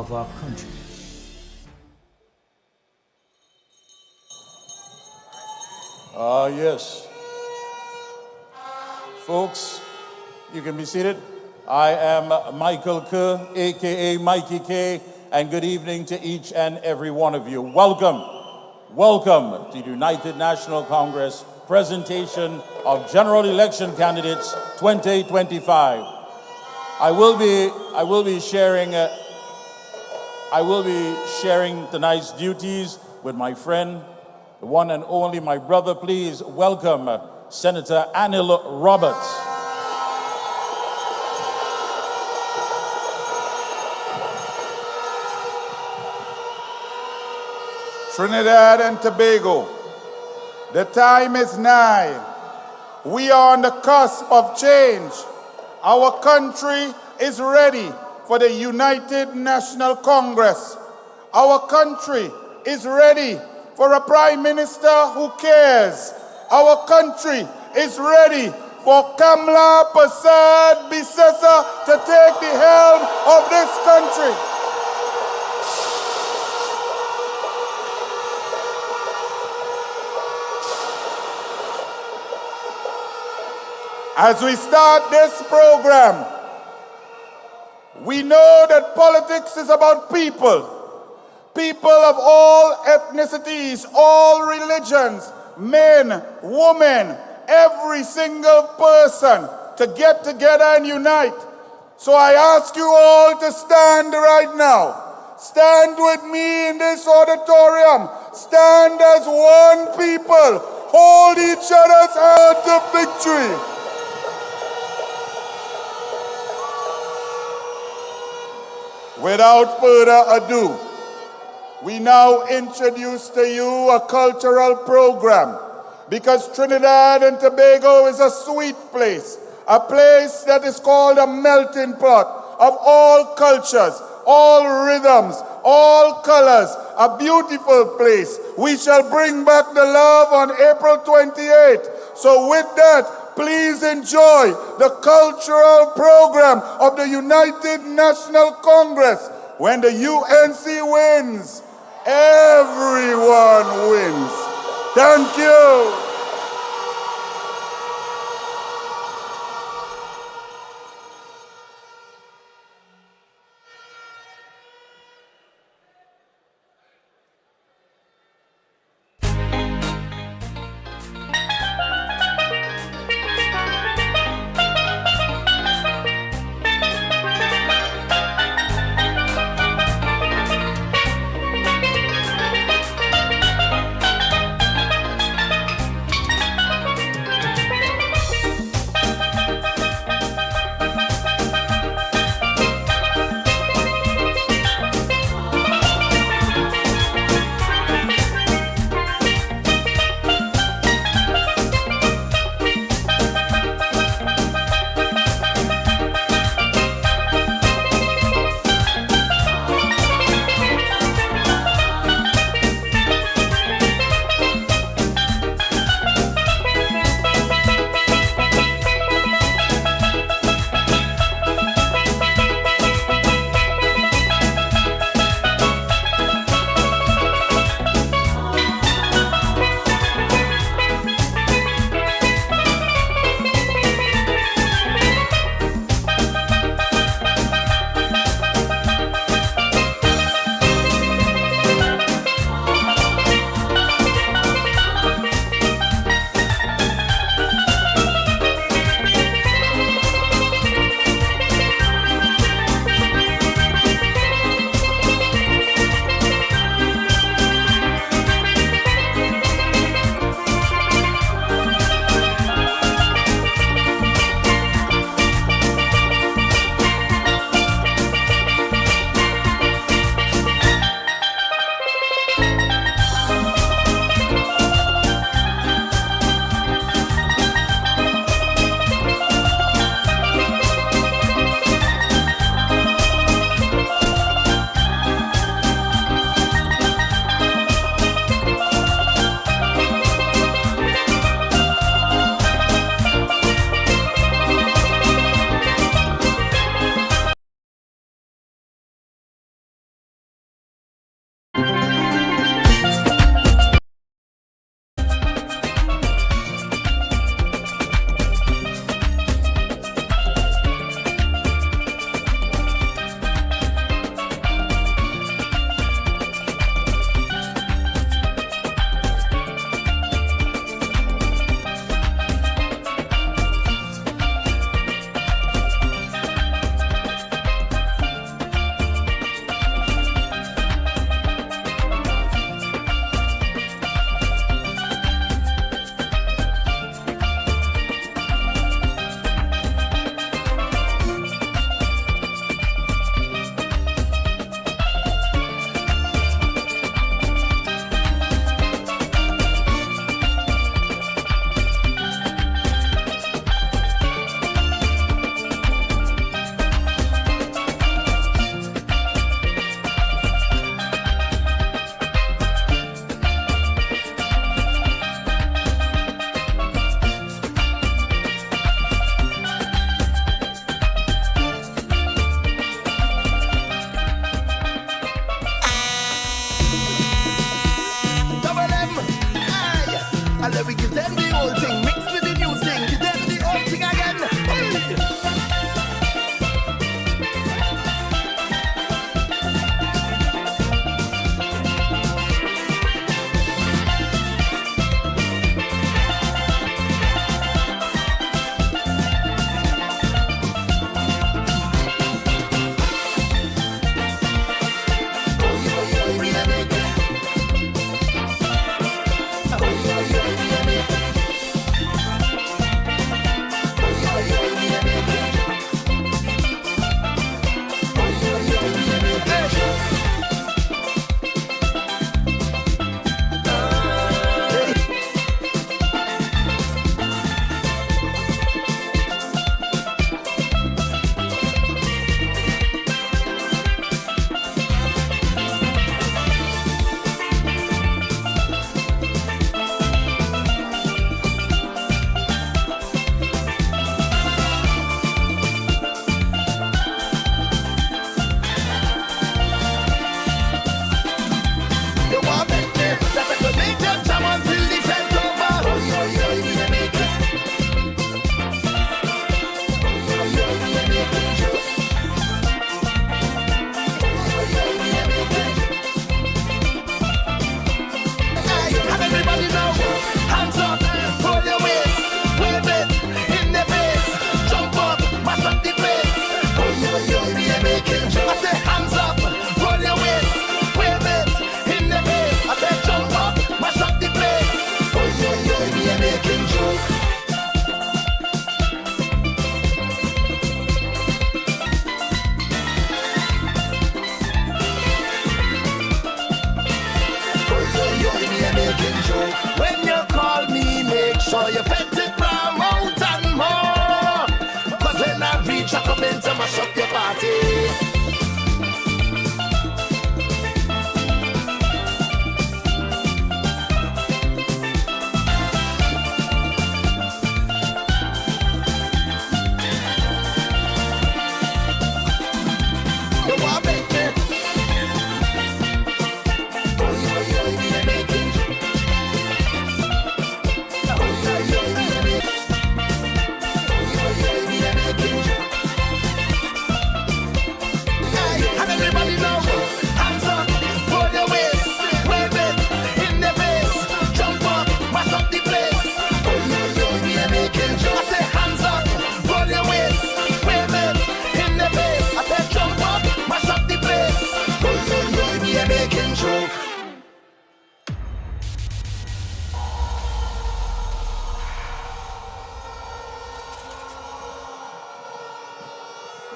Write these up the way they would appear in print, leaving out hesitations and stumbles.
of our country. Yes. Folks, you can be seated. I am Michael Kerr, aka Mikey K, and good evening to each and every one of you. Welcome to the United National Congress presentation of General Election Candidates 2025. I will be sharing tonight's duties with my friend, the one and only my brother. Please welcome Senator Ancel Roberts. Trinidad and Tobago, the time is nigh. We are on the cusp of change. Our country is ready for the United National Congress. Our country is ready for a Prime Minister who cares. Our country is ready for Kamla Persad-Bissessar to take the helm of this country. As we start this program, we know that politics is about people. People of all ethnicities, all religions, men, women, every single person to get together and unite. So I ask you all to stand right now. Stand with me in this auditorium. Stand as one people. Hold each other's hand to victory. Without further ado, we now introduce to you a cultural program, because Trinidad and Tobago is a sweet place, a place that is called a melting pot of all cultures, all rhythms, all colors, a beautiful place. We shall bring back the love on April 28th. So with that, please enjoy the cultural program of the United National Congress. When the UNC wins, everyone wins. Thank you.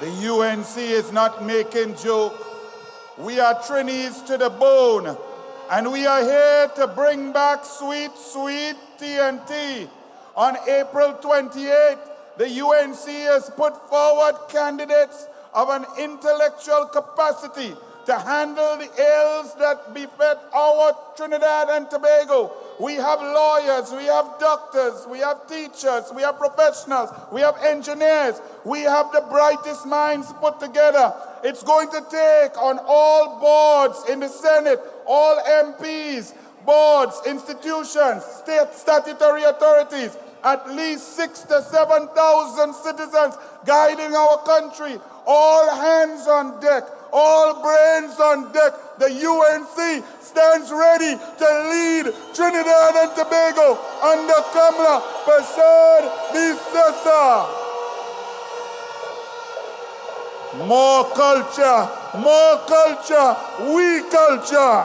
The UNC is not making joke. We are Trinis to the bone, and we are here to bring back sweet, sweet TNT. On April 28th, the UNC has put forward candidates of an intellectual capacity to handle the ills that befit our Trinidad and Tobago. We have lawyers, we have doctors, we have teachers, we have professionals, we have engineers, we have the brightest minds put together. It's going to take on all boards in the Senate, all MPs, boards, institutions, state statutory authorities, at least 6,000 to 7,000 citizens guiding our country. All hands on deck, all brains on deck. The UNC stands ready to lead Trinidad and Tobago under Kamla, Persad-Bissessar. More culture, we culture.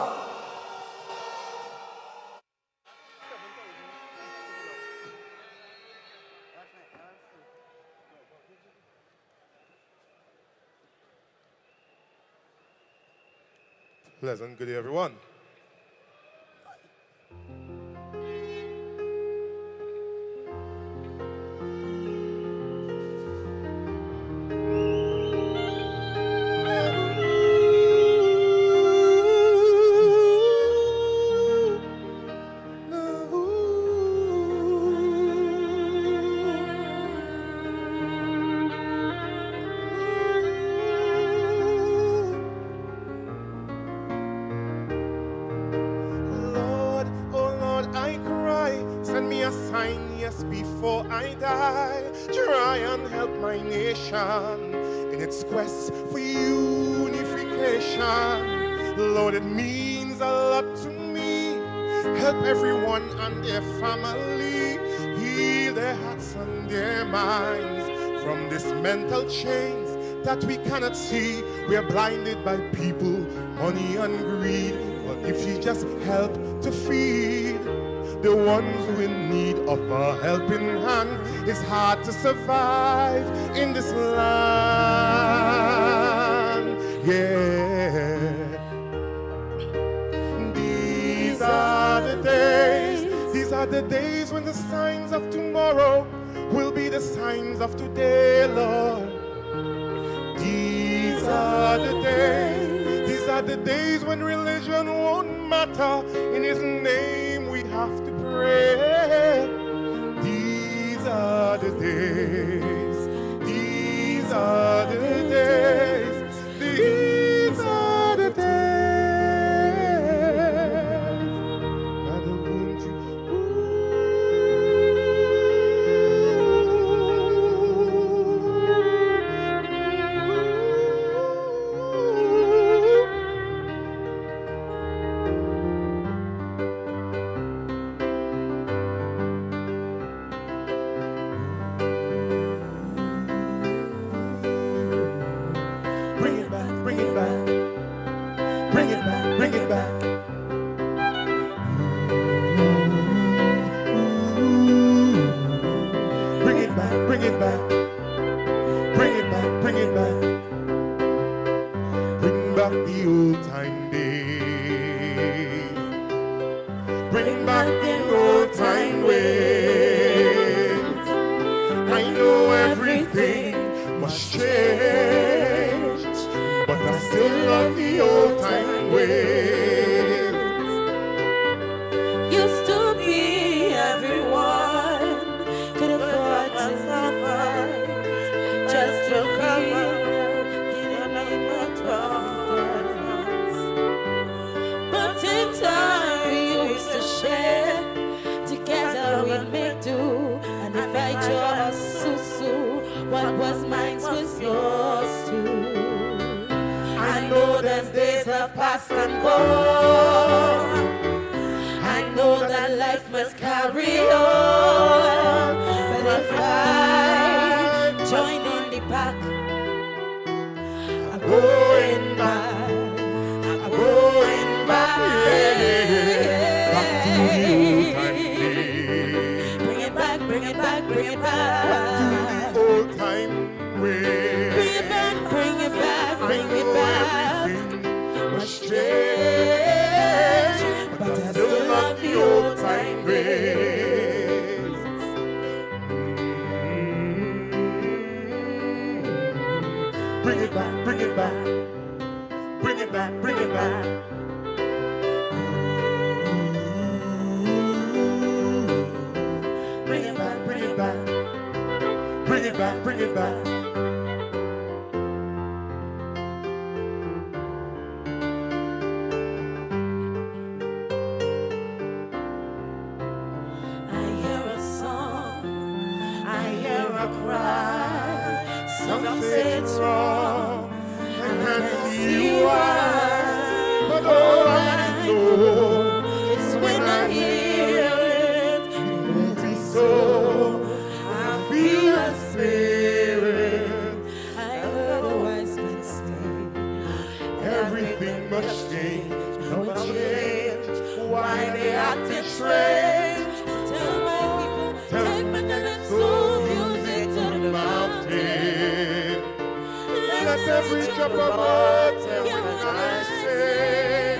Pleasant good day, everyone. In its quest for unification. Lord, it means a lot to me. Help everyone and their family, heal their hearts and their minds from this mental chains that we cannot see. We are blinded by people, money and greed. But if you just help to feed the ones who in need of a helping hand, it's hard to survive in this land. Yeah. These are the days when the signs of tomorrow will be the signs of today, Lord. These are the days when religion won't matter. In His name we have to pray. These are the days. These are the days. These are the days. Father, won't you? Bring it back to the old time way. Bring it back. back. Bring it back, bring it back. Bring it back, bring it back. Some say it's wrong, and I can see why. But all I know is when I hear it, it won't be so. I feel a spirit. I otherwise can say everything must change. No change. Why they acting strange? Tell my people, take my dance soul music to the mountain. Let every drop of water when I say,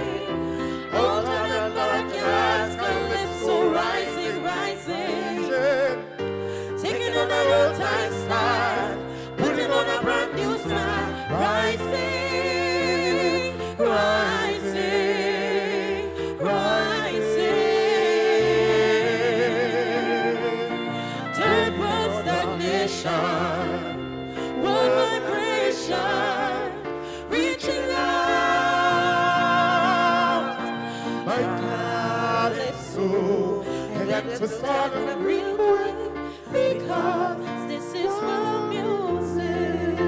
oh, God, Lord, God's calypso rising, rising. Taking on a real time start, putting on a brand new start, rising, rising, rising. Third world stagnation. Reaching out, my calypso, and that's the start of a real way, because this is world music.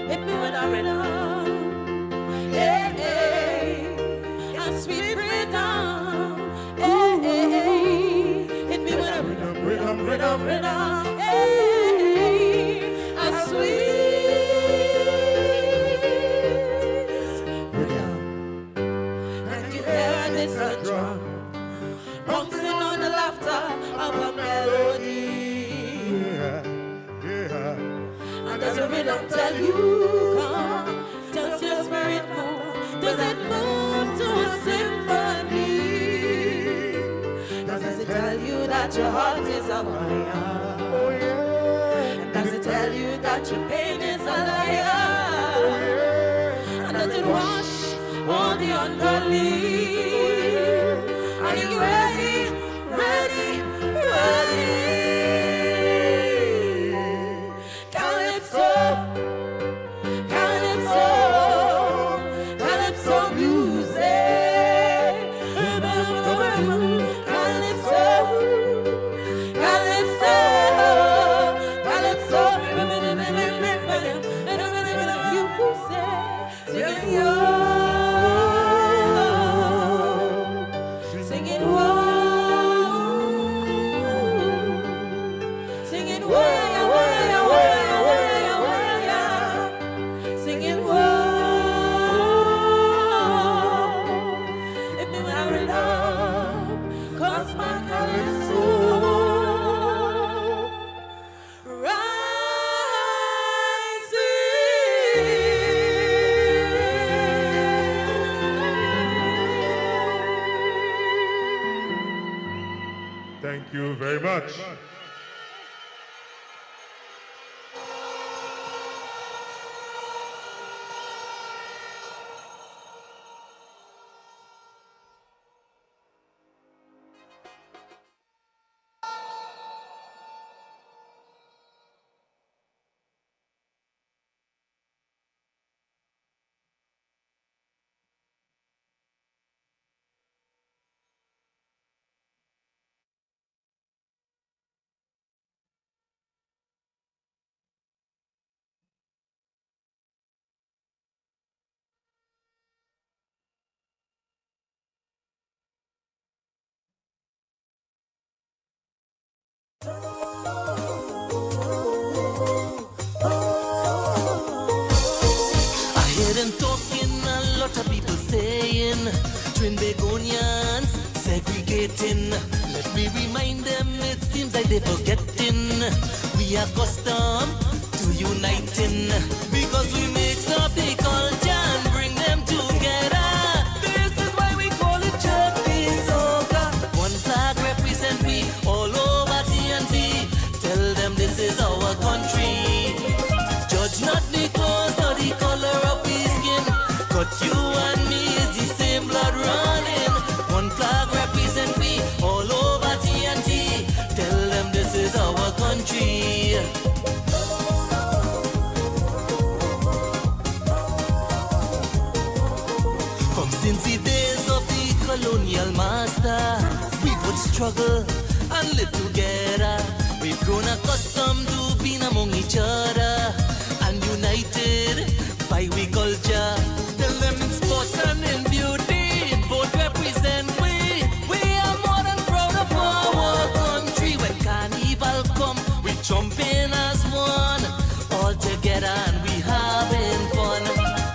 Hit me with a rhythm, hey, hey, a sweet rhythm, hey, hey, hit me with a rhythm, rhythm, rhythm, rhythm, hey. Sweet rhythm, and you hear this drum bouncing on the laughter of a melody. And does the rhythm tell you, come? Does your spirit move? Does it move to a symphony? Does it tell you that your heart is a fire? Oh yeah. Does it tell you that your pain is a liar? And does it wash all the unbelief? Are you ready, ready, ready? Calypso, calypso, calypso music. Calypso, calypso. Thank you very much. Twin Begonians segregating. Let me remind them, it seems like they're forgetting. We are accustomed to uniting because we mix up the culture and bring them together. This is why we call it Chubby Soca. One flag represent we all over TNT. Tell them this is our country. Judge not the cause or the color of his But you and me is the same blood running. One flag represent we all over TNT. Tell them this is our country. From since the days of the colonial master, we would struggle and live together. We've grown accustomed to being among each other and united by we culture. Tell them in sports and in beauty, both represent we. We are more than proud of our country. When carnival come, we jump in as one, all together and we having fun.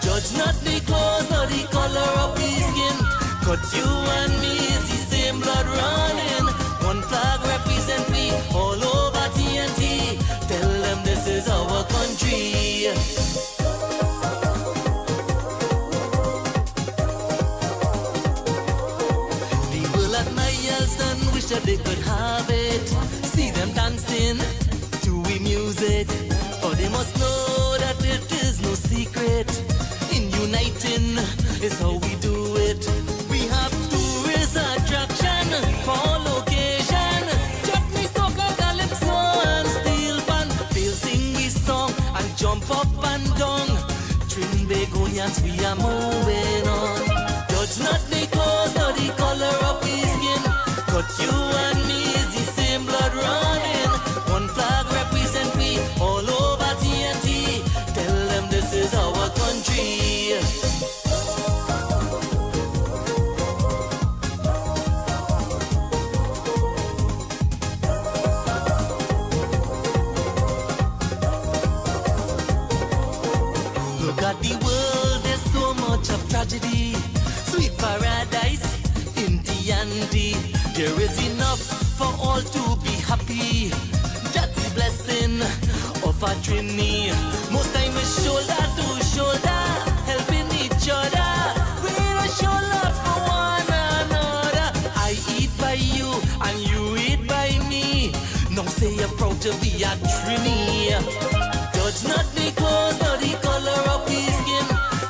Judge not the clothes nor the color of the skin, cut you and me is the same blood running. One flag represent me all over TNT. Tell them this is our country. People at my Yellowstone wish that they could have it. See them dancing to we music. For they must know that it is no secret. In uniting is how we do it. We have tourist attraction for location. Chutney, soca, calypso and steel pan. They'll sing we song and jump up and down. Trin begonians, we are moving on. Judge not the cause nor the color of his skin, cut you and me is the same blood running. One flag represent we all over TNT. Tell them this is our country. Look at the world, there's so much of tragedy. Sweet paradise in the Andes. There is enough for all to be happy. That's the blessing of a Trini. Most time is shoulder to shoulder, helping each other. We don't show love for one another. I eat by you and you eat by me. Now say you're proud to be a Trini. Judge not the cause nor the color of his skin,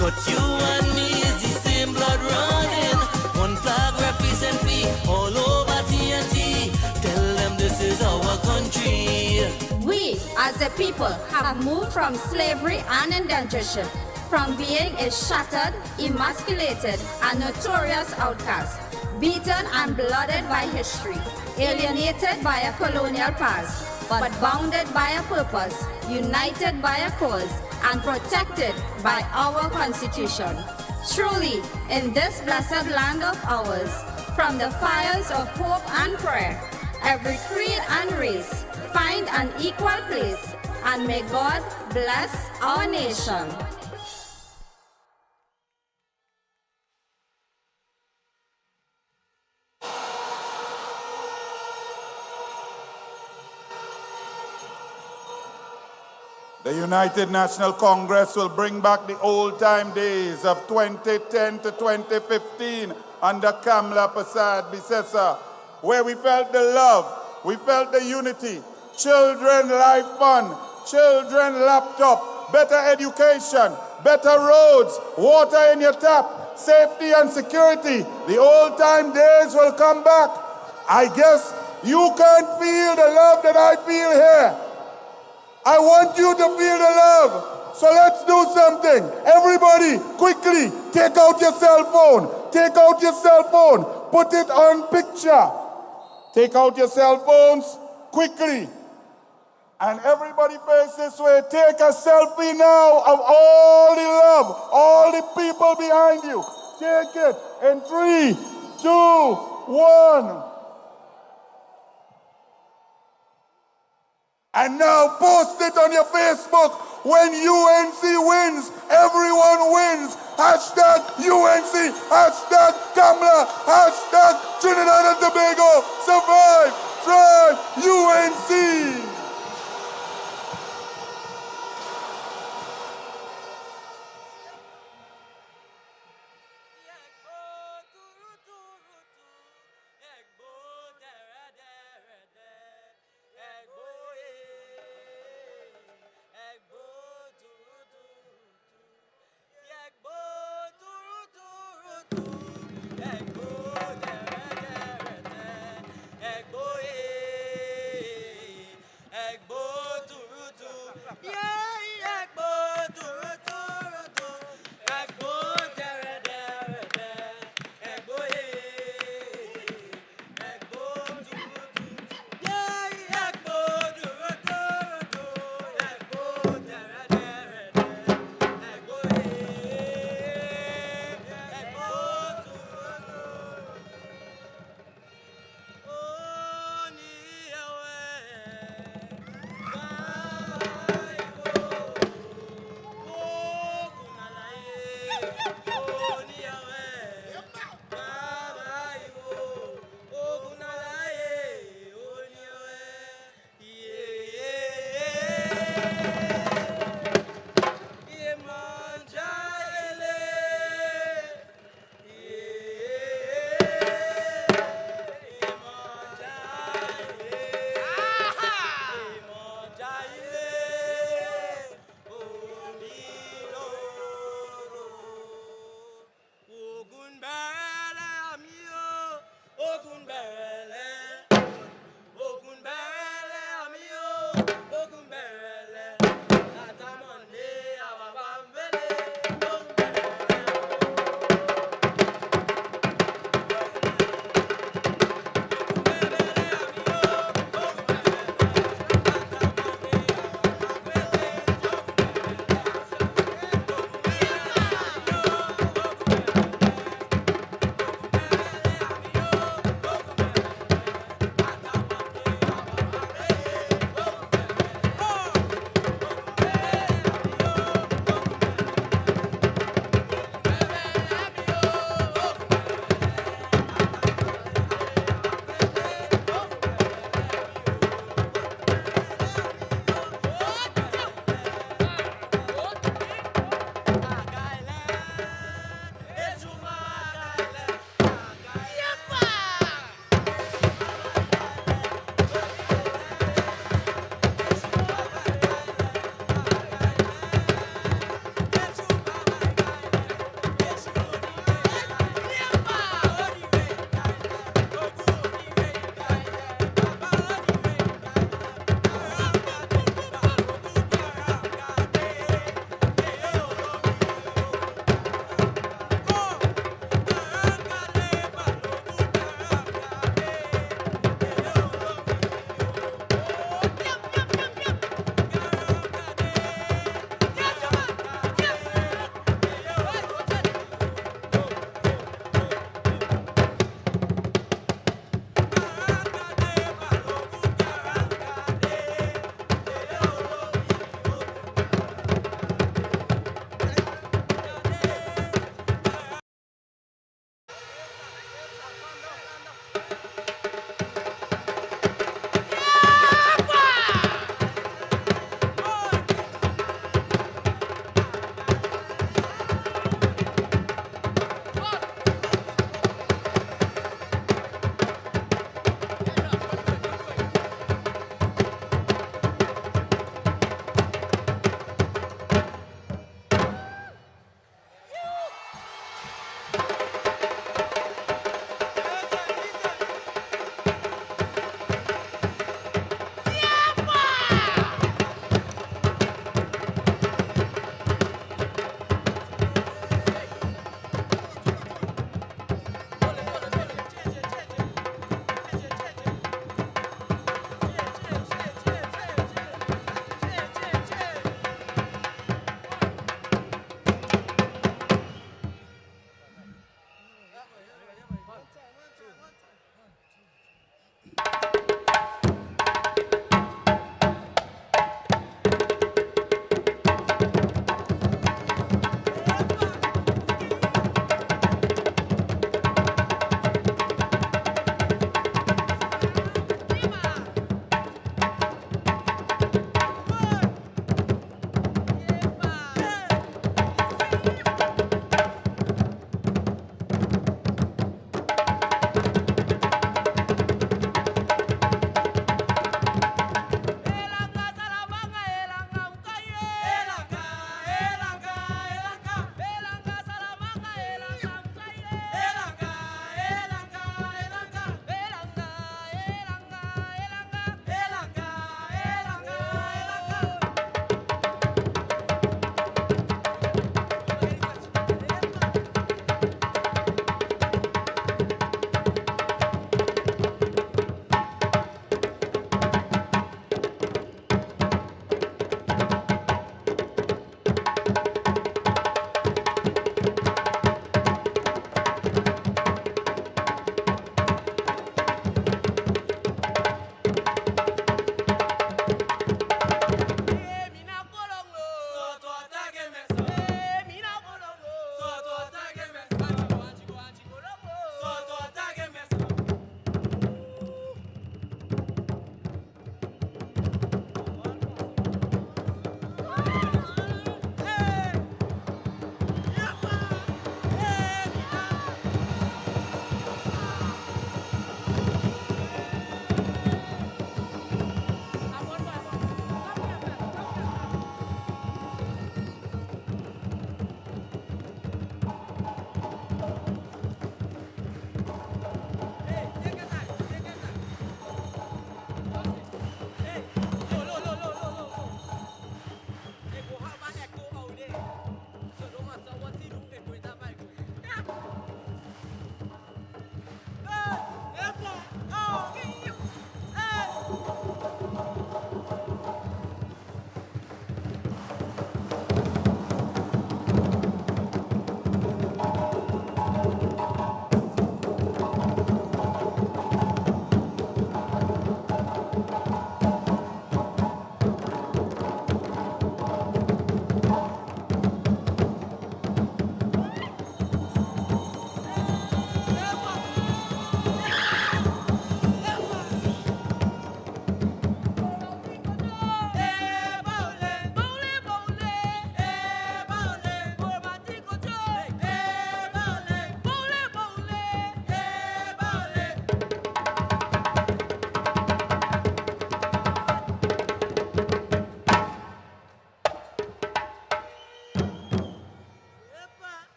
cut you and me is the same blood running. One flag represent we all over TNT. Tell them this is our country. We, as a people, have moved from slavery and indentureship, from being a shattered, emasculated, and notorious outcast, beaten and blooded by history, alienated by a colonial past, but bounded by a purpose, united by a cause, and protected by our Constitution. Truly, in this blessed land of ours, from the fires of hope and prayer, every creed and race find an equal place, and may God bless our nation. The United National Congress will bring back the old-time days of 2010 to 2015 under Kamla, Persad-Bissessar, where we felt the love, we felt the unity, children life fun, children laptop, better education, better roads, water in your tap, safety and security. The old-time days will come back. I guess you can't feel the love that I feel here. I want you to feel the love. So let's do something. Everybody, quickly, take out your cell phone. Take out your cell phone. Put it on picture. Take out your cell phones, quickly. And everybody face this way. Take a selfie now of all the love, all the people behind you. Take it in 3, 2, 1. And now post it on your Facebook. When UNC wins, everyone wins. Hashtag UNC, hashtag Kamla, hashtag Trinidad and Tobago. Survive, thrive, UNC. Egbo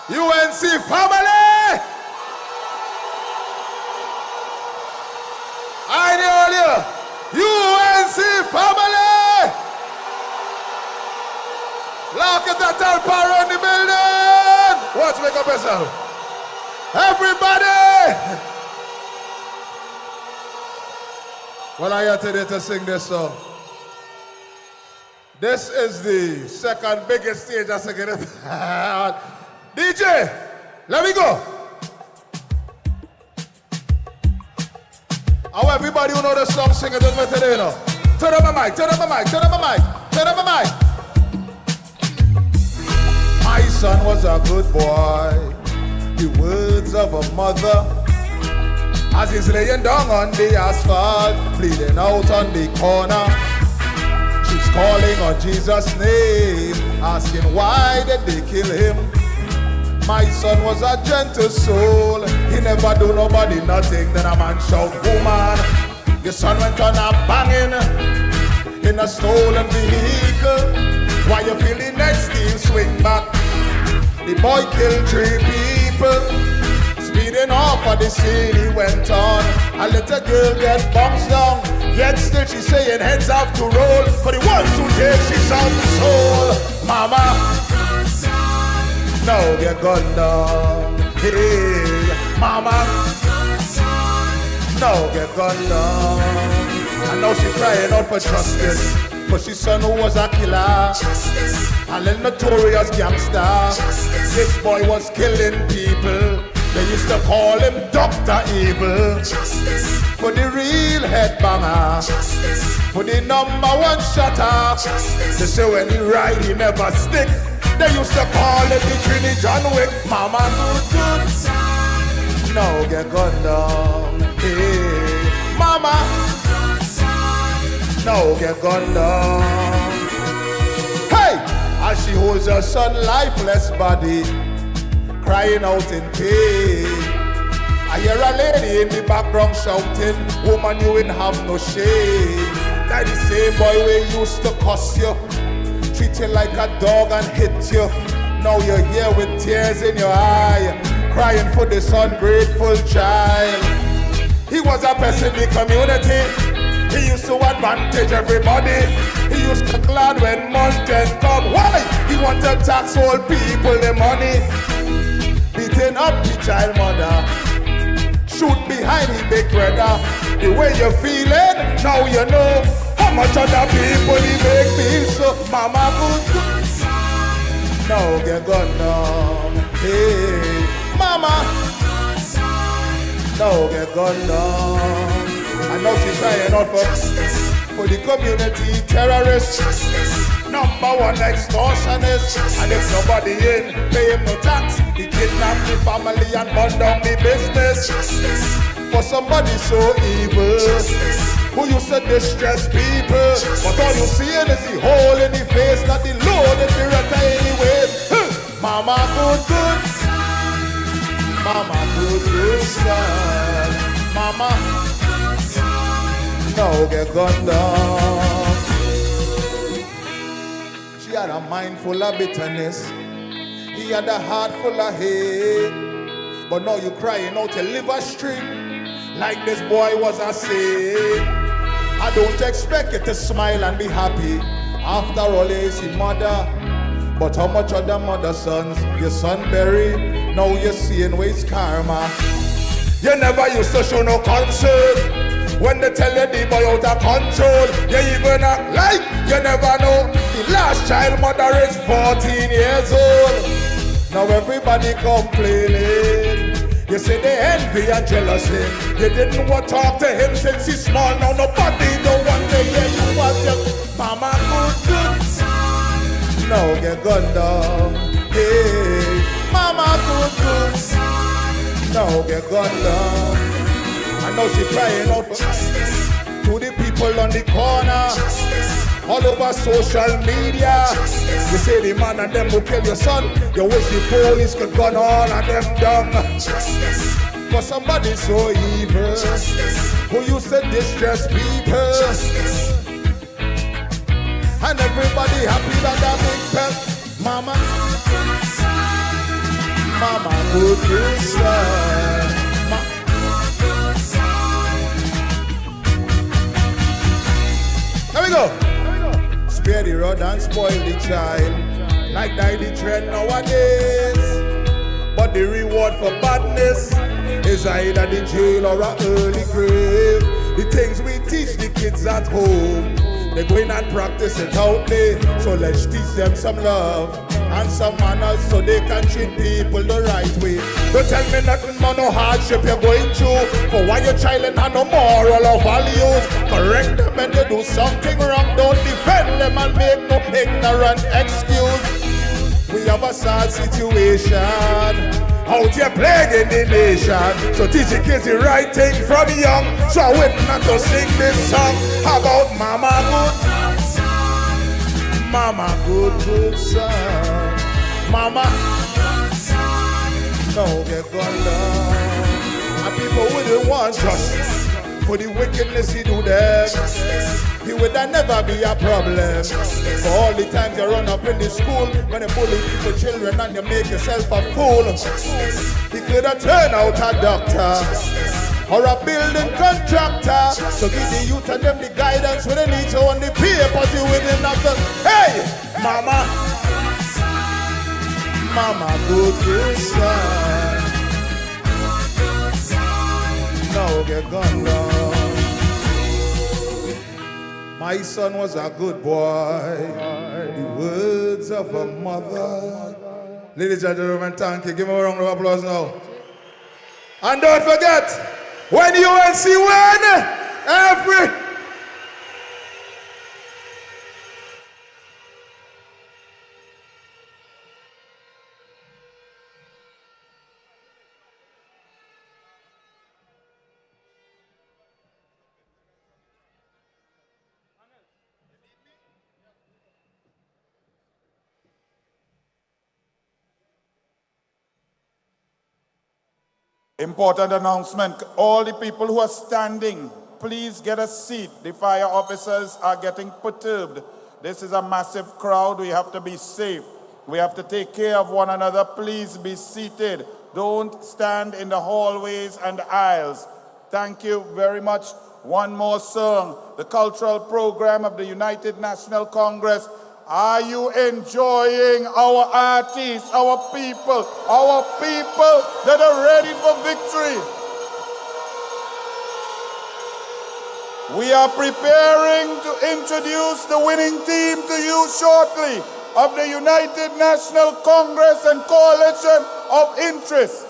UNC family! I know you! UNC family! Lock it at all power in the building! Watch, make up yourself. Everybody! Well, I am today to sing this song. This is the second biggest stage I sing it. DJ, let me go. I want everybody who know the song sing it with me today, you know. Turn up my mic, turn up my mic, turn up my mic, turn up my mic. My son was a good boy, the words of a mother. As he's laying down on the asphalt, bleeding out on the corner. She's calling on Jesus' name, asking why did they kill him. My son was a gentle soul, he never do nobody nothing. Then a man shout, woman, your son went on a banging in a stolen vehicle. Why you feel the next steel swing back? The boy killed 3 people. Speeding off of the scene, he went on. A little girl get bounced down, yet still she's saying heads have to roll. For the ones who take, she sound the soul. Mama, no, get gunned down. Hey, mama, no, get gunned down. I know she's crying out for justice, for she's son who was a killer, a little notorious gangster. This boy was killing people. They used to call him Dr. Evil. For the real headbanger, for the #1 shotter. They say when he ride, he never stick. They used to call him the Trinity John Wick. Mama good. No, get gunned down. Hey, mama. No, get gunned down. Hey, as she holds her son lifeless body, crying out in pain. I hear a lady in the background shouting, woman, you ain't have no shame. That the same boy we used to cuss you, treat you like a dog and hit you. Now you're here with tears in your eye, crying for this ungrateful child. He was a pest in the community. He used to advantage everybody. He used to glad when mountain come. Why? He wanted to tax all people the money. Beating up the child mother, shoot behind the big brother. The way you're feeling, now you know how much other people he make feel. So mama good, now get gunned down. Hey, mama, now get gunned down. I know she's crying out for the community terrorists. #1 extortionist. And if nobody in, pay him no tax. He kidnapped the family and burned down the business. For somebody so evil, who used to distress people. But all you see is the hole in the face, not the load in the rata anyway. Mama good. Mama good son. Mama, no get gunned down. She had a mind full of bitterness. He had a heart full of hate. But now you crying out your liver string like this boy was a saint. I don't expect you to smile and be happy. After all, you is your mother. But how much other mother sons your son buried? Now you're seeing where it's karma. You never used to show no concern when they tell you the boy out of control. You even act like you never know. The last child mother is 14 years old. Now everybody complaining. You say they envy and jealousy. You didn't want to talk to him since he's small. Now nobody don't want to hear you want your mama good. Now get gunned down. Hey, mama good. Now get gunned down. I know she crying out for to the people on the corner, all over social media. You say the man and them will kill your son. You wish the police could gun all of them down. For somebody so evil, who used to distress people, and everybody happy that that big pet. Mama, Mama, good son. Here we go. Spare the rod and spoil the child, like die the trend nowadays. But the reward for badness is either the jail or an early grave. The things we teach the kids at home, they go in and practice it out there. So let's teach them some love and some manners so they can treat people the right way. Don't tell me nothing about no hardship you're going through. For why your child ain't have no moral or values. Correct them when they do something wrong. Don't defend them and make no ignorant excuse. We have a sad situation out here plaguing the nation. So teach the kids the right thing from young. So I went not to sing this song about Mama good. Mama good son. Mama no get gone down. And people wouldn't want justice for the wickedness he do them. He would never be a problem. For all the times you run up in the school when you bully people, children, and you make yourself a fool. He could have turned out a doctor or a building contractor. So give the youth and them the guidance when they need to on the papers. You wouldn't have to. Hey, Mama, Mama, good son. Now get gone down. My son was a good boy. The words of a mother. Ladies and gentlemen, thank you. Give me a round of applause now. And don't forget, when UNC win, every important announcement. All the people who are standing, please get a seat. The fire officers are getting perturbed. This is a massive crowd. We have to be safe. We have to take care of one another. Please be seated. Don't stand in the hallways and aisles. Thank you very much. One more song. The cultural program of the United National Congress. Are you enjoying our artists, our people that are ready for victory? We are preparing to introduce the winning team to you shortly of the United National Congress and Coalition of Interest.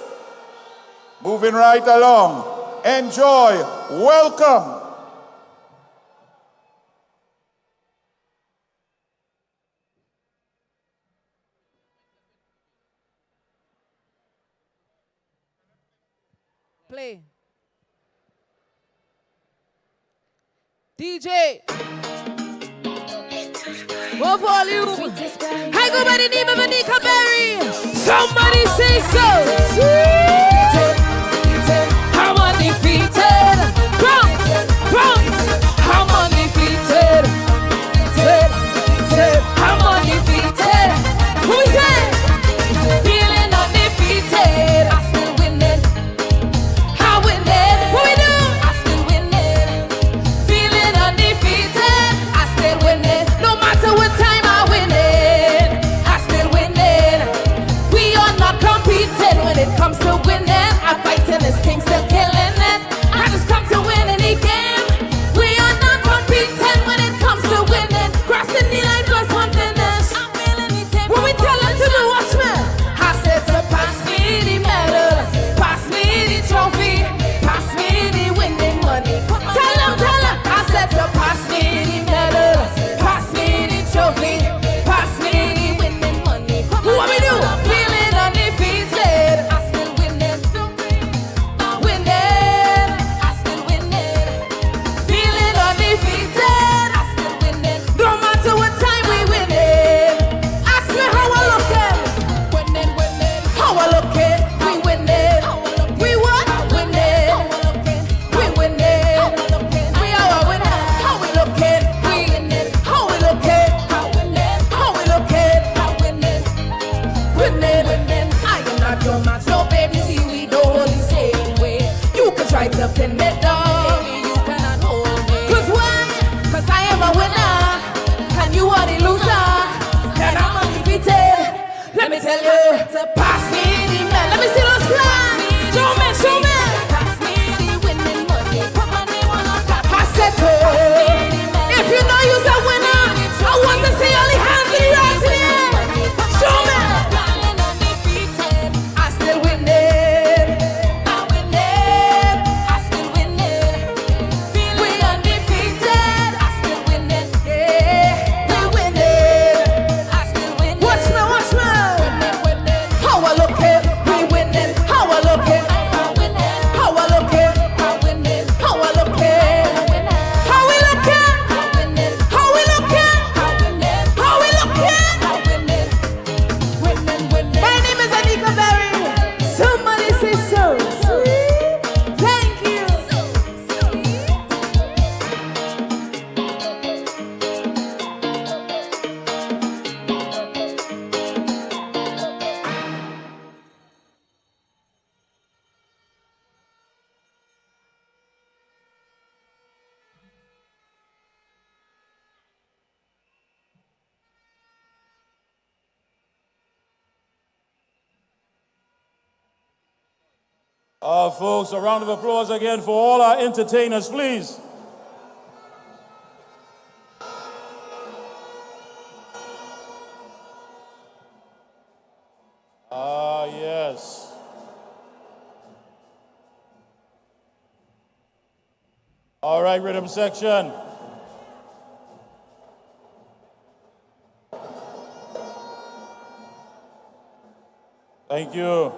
Moving right along. Enjoy. Welcome. Play. DJ. More volume. I go by the name of Anika Berry. Somebody say so. I'm undefeated. I'm undefeated. I'm undefeated. Who is it? Feeling undefeated. I still winning. I win it. What we do? I still winning. Feeling undefeated. I still winning. No matter what time I win it. I still winning. We are not competing when it comes to winning. So pass me the melon. Let me see those flags. Show me, show me. Pass me the winning money. Put money on a clock. I said so. If you know you're a winner, I want to see all the hands in the air today. Show me. I still winning. I winning. I still winning. We undefeated. I still winning. Yeah, we winning. I still winning. Watch me, watch me. Winning. How I look it, we winning. How I look it, I winning. How I look it, I winning. How I look it, how we look it, how we look it, how we look it, winning. My name is Anika Berry. Somebody say so. Thank you. Folks, a round of applause again for all our entertainers, please. Yes. All right, rhythm section. Thank you.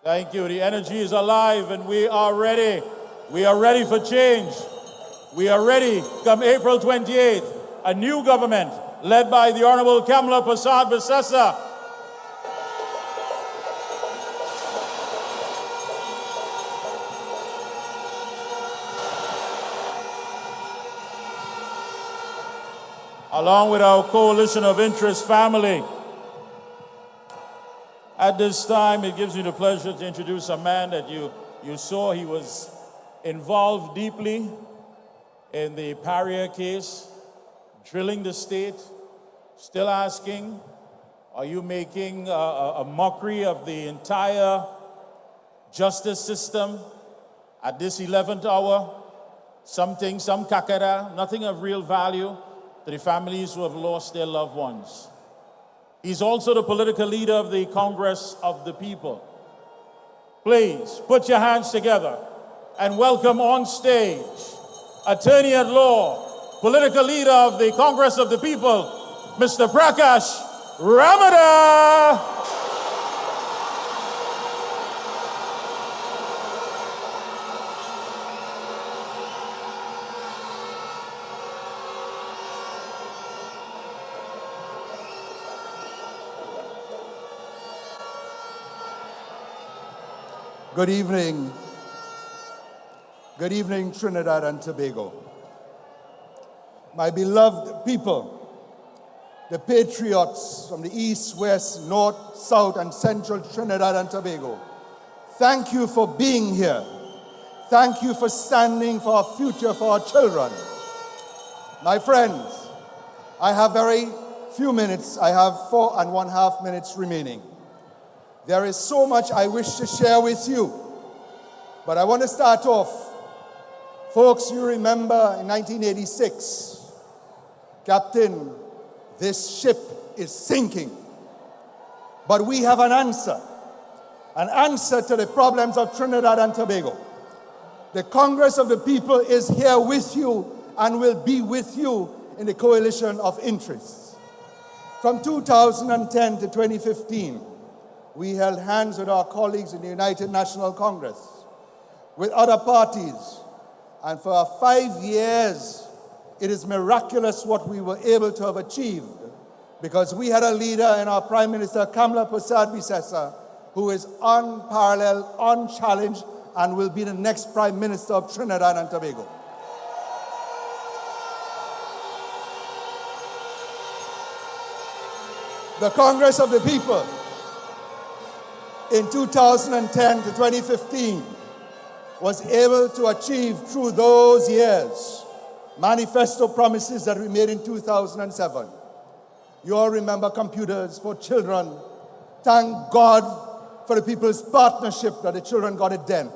Thank you. The energy is alive and we are ready. We are ready for change. We are ready come April 28th. A new government led by the Honorable Kamla Persad-Bissessar. Along with our coalition of interest family. At this time, it gives me the pleasure to introduce a man that you saw. He was involved deeply in the Pariah case, drilling the state, still asking, are you making a mockery of the entire justice system at this 11th hour? Some kakara, nothing of real value to the families who have lost their loved ones. He's also the political leader of the Congress of the People. Please put your hands together and welcome on stage Attorney at Law, political leader of the Congress of the People, Mr. Praash Ramadhar. Good evening. Good evening, Trinidad and Tobago. My beloved people, the patriots from the east, west, north, south, and central Trinidad and Tobago, thank you for being here. Thank you for standing for our future, for our children. My friends, I have very few minutes. I have 4.5 minutes remaining. There is so much I wish to share with you, but I want to start off. Folks, you remember in 1986, Captain, this ship is sinking. But we have an answer to the problems of Trinidad and Tobago. The Congress of the People is here with you and will be with you in the coalition of interests. From 2010 to 2015, we held hands with our colleagues in the United National Congress, with other parties, and for 5 years, it is miraculous what we were able to have achieved, because we had a leader in our Prime Minister, Kamla Persad-Bissessar, who is unparalleled, unchallenged, and will be the next Prime Minister of Trinidad and Tobago. The Congress of the People, in 2010 to 2015, was able to achieve through those years manifesto promises that we made in 2007. You all remember computers for children. Thank God for the People's Partnership that the children got it then.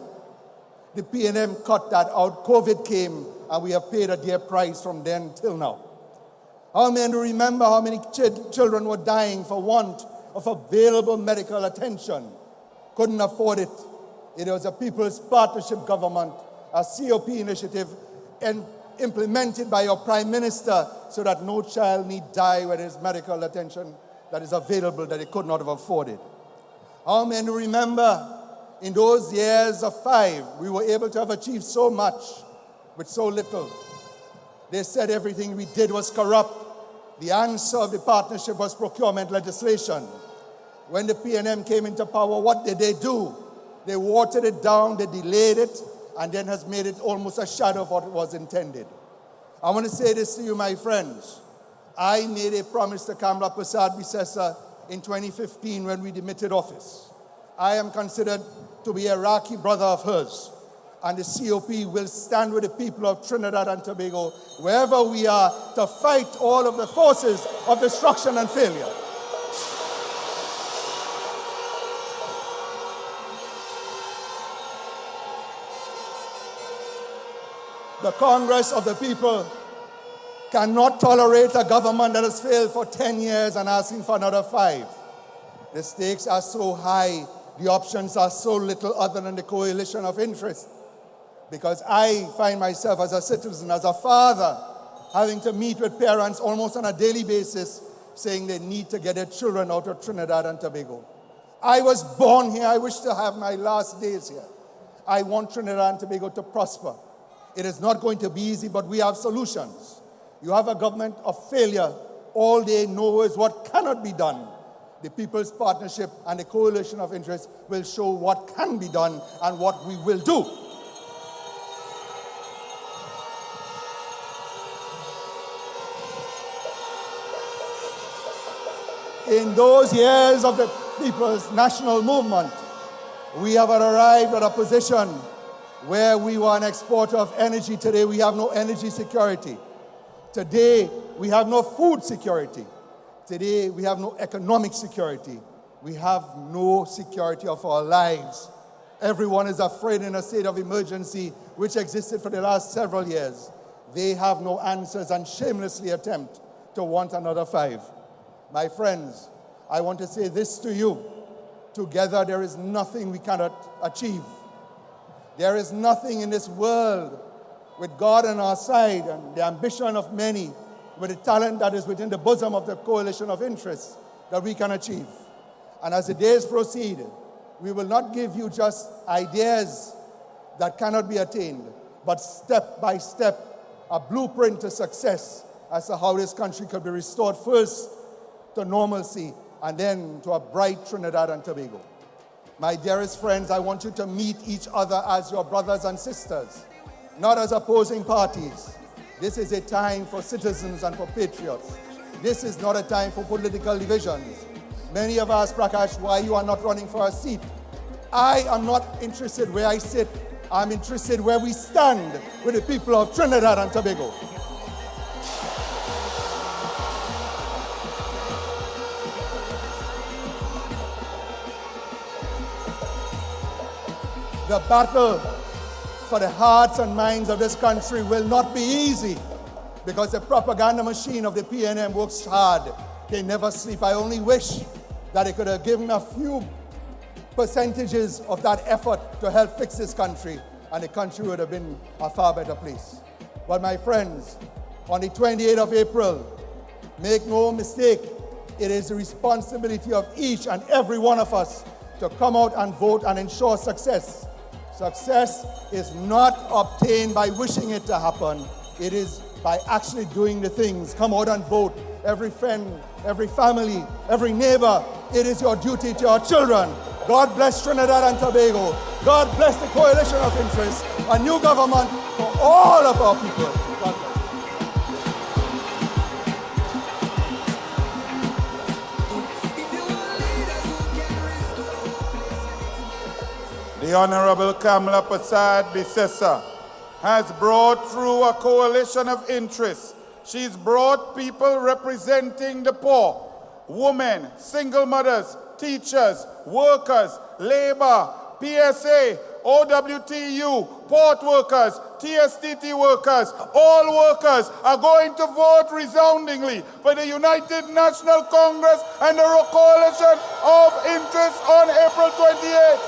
The P&M cut that out. COVID came, and we have paid a dear price from then till now. How many remember how many children were dying for want of available medical attention? Couldn't afford it. It was a People's Partnership government, a COP initiative, and implemented by your Prime Minister so that no child need die where there is medical attention that is available that they could not have afforded. How many remember in those years of 5, we were able to have achieved so much with so little? They said everything we did was corrupt. The answer of the partnership was procurement legislation. When the P&M came into power, what did they do? They watered it down, they delayed it, and then has made it almost a shadow of what it was intended. I want to say this to you, my friends. I made a promise to Kamla Persad-Bissessar in 2015 when we demitted office. I am considered to be a Iraqi brother of hers, and the COP will stand with the people of Trinidad and Tobago, wherever we are, to fight all of the forces of destruction and failure. The Congress of the People cannot tolerate a government that has failed for 10 years and asking for another 5. The stakes are so high, the options are so little other than the coalition of interest. Because I find myself as a citizen, as a father, having to meet with parents almost on a daily basis saying they need to get their children out of Trinidad and Tobago. I was born here. I wish to have my last days here. I want Trinidad and Tobago to prosper. It is not going to be easy, but we have solutions. You have a government of failure. All they know is what cannot be done. The People's Partnership and the coalition of interest will show what can be done and what we will do. In those years of the People's National Movement, we have arrived at a position where we were an exporter of energy. Today, we have no energy security. Today, we have no food security. Today, we have no economic security. We have no security of our lives. Everyone is afraid in a state of emergency, which existed for the last several years. They have no answers and shamelessly attempt to want another 5. My friends, I want to say this to you. Together, there is nothing we cannot achieve. There is nothing in this world with God on our side and the ambition of many, with the talent that is within the bosom of the coalition of interests, that we can achieve. And as the days proceed, we will not give you just ideas that cannot be attained, but step by step, a blueprint to success as to how this country could be restored first to normalcy and then to a bright Trinidad and Tobago. My dearest friends, I want you to meet each other as your brothers and sisters, not as opposing parties. This is a time for citizens and for patriots. This is not a time for political divisions. Many of us, Praash, why you are not running for a seat. I am not interested where I sit. I'm interested where we stand with the people of Trinidad and Tobago. The battle for the hearts and minds of this country will not be easy because the propaganda machine of the P&M works hard. They never sleep. I only wish that they could have given a few percentages of that effort to help fix this country, and the country would have been a far better place. But my friends, on the 28th of April, make no mistake, it is the responsibility of each and every one of us to come out and vote and ensure success. Success is not obtained by wishing it to happen. It is by actually doing the things. Come out and vote. Every friend, every family, every neighbor, it is your duty to your children. God bless Trinidad and Tobago. God bless the coalition of interest. A new government for all of our people. God bless. The Honorable Kamla Persad-Bissessar has brought through a coalition of interests She's brought people representing the poor, women, single mothers, teachers, workers, labor, PSA, OWTU, port workers, TSTT workers, all workers are going to vote resoundingly for the United National Congress and the Coalition of Interest on April 28th.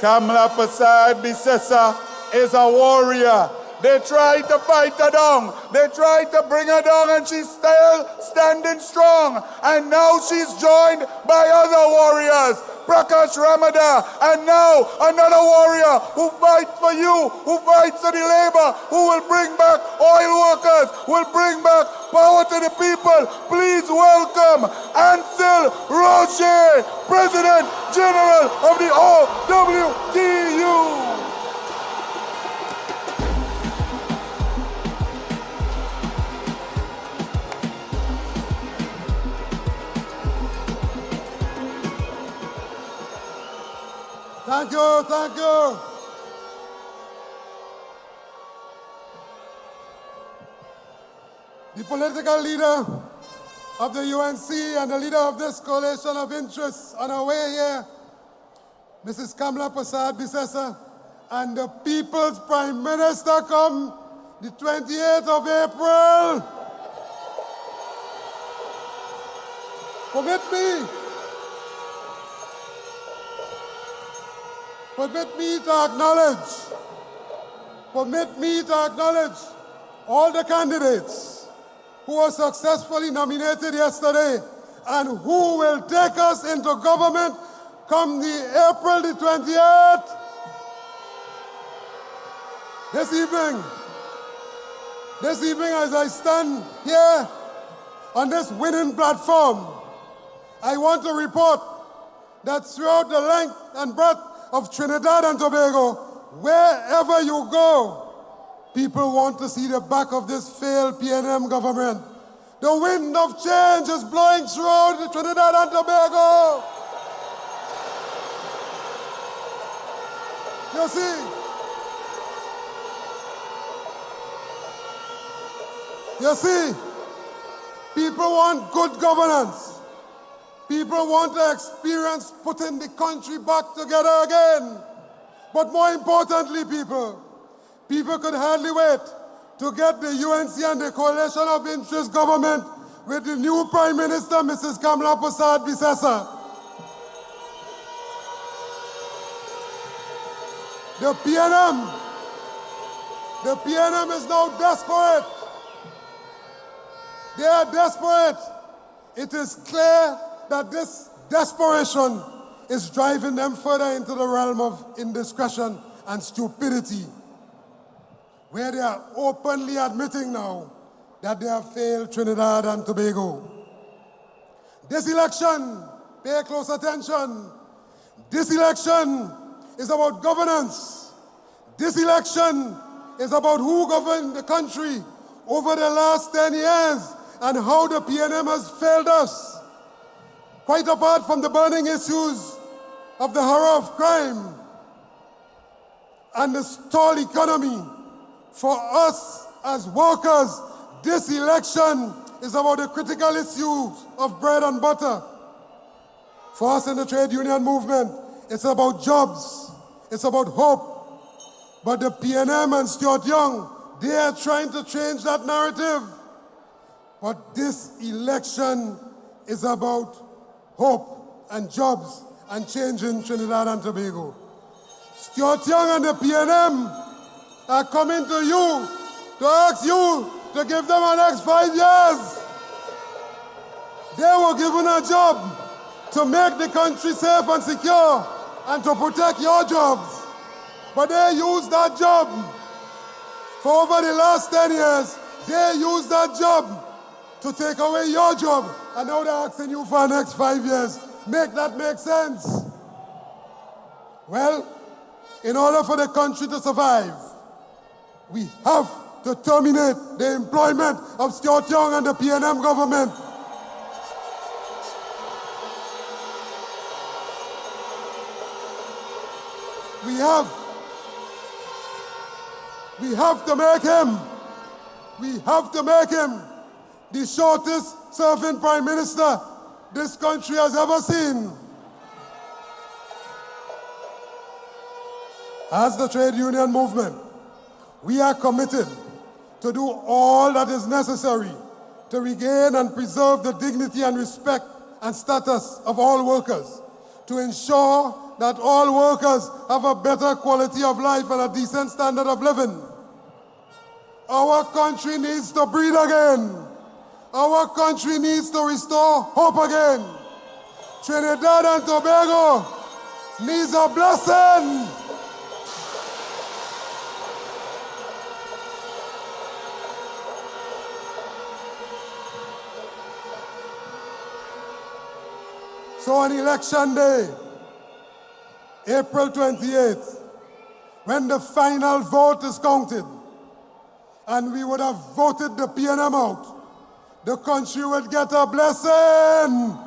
Kamla Persad-Bissessar is a warrior. They tried to fight her down. They tried to bring her down, and she's still standing strong. And now she's joined by other warriors, Praash, Ramadhar, and now another warrior who fights for you, who fights for the labor, who will bring back oil workers, will bring back power to the people. Please welcome Ancel Roget, President General of the OWTU. Thank you, thank you. The political leader of the UNC and the leader of this coalition of interests on our way here, Mrs. Kamla Persad-Bissessar, and the People's Prime Minister come the 28th of April. Permit me to acknowledge all the candidates who were successfully nominated yesterday and who will take us into government come the April the 28th. This evening as I stand here on this winning platform, I want to report that throughout the length and breadth of Trinidad and Tobago, wherever you go, people want to see the back of this failed PNM government. The wind of change is blowing throughout the Trinidad and Tobago. You see, people want good governance. People want to experience putting the country back together again. But more importantly, people could hardly wait to get the UNC and the Coalition of Interest government with the new Prime Minister, Mrs. Kamla Persad-Bissessar. The PNM is now desperate. They are desperate. It is clear that this desperation is driving them further into the realm of indiscretion and stupidity, where they are openly admitting now that they have failed Trinidad and Tobago. This election, pay close attention, this election is about governance. This election is about who governed the country over the last 10 years and how the PNM has failed us. Quite apart from the burning issues of the horror of crime and the stalled economy, for us as workers, this election is about the critical issues of bread and butter. For us in the trade union movement, it's about jobs, it's about hope. But the PNM and Stuart Young, they are trying to change that narrative. But this election is about hope and jobs and change in Trinidad and Tobago. Stuart Young and the PNM are coming to you to ask you to give them the next 5 years. They were given a job to make the country safe and secure and to protect your jobs. But they used that job. For over the last 10 years, they used that job to take away your job, and now they're asking you for the next 5 years. Make that make sense? Well, in order for the country to survive, we have to terminate the employment of Stuart Young and the PNM government. We have to make him. We have to make him the shortest serving prime minister this country has ever seen. As the trade union movement, we are committed to do all that is necessary to regain and preserve the dignity and respect and status of all workers, to ensure that all workers have a better quality of life and a decent standard of living. Our country needs to breathe again. Our country needs to restore hope again. Trinidad and Tobago needs a blessing. So on election day, April 28th, when the final vote is counted, and we would have voted the PNM out, the country would get a blessing.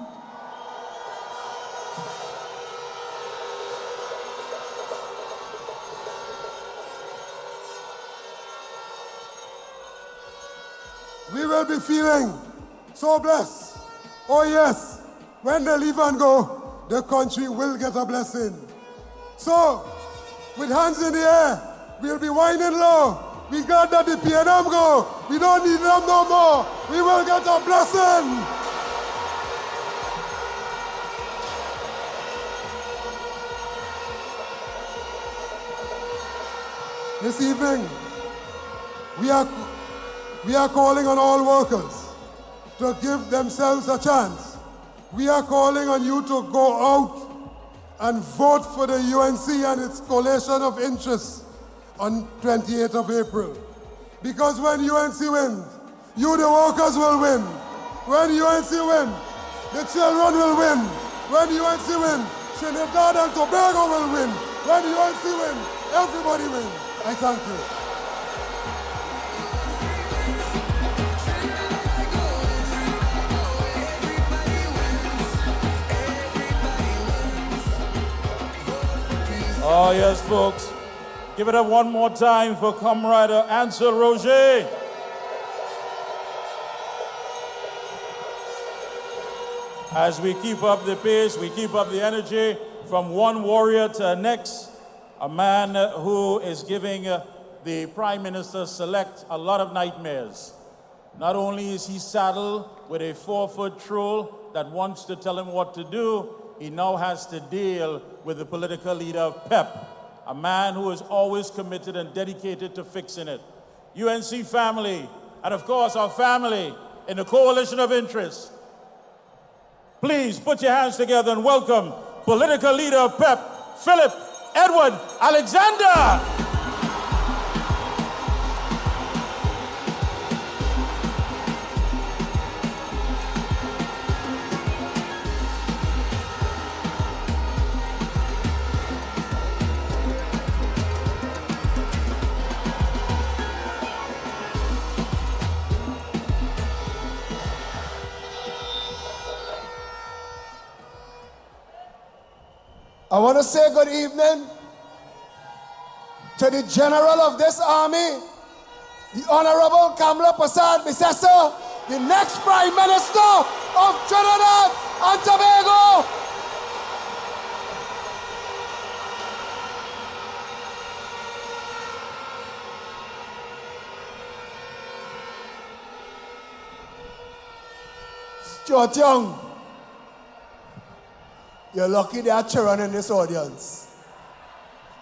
We will be feeling so blessed. Oh yes. When they leave and go, the country will get a blessing. So, with hands in the air, we'll be whining low. We got that the PNM go. We don't need them no more. We will get a blessing. This evening, we are calling on all workers to give themselves a chance. We are calling on you to go out and vote for the UNC and its coalition of interests on 28th of April. Because when UNC wins, you the workers will win. When UNC wins, the children will win. When UNC wins, Trinidad and Tobago will win. When UNC wins, everybody wins. I thank you. Oh, yes, folks. Give it up one more time for Comrade Ancel Roget. As we keep up the pace, we keep up the energy from one warrior to the next, a man who is giving the Prime Minister-select a lot of nightmares. Not only is he saddled with a 4-foot troll that wants to tell him what to do, he now has to deal with the political leader of PEP, a man who is always committed and dedicated to fixing it. UNC family, and of course our family in the coalition of interests, please put your hands together and welcome political leader of PEP, Phillip Edward Alexander. I want to say good evening to the General of this army, the Honorable Kamla Persad-Bissessar, the next Prime Minister of Trinidad and Tobago. Stuart Young, you're lucky there are children in this audience.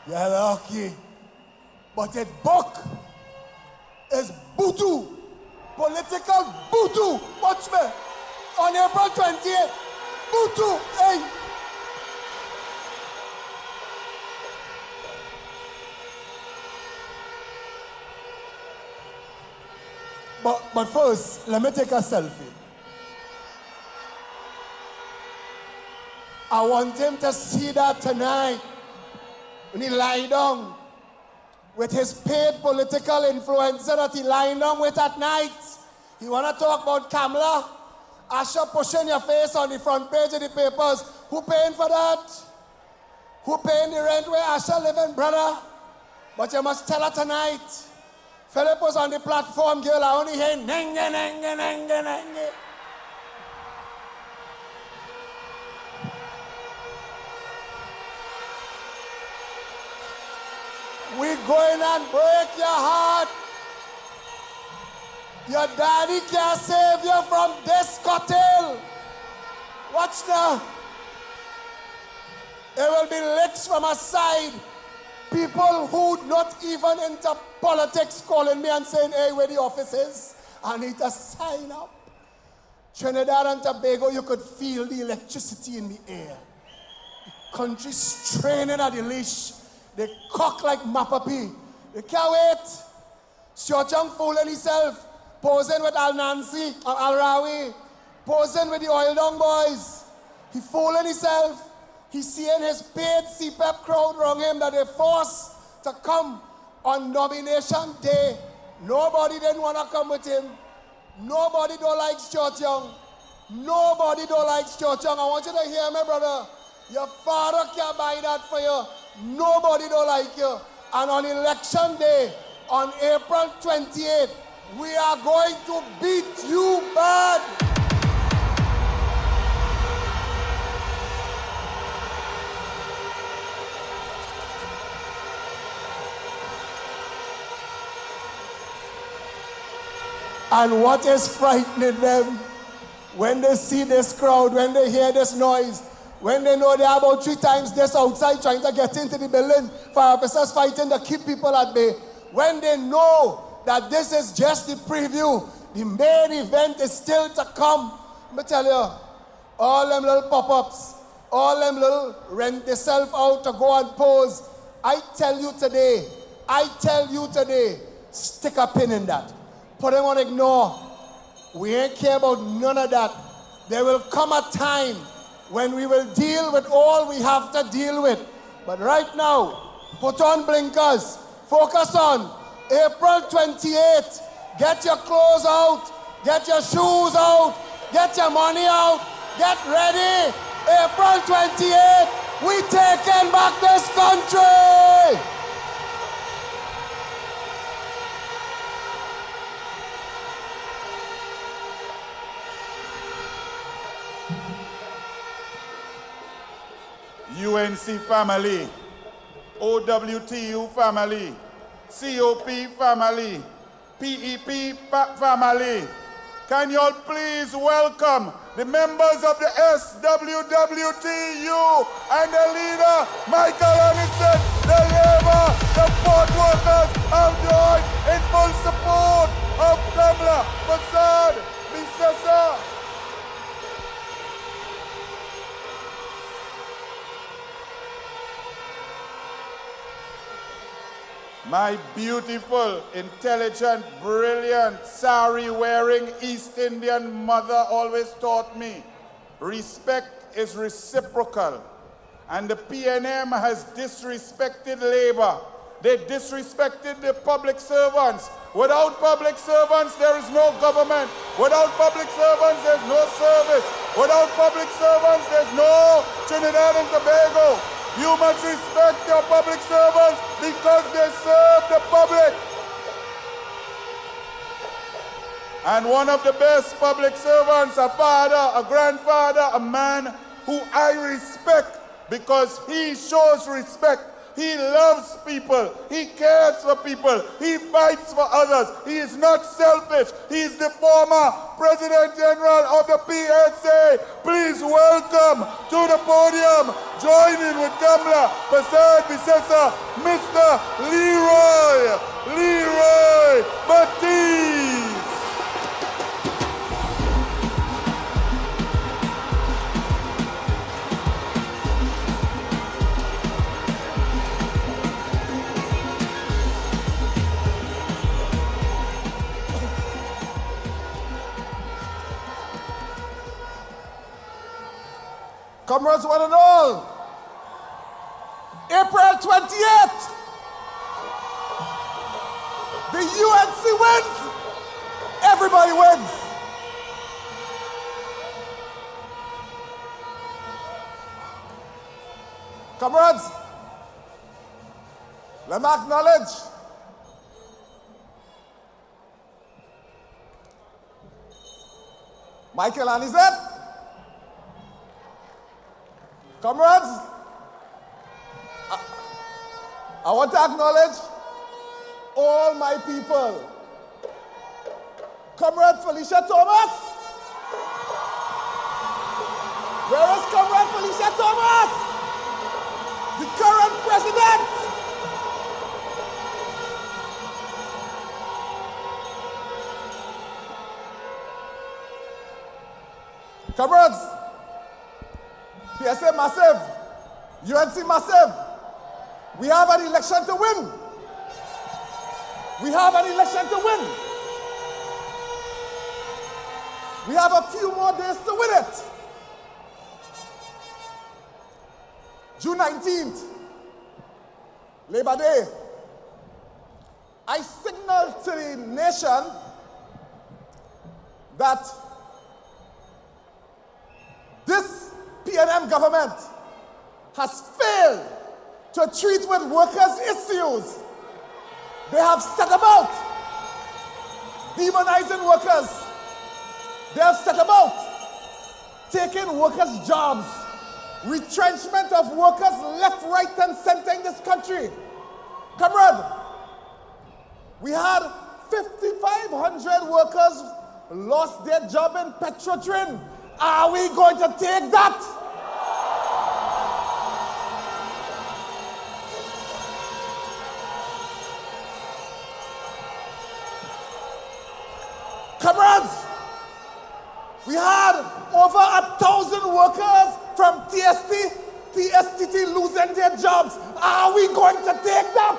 You're lucky. But it book is voodoo, political voodoo. Watch me. On April 28th, voodoo. Hey. But first, let me take a selfie. I want him to see that tonight when he lie down with his paid political influencer that he lying down with at night. He want to talk about Kamla? Asha pushing your face on the front page of the papers. Who paying for that? Who paying the rent where Asha living, brother? But you must tell her tonight. Phillip was on the platform, girl. I only hear nenge, nenge, nenge, nenge. We going and break your heart. Your daddy can't save you from this cocktail. Watch now. There will be licks from a side. People who not even into politics calling me and saying, hey, where the office is? I need to sign up. Trinidad and Tobago, you could feel the electricity in the air. The country straining at the leash. They cock like Mapapi. They can't wait. Stuart Young fooling himself, posing with Al Nancy, Al Rawi, posing with the Oil Down boys. He fooling himself. He's seeing his paid CPEP crowd around him that they forced to come on nomination day. Nobody didn't want to come with him. Nobody don't like Stuart Young. Nobody don't like Stuart Young. I want you to hear me, brother. Your father can't buy that for you. Nobody don't like you. And on election day, on April 28th, we are going to beat you bad. And what is frightening them when they see this crowd, when they hear this noise, when they know they're about 3 times this outside trying to get into the building, fire officers fighting to keep people at bay, when they know that this is just the preview, the main event is still to come. Let me tell you, all them little pop-ups, all them little rent themselves out to go and pose, I tell you today, stick a pin in that. Put them on ignore. We ain't care about none of that. There will come a time when we will deal with all we have to deal with. But right now, put on blinkers. Focus on April 28th. Get your clothes out. Get your shoes out. Get your money out. Get ready. April 28th. We taking back this country. UNC family, OWTU family, COP family, PEP family. Can you all please welcome the members of the SWWTU and the leader, Michael Ancel, the labor, the port workers have joined in full support of Kamla, Persad-Bissessar. My beautiful, intelligent, brilliant, sari-wearing East Indian mother always taught me, respect is reciprocal. And the PNM has disrespected labor. They disrespected the public servants. Without public servants, there is no government. Without public servants, there's no service. Without public servants, there's no Trinidad and Tobago. You must respect your public servants because they serve the public. And one of the best public servants, a father, a grandfather, a man who I respect because he shows respect. He loves people. He cares for people. He fights for others. He is not selfish. He is the former President General of the PSA. Please welcome to the podium, joining with Kamla, Persad-Bissessar, Mr. Leroy Baptiste. Comrades, one and all, April 28th, the UNC wins, everybody wins. Comrades, let me acknowledge Michael Anizet. Comrades, I want to acknowledge all my people. Comrade Felicia Thomas. Where is Comrade Felicia Thomas? The current president. Comrades, PSA massive, UNC massive. We have an election to win. We have an election to win. We have a few more days to win it. June 19th, Labor Day. I signaled to the nation that this PNM government has failed to treat with workers' issues. They have set about demonizing workers. They have set about taking workers' jobs, retrenchment of workers left, right, and center in this country. Comrade, we had 5,500 workers lost their job in Petrotrin. Are we going to take that? Comrades, we had over 1,000 workers from TSTT losing their jobs. Are we going to take that?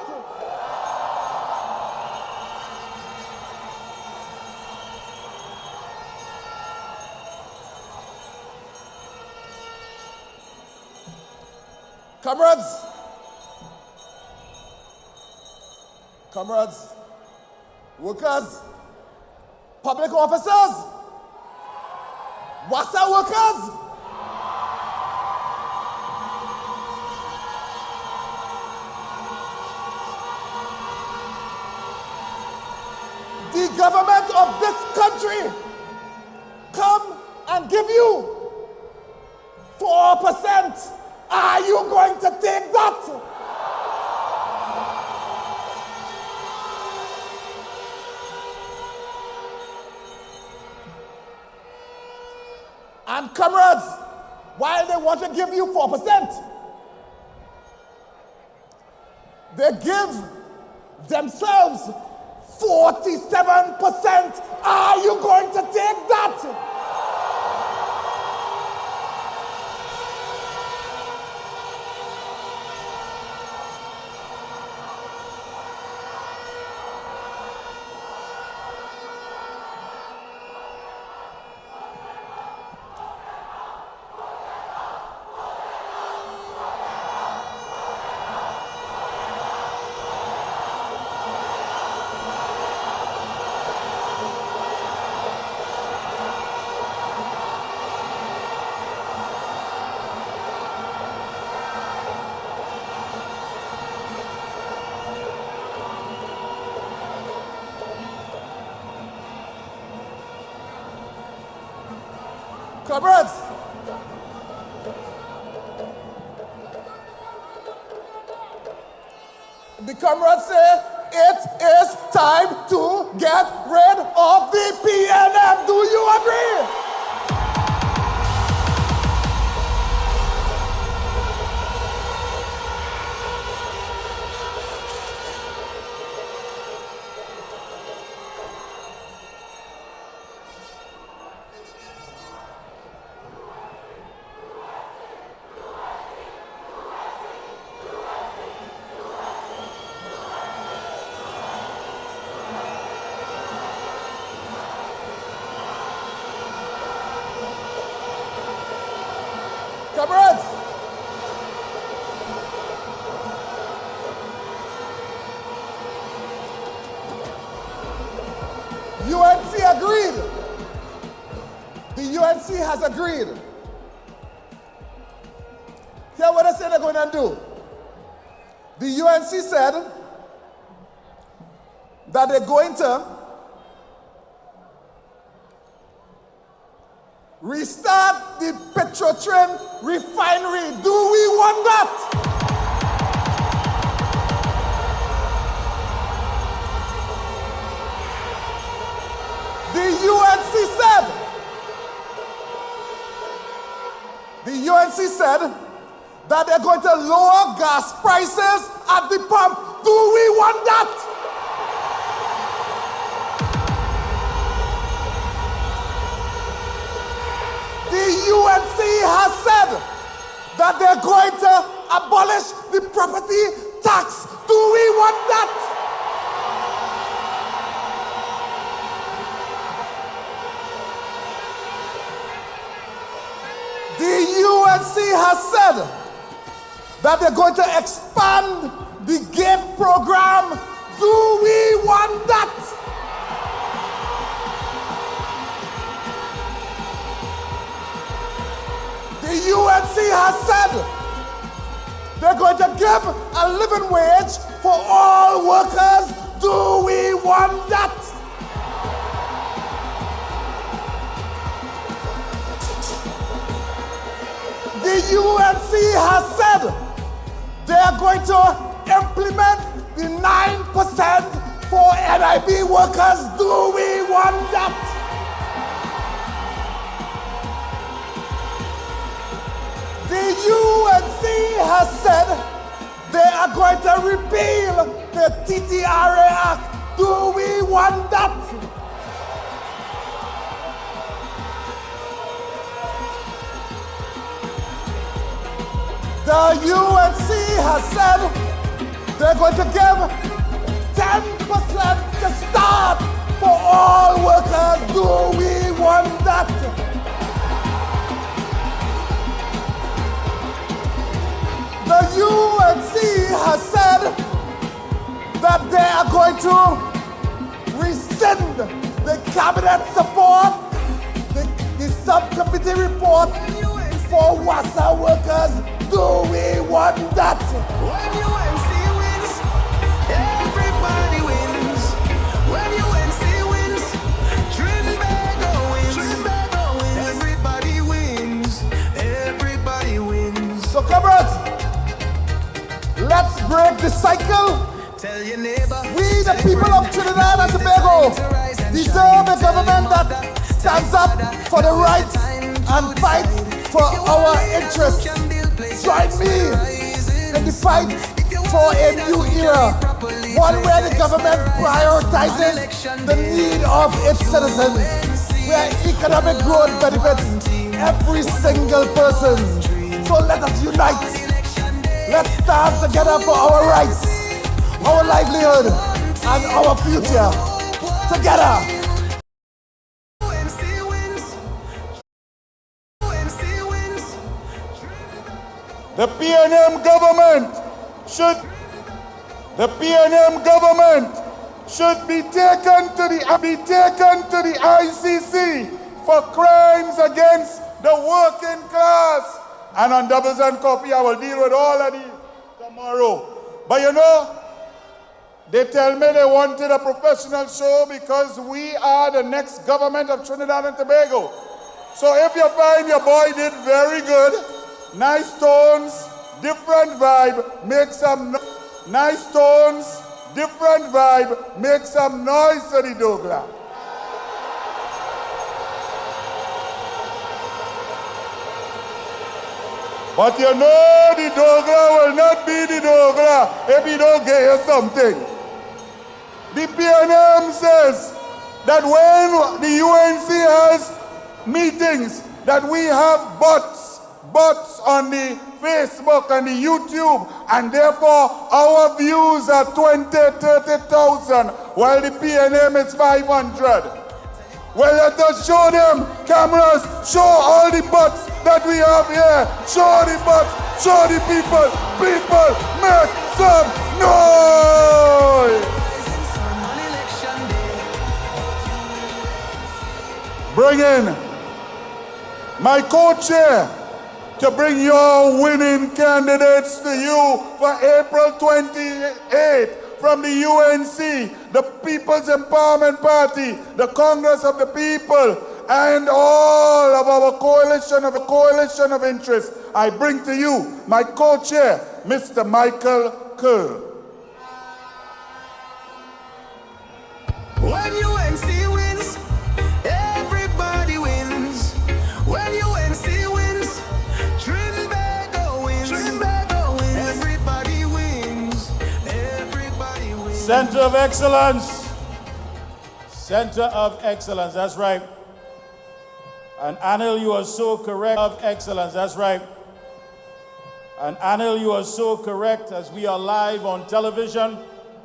Comrades, workers, public officers, WASA workers, the government of this country come and give you 4%. Are you going to take that? And comrades, while they want to give you 4%, they give themselves 47%. Are you going to take that? Comrades, the comrades say it is time to get rid of the PNM. Do you agree? Comrades, UNC agreed. The UNC has agreed. Here's know what I said they're going to do? The UNC said that they're going to restart the Petrotrin refinery. Do we want that? The UNC said that they're going to lower gas prices at the pump. Do we want that? The UNC has said that they're going to abolish the property tax. Do we want that? The UNC has said that they're going to expand the GATE program. Do we want that? The UNC has said they're going to give a living wage for all workers. Do we want that? The UNC has said they are going to implement the 9% for NIB workers. Do we want that? The UNC has said they are going to repeal the TTRA Act. Do we want that? The UNC has said they're going to give 10% to start for all workers. Do we want that? The UNC has said that they are going to rescind the cabinet support, the subcommittee report for WASA workers. Do we want that? When UNC wins, everybody wins. When UNC wins, Trinbago wins. Everybody wins. Everybody wins. So comrades, let's break the cycle. Tell your neighbor. We, the people of Trinidad and Tobago, deserve a government that stands up for the rights and fights for our interests. Join me in the fight for a new era, one where the government prioritizes the need of its citizens, where economic growth benefits every single person. So let us unite. Let's stand together for our rights, our livelihood, and our future. Together. The PNM government should be taken to the ICC for crimes against the working class. And on Doubles and Coffee, I will deal with all of these tomorrow. But you know, they tell me they wanted a professional show because we are the next government of Trinidad and Tobago. So if you find your boy did very good, nice tones, different vibe, make some nice tones, different vibe, make some noise to the Douglas. But you know the Douglas will not be the Douglas if he don't get you something. The PNM says that when the UNC has meetings, that we have bots on the Facebook and the YouTube, and therefore our views are 20,000-30,000, while the PNM is 500. Well, let us show them cameras, show all the bots that we have here, show the bots, show the people, make some noise! Bring in my co-chair to bring your winning candidates to you for April 28th from the UNC, the People's Empowerment Party, the Congress of the People, and all of our coalition of interest. I bring to you my co-chair, Mr. Michael Kerr. When UNC wins, everybody wins. When UNC wins, Trinbago wins. Trinbago wins. Everybody wins. Everybody wins. Center of Excellence. Center of Excellence, that's right. And Ancel, you are so correct. Of excellence, that's right. And Ancel, you are so correct as we are live on television.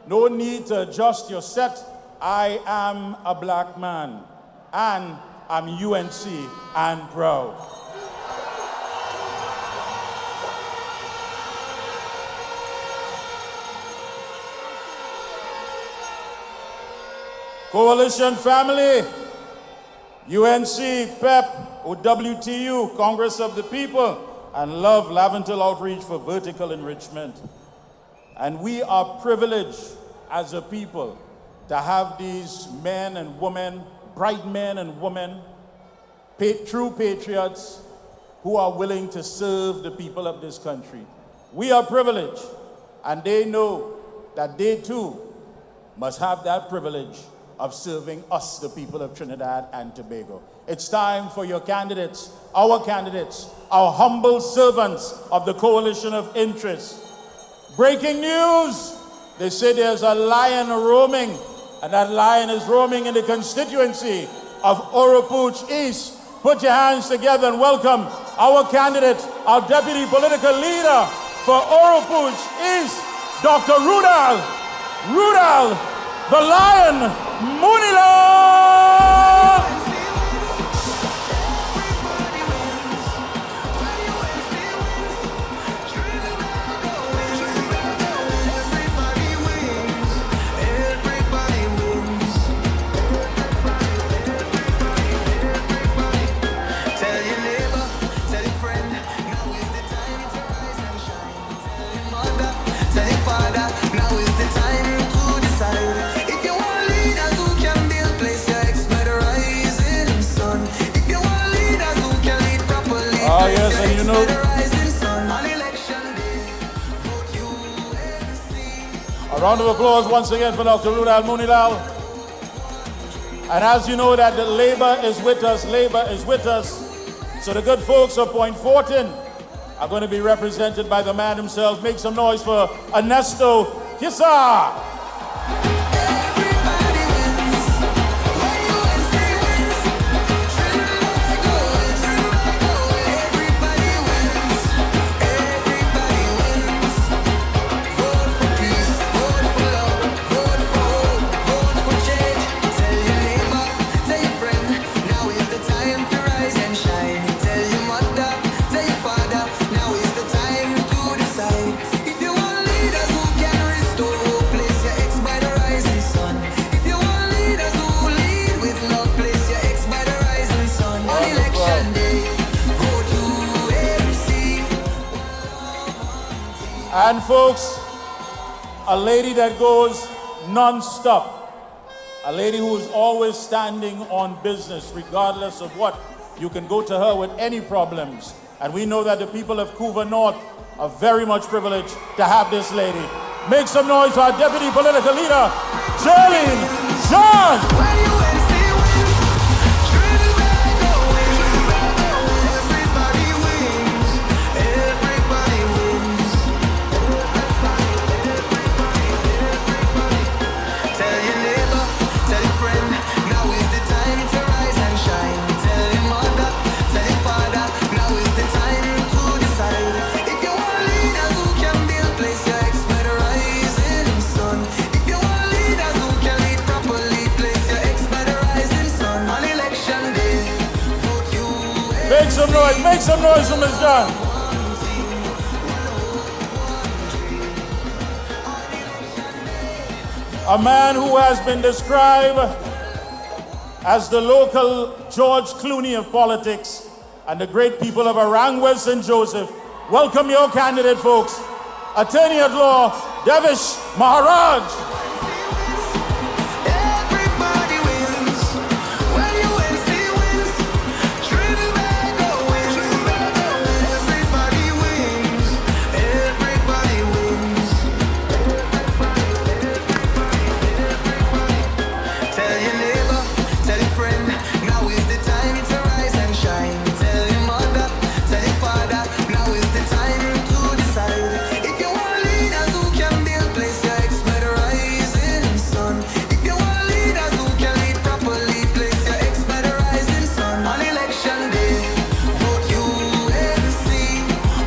No need to adjust your set. I am a black man, and I'm UNC and proud. Coalition family, UNC, PEP, OWTU, Congress of the People, and Love Laventil Outreach for Vertical Enrichment. And we are privileged as a people to have these men and women, bright men and women, true patriots who are willing to serve the people of this country. We are privileged, and they know that they too must have that privilege of serving us, the people of Trinidad and Tobago. It's time for your candidates, our humble servants of the Coalition of Interest. Breaking news, they say there's a lion roaming, and that lion is roaming in the constituency of Oropouche East. Put your hands together and welcome our candidate, our deputy political leader for Oropouche East, Dr. Rudal, the Lion Munila! Yes, and you know, a round of applause once again for Dr. Rudal Munilal. And as you know that the Labour is with us, so the good folks of Point Fortin are going to be represented by the man himself. Make some noise for Ernesto Kissa. And folks, a lady that goes non-stop, a lady who is always standing on business regardless of what. You can go to her with any problems. And we know that the people of Couva North are very much privileged to have this lady. Make some noise for our deputy political leader, Charlene John. Make some noise for Ms. John. A man who has been described as the local George Clooney of politics and the great people of Arangwell St. Joseph, welcome your candidate, folks, Attorney at Law, Devish Maharaj.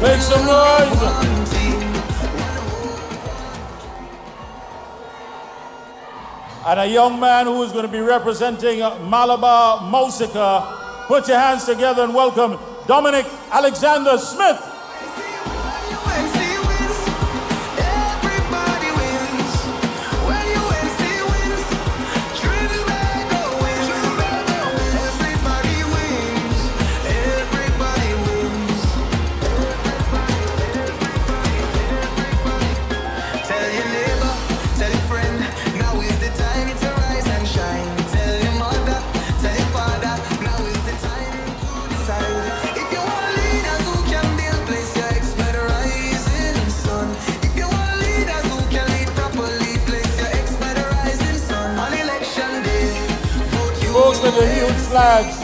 Make some noise! And a young man who is going to be representing Malabar Mausika. Put your hands together and welcome Dominic Alexander Smith. Folks with the huge flags,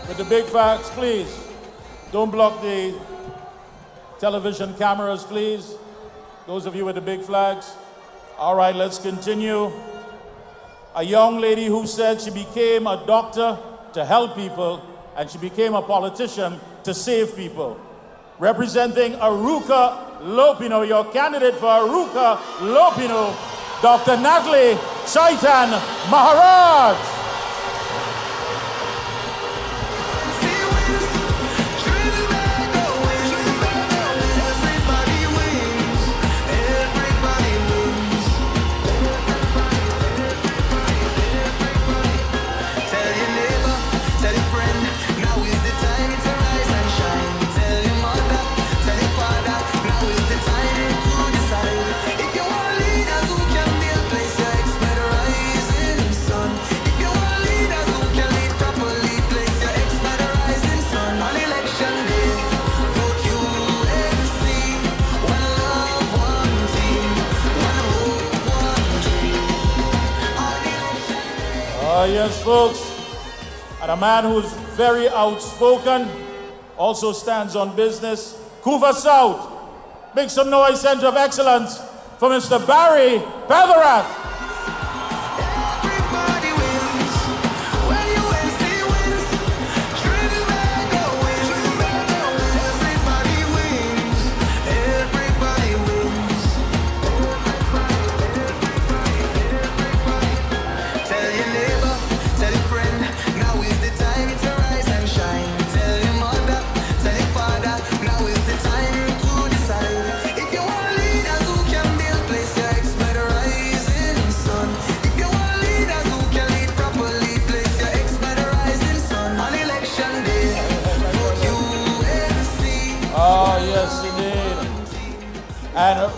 with the big flags, please. Don't block the television cameras, please. Those of you with the big flags. All right, let's continue. A young lady who said she became a doctor to help people, and she became a politician to save people. Representing Aruka Lopino, your candidate for Aruka Lopino, Dr. Natalie Chaitan Maharaj. Yes, folks, and a man who's very outspoken, also stands on business. Couva South, make some noise, Center of Excellence, for Mr. Barry Petherath. And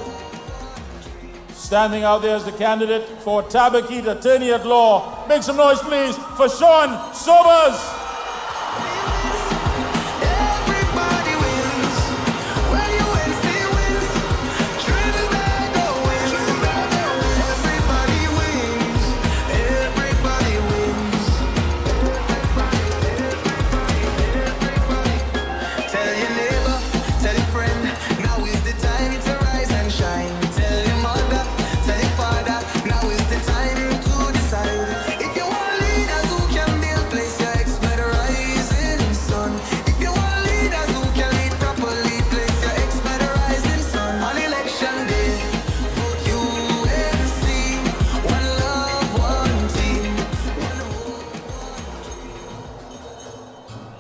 standing out there as the candidate for Tabakit, Attorney at Law. Make some noise, please, for Sean Sobers.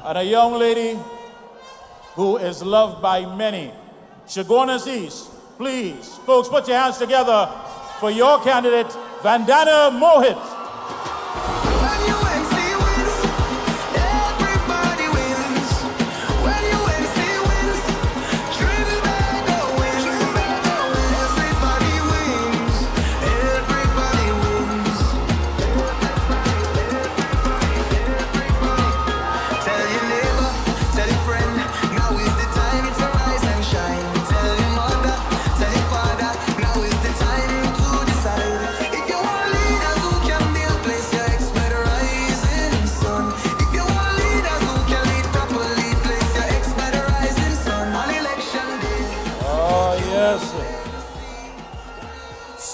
And a young lady who is loved by many. Chagonas East, please, folks, put your hands together for your candidate, Vandana Mohit.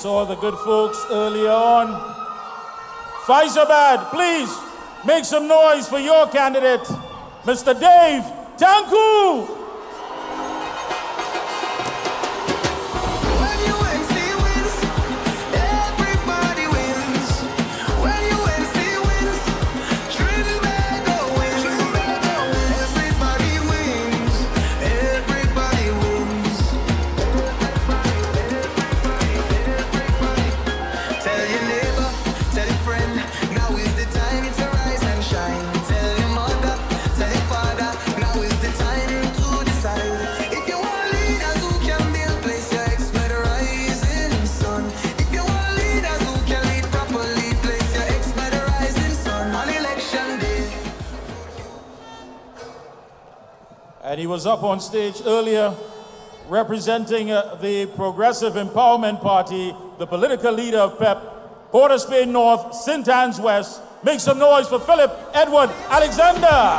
saw the good folks earlier on. Faizabad, please make some noise for your candidate, Mr. Dave Tanku. And he was up on stage earlier representing the Progressive Empowerment Party, the political leader of PEP, Port of Spain North, St. Anne's West. Make some noise for Phillip Edward Alexander.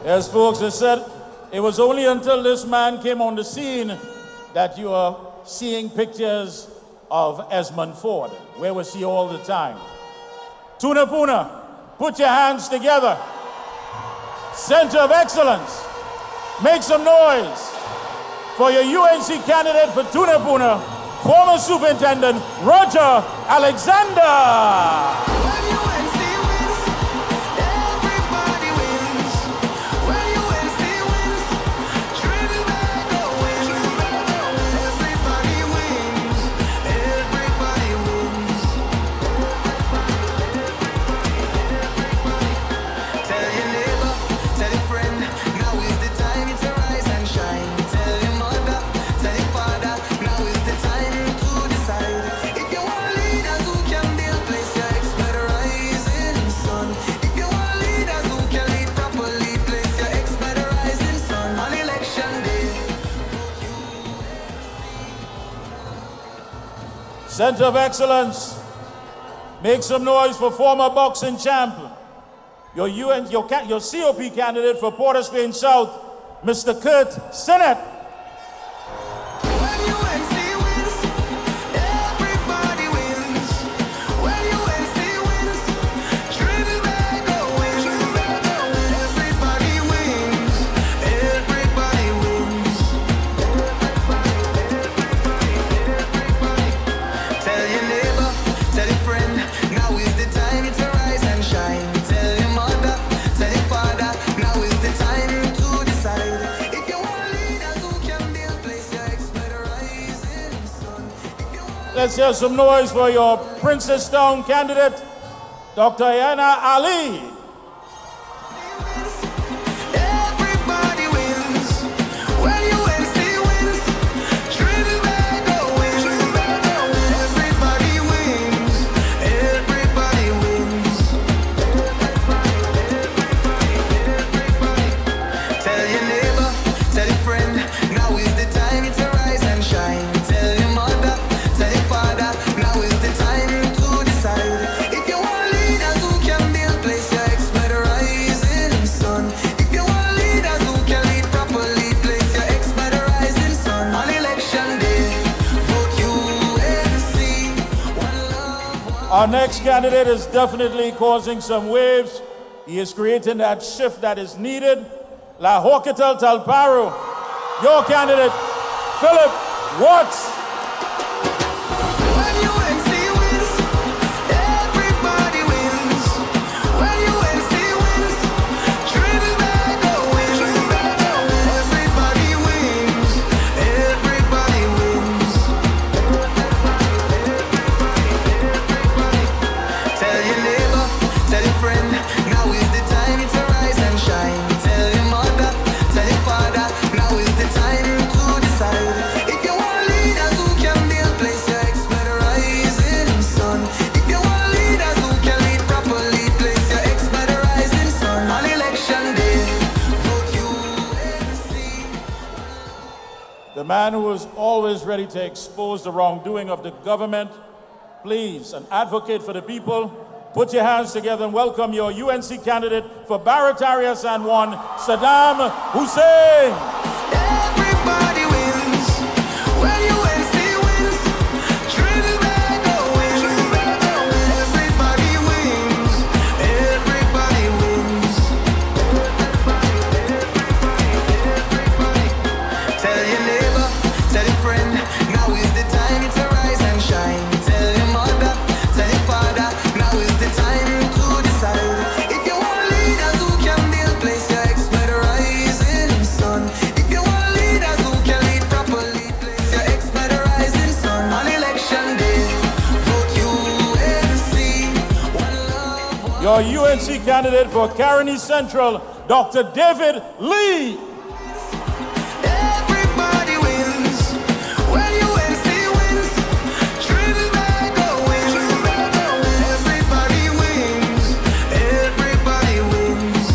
As folks have said, it was only until this man came on the scene that you are seeing pictures of Esmond Ford. Where was he all the time? Tunapuna, put your hands together. Center of Excellence, make some noise for your UNC candidate for Tunapuna, former Superintendent Roger Alexander. Center of Excellence, make some noise for former boxing champ, your COP candidate for Port of Spain South, Mr. Kurt Sinnott. Let's hear some noise for your Princestown candidate, Dr. Ayana Ali. Everybody wins. When UNC wins, Trinbago wins. Everybody wins. Everybody wins. Tell your neighbor, tell your friend, now is the time to rise and shine. Tell your mother, tell your father, now is the time to decide. If you want leaders who can build, place your expert rising sun. If you want leaders who can lead properly, place your expert rising sun. On election day, vote UNC. One love, Our next candidate is definitely causing some waves. He is creating that shift that is needed. La Hospital Talparo, your candidate, Phillip Watts. when UNC wins, everybody wins. When UNC wins, Trinbago wins. Everybody wins. Everybody wins. man who is always ready to expose the wrongdoing of the government. Please, an advocate for the people, put your hands together and welcome your UNC candidate for Barataria San Juan, Saddam Hussein. Everybody wins when UNC wins. Trinidad wins. Everybody wins. Everybody wins. Tell your neighbor, tell your friend, now is the time to rise and shine. Tell your mother, tell your father, now is the time to decide. If you want leaders who can build, place your expert rising sun. If you want leaders who can lead properly, place your expert rising sun. On election day, vote UNC. One love, one Your UNC candidate for Caroni Central, Dr. David Lee. everybody wins when UNC wins. Trinidad wins. Everybody wins. Everybody wins.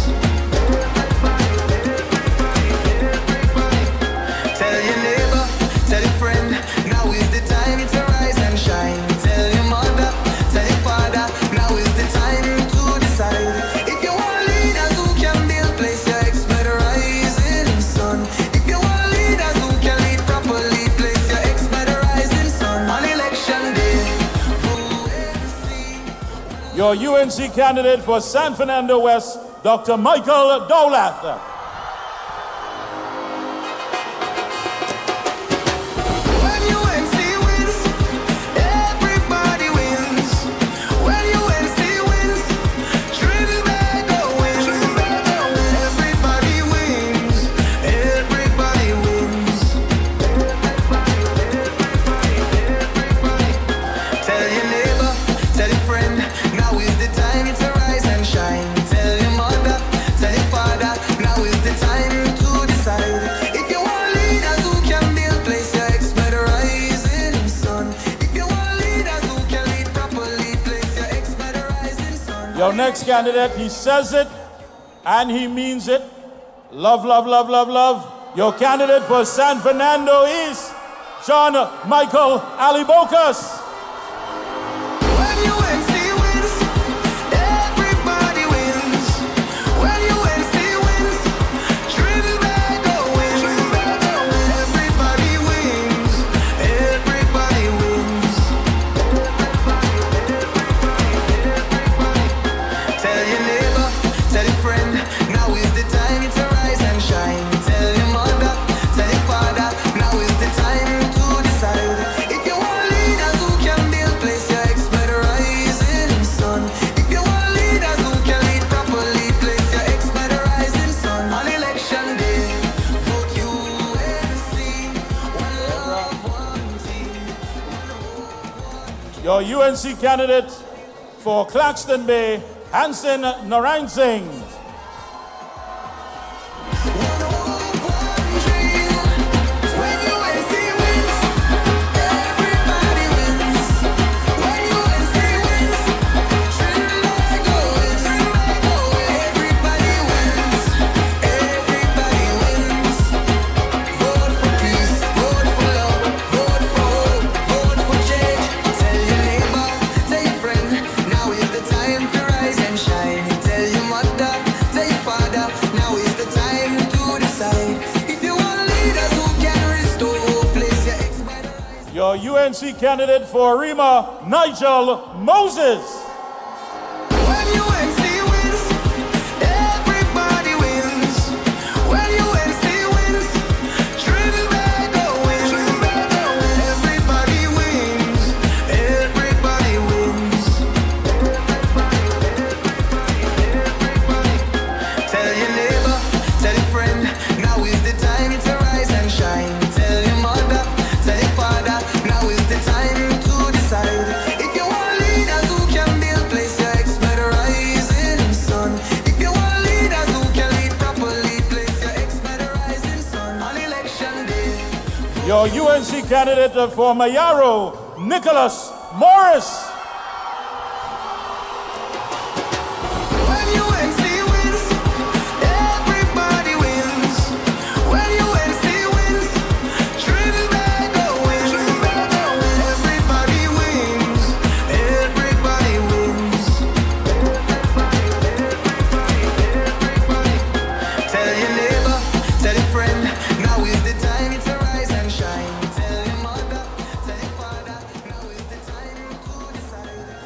Tell your neighbor, tell your friend, now is the time to rise and shine. Tell your mother, tell your father, now is the time to decide. If you want leaders who can build, place your expert rising sun. If you want leaders who can lead properly, place your expert rising sun. On election day, Your UNC candidate for San Fernando West, Dr. Michael Dowlath. when UNC wins, everybody wins. When UNC wins, Trinidad wins. Everybody wins. Everybody wins. Tell your neighbor, tell your friend, now is the time to rise and shine. Tell your mother, tell your father, now is the time to decide. If you want leaders who can build, place your expert rising sun. If you want leaders who can lead properly, place your expert rising sun. Your next candidate, he says it and he means it. Love, love, love, love, love. Your candidate for San Fernando East, John Michael Alibocas. When UNC wins, everybody wins. When UNC wins, Trinidad wins. Everybody wins. Everybody wins. Tell your neighbor, tell your friend, now is the time to rise and shine. Tell your mother, tell your father, now is the time to decide. If you want leaders who can build, place your expert rising sun. If you want leaders who can lead properly, place your expert rising sun. On election day, vote UNC. One love, one team. Your UNC candidate for Claxton Bay, Hansen Narain Singh. When UNC wins, everybody wins. When UNC wins, Trinidad wins. Everybody wins. Everybody wins. Vote for peace. Vote for love. Vote for hope. Vote for change. Tell your neighbor, tell your friend, now is the time to rise and shine. Tell your mother, tell your father, now is the time to decide. If you want leaders who can restore, place your expert. Your UNC candidate for Rima, Nigel Moses. When UNC wins, everybody wins. When UNC wins, Trinidad wins. Everybody wins. Everybody wins. Tell your neighbor, tell your friend, now is the time to rise and shine. Tell your mother, tell your father, now is the time to decide. If you want leaders who can build, place your expert rising sun. If you want leaders who can lead properly, place your expert rising sun. On election day, Your UNC candidate for Mayaro, Nicholas Morris. when UNC wins, everybody wins. When UNC wins, Trinidad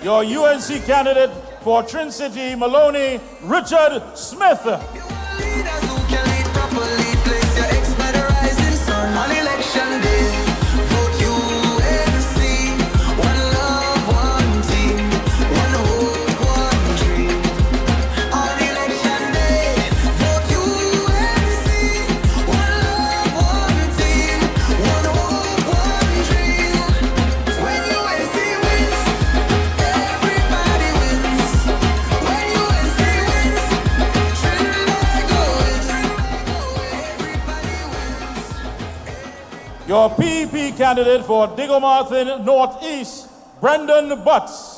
Your UNC candidate for Trin City, Maloney, Richard Smith. Leaders who can lead properly, place your ex by the rising sun. On election day, vote UNC. One love, one team, one hope, one dream. On election day, vote UNC. One love, one team, one hope, one dream. When UNC wins, everybody wins. When UNC wins, Trinbago wins. Everybody wins. Your PEP candidate for Digomarthin Northeast, Brendan Butts.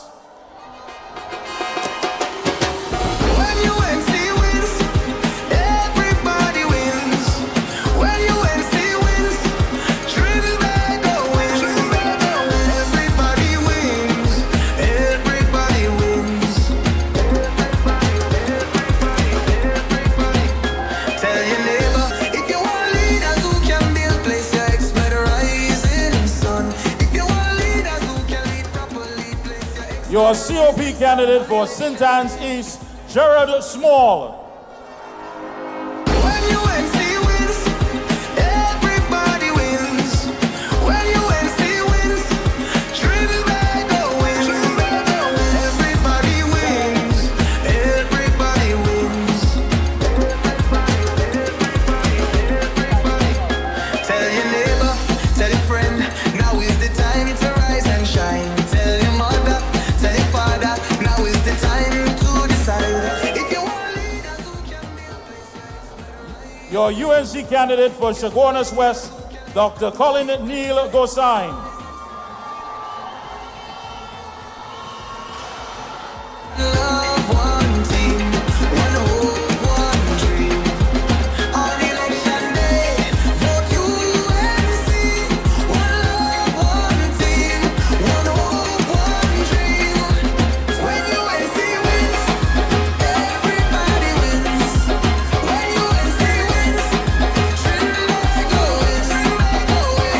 When UNC wins, everybody wins. When UNC wins, Trinbago wins. Everybody wins. Everybody wins. Tell your neighbor, if you want leaders who can build, place your ex by the rising sun. If you want leaders who can lead properly, place your ex. Your COP candidate for St. Anne's East, Gerard Small. When UNC wins, everybody wins. When UNC wins, Trinbago wins. Everybody wins. Everybody wins. Tell your neighbor, tell your friend, now is the time to rise and shine. Tell your mother, tell your father, now is the time to decide. If you want leaders who can build, place your Your UNC candidate for Chaguanas West, Dr. Colin Neil Gosine. love, one team, one hope, one dream. On election day, vote UNC. One love, one team, one hope, one dream. When UNC wins, everybody wins. When UNC wins, Trinbago wins.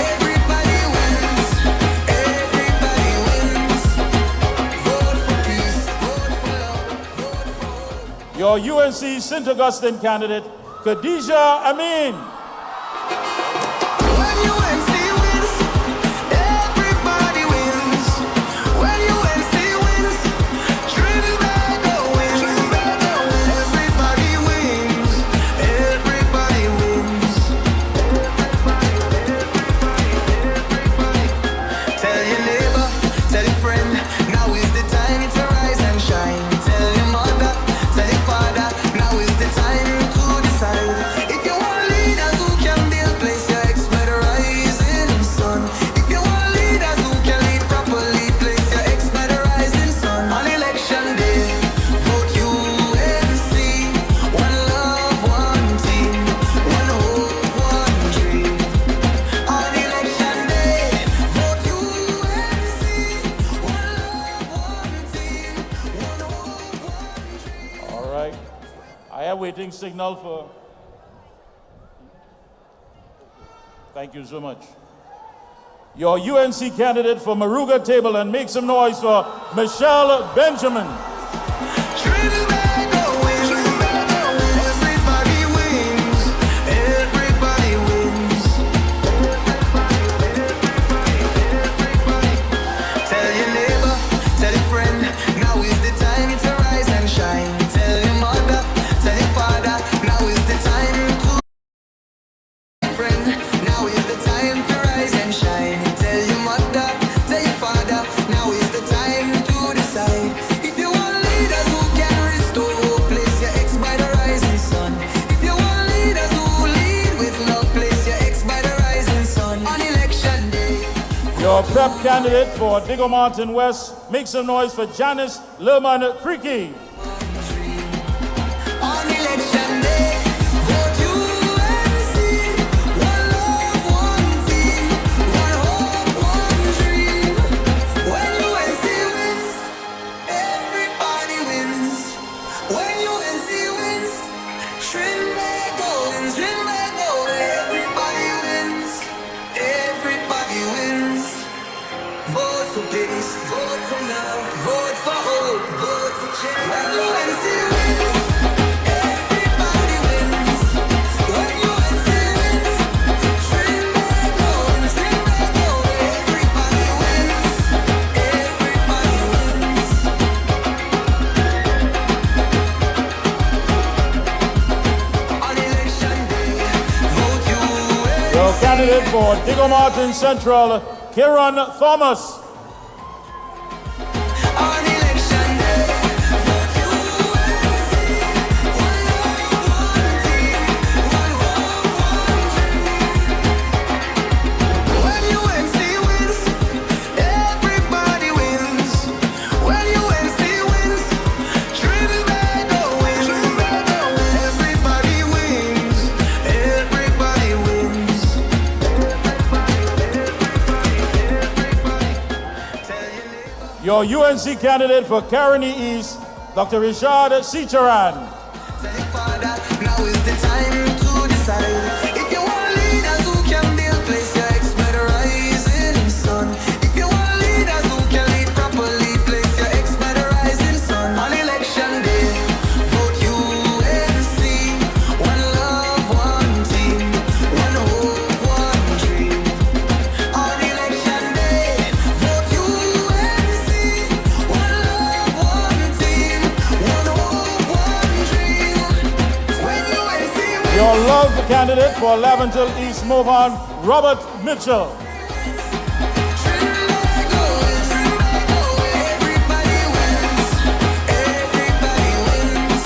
Everybody wins. Everybody wins. Vote for peace. Vote for love. Vote for hope. Your UNC St. Augustine candidate, Khadija Amin. When UNC wins, everybody wins. When UNC wins, Trinbago wins. Everybody wins. Everybody wins. Tell your neighbor, tell your friend, now is the time to rise and shine. Tell your mother, tell your father, now is the time to decide. If you want leaders who can build, place your ex by the rising sun. If you want leaders who can lead properly, place your ex by the rising sun. On election day, vote UNC. One love, one team, one hope, one dream. On election day, vote UNC. One love, one team, one hope, one dream. All right. I am waiting signal for. Thank you so much. Your UNC candidate for Maruga Table, and make some noise for Michelle Benjamin. Trinbago wins. Everybody wins. Everybody wins. Tell your neighbor, tell your friend, now is the time to rise and shine. Tell your mother, tell your father, now is the time to friend, now is the time to rise and shine. Tell your mother, tell your father, now is the time to decide. If you want leaders who can restore, place your ex by the rising sun. If you want leaders who lead with love, place your ex by the rising sun. On election day, Your prep candidate for Digomartin West, make some noise for Janice Lerman Creaky. on election day, vote UNC. One love, one team, one hope, one dream. When UNC wins, everybody wins. When UNC wins, Trinbago wins. Trinbago, everybody wins. Everybody wins. Vote for peace, vote for love, vote candidate for Digger Martin Central, Kieran Thomas. On election day, vote UNC. One love, one team, one hope, one dream. When UNC wins, everybody wins. When UNC wins, Trinbago wins. Everybody wins. Everybody wins. Tell your neighbor. Your UNC candidate for Caroni East, Dr. Richard Sitaran. Tell your father, now is the time to decide. If you want leaders who can build, place your ex by the rising sun. If you want leaders who can lead properly, place your ex by the rising sun. On election day, vote UNC. One love, one team, one hope, one dream. On election day, vote UNC. One love, one team, one hope, one dream. When UNC wins, Your love candidate for Laventille East Movan, Robert Mitchell. Trinbago wins. Everybody wins. Everybody wins.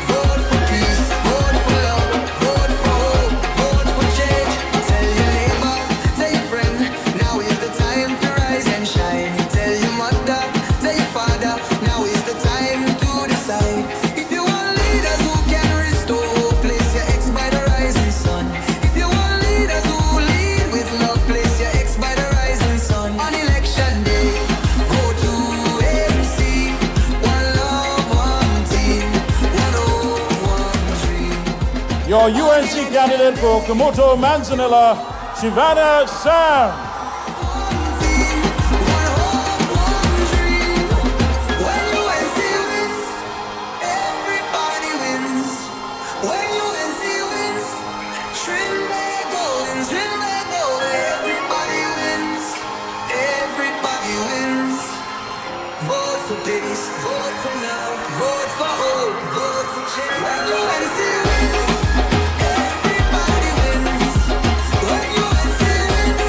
Vote for peace. Vote for love. Vote for hope. Vote for change. Tell your neighbor. Tell your friend. Now is the time to rise and shine. Tell your mother. Tell your father. Now is the time to decide. If you want leaders who can restore, place your ex by the rising sun. If you want leaders who lead with love, place your ex by the rising sun. On election day, vote UNC. One love, one team, one hope, one dream. Your UNC candidate for Komoto Manzanilla, Shivana Sam. One team, one hope, one dream. When UNC wins, everybody wins. When UNC wins, Trinbago wins. Trinbago, everybody wins. Everybody wins. Vote for peace, vote for love, vote for hope, vote for change. When UNC wins, everybody wins. When UNC wins,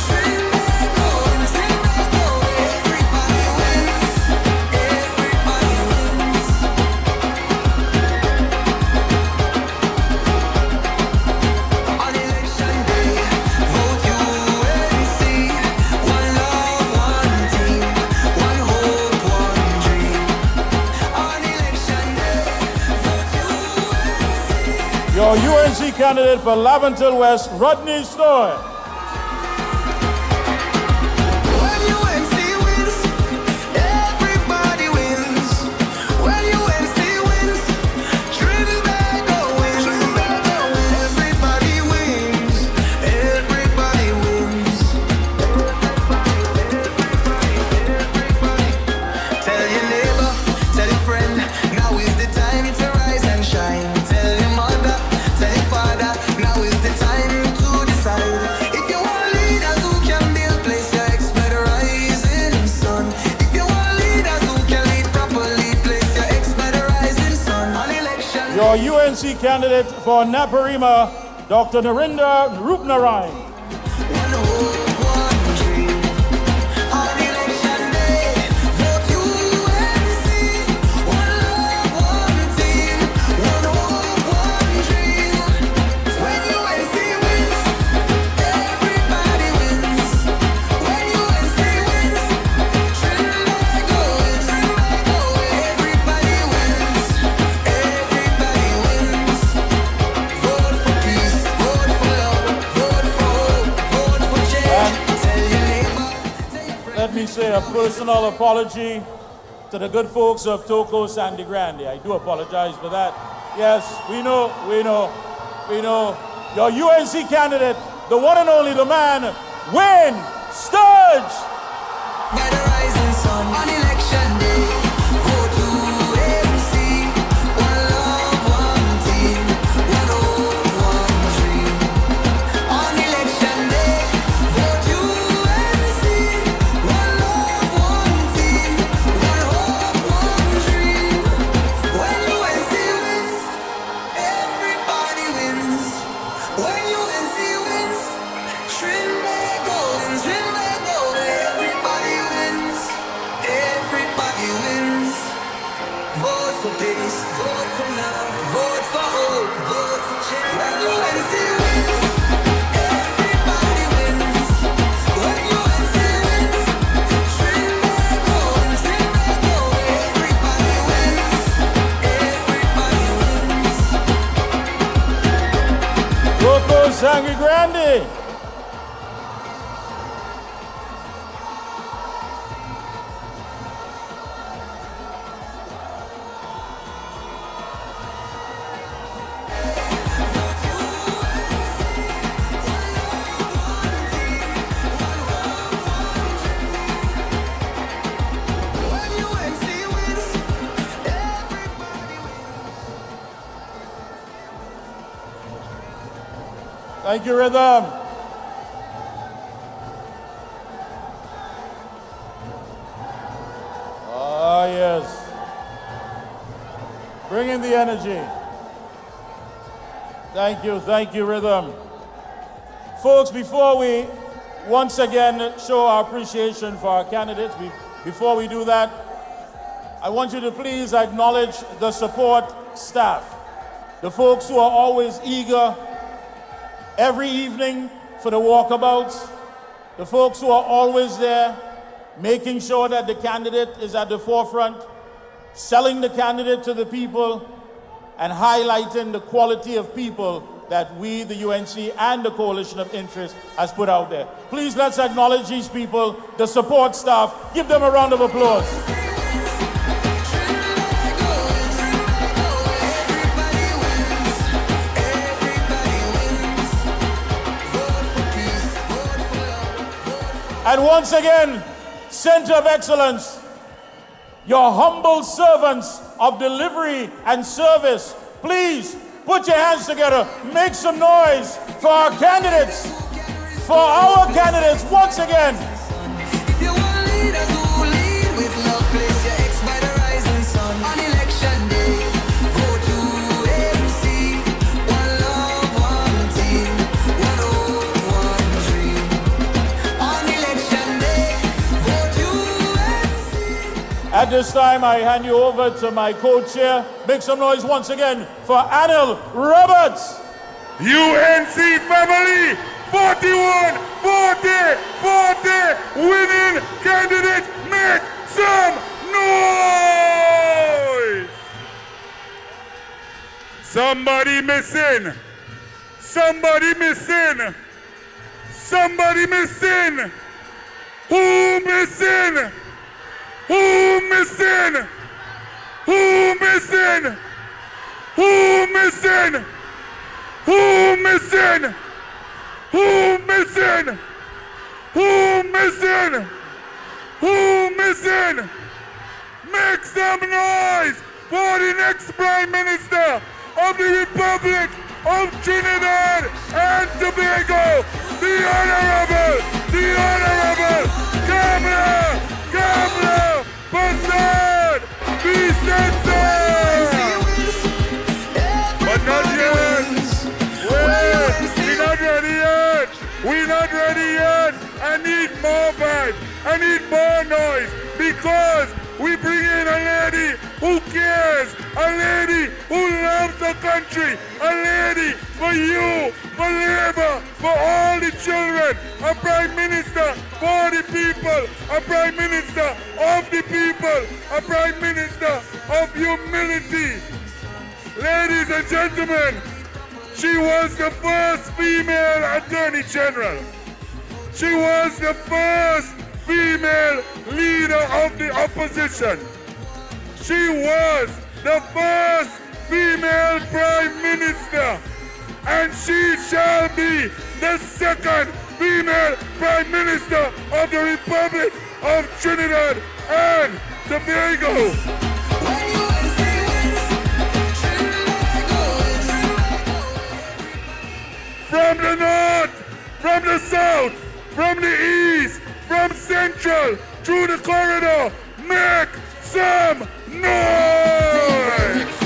Trinbago wins. Trinbago, everybody wins. Everybody wins. On election day, vote UNC. One love, one team, one hope, one dream. On election day, vote UNC. Your UNC candidate for Laventille West, Rodney Stoy. When UNC wins, everybody wins. When UNC wins, Trinbago wins. Everybody wins. Everybody wins. Tell your neighbor, tell your friend, now is the time to rise and shine. Tell your mother, tell your father, now is the time to decide. If you want leaders who can build, place your ex by the rising sun. If you want leaders who can lead properly, place your ex by the rising sun. On election Your UNC candidate for Naparima, Dr. Narinda Rupnarayan. one hope, one dream. On election day, vote UNC. One love, one team, one hope, one dream. When UNC wins, everybody wins. When UNC wins, Trinbago wins. Trinbago, everybody wins. Everybody wins. Vote for peace, vote for love, vote for hope, vote for change. Tell your neighbor, tell your friend. Let me say a personal apology to the good folks of Toko Sandy Grande. I do apologize for that. Yes, we know. Your UNC candidate, the one and only, the man, Wayne Sturge. By the rising sun on election day, vote UNC. One love, one team, one hope, one dream. On election day, vote UNC. One love, one team, one hope, one dream. When UNC wins, everybody wins. When UNC wins, Sangre Grande. Thank you, Rhythm. Ah, yes. Bring in the energy. Thank you, Rhythm. Folks, before we once again show our appreciation for our candidates, before we do that, I want you to please acknowledge the support staff, the folks who are always eager every evening for the walkabouts, the folks who are always there, making sure that the candidate is at the forefront, selling the candidate to the people, and highlighting the quality of people that we, the UNC, and the Coalition of Interest has put out there. Please let's acknowledge these people, the support staff. Give them a round of applause. And once again, Center of Excellence, your humble servants of delivery and service, please put your hands together, make some noise for our candidates, once again. If you want leaders who lead with love, place your ex by the rising sun. On election day, vote UNC. One love, one team, one hope, one dream. On election day, vote UNC. At this time, I hand you over to my co-chair. Make some noise once again for Ancel Roberts. UNC family, 41, 40, 40, winning candidate, make some noise! Somebody missing. Somebody missing. Somebody missing. Who missing? Who missing? Who missing? Who missing? Who missing? Who missing? Who missing? Who missing? Make some noise for the next Prime Minister of the Republic of Trinidad and Tobago, the Honorable Kamla Persad-Bissessar. But not yet. Wait, we're not ready yet. We're not ready yet. I need more vibe. I need more noise because we bring in a lady who cares, a lady who loves the country, a lady for you, for labor, for all the children, a Prime Minister for the people, a Prime Minister of the people, a Prime Minister of humility. Ladies and gentlemen, she was the first female Attorney General. She was the first female leader of the opposition. She was the first female Prime Minister, and she shall be the second female Prime Minister of the Republic of Trinidad and Tobago. From the north, from the south, from the east, from central, through the corridor, make some noise!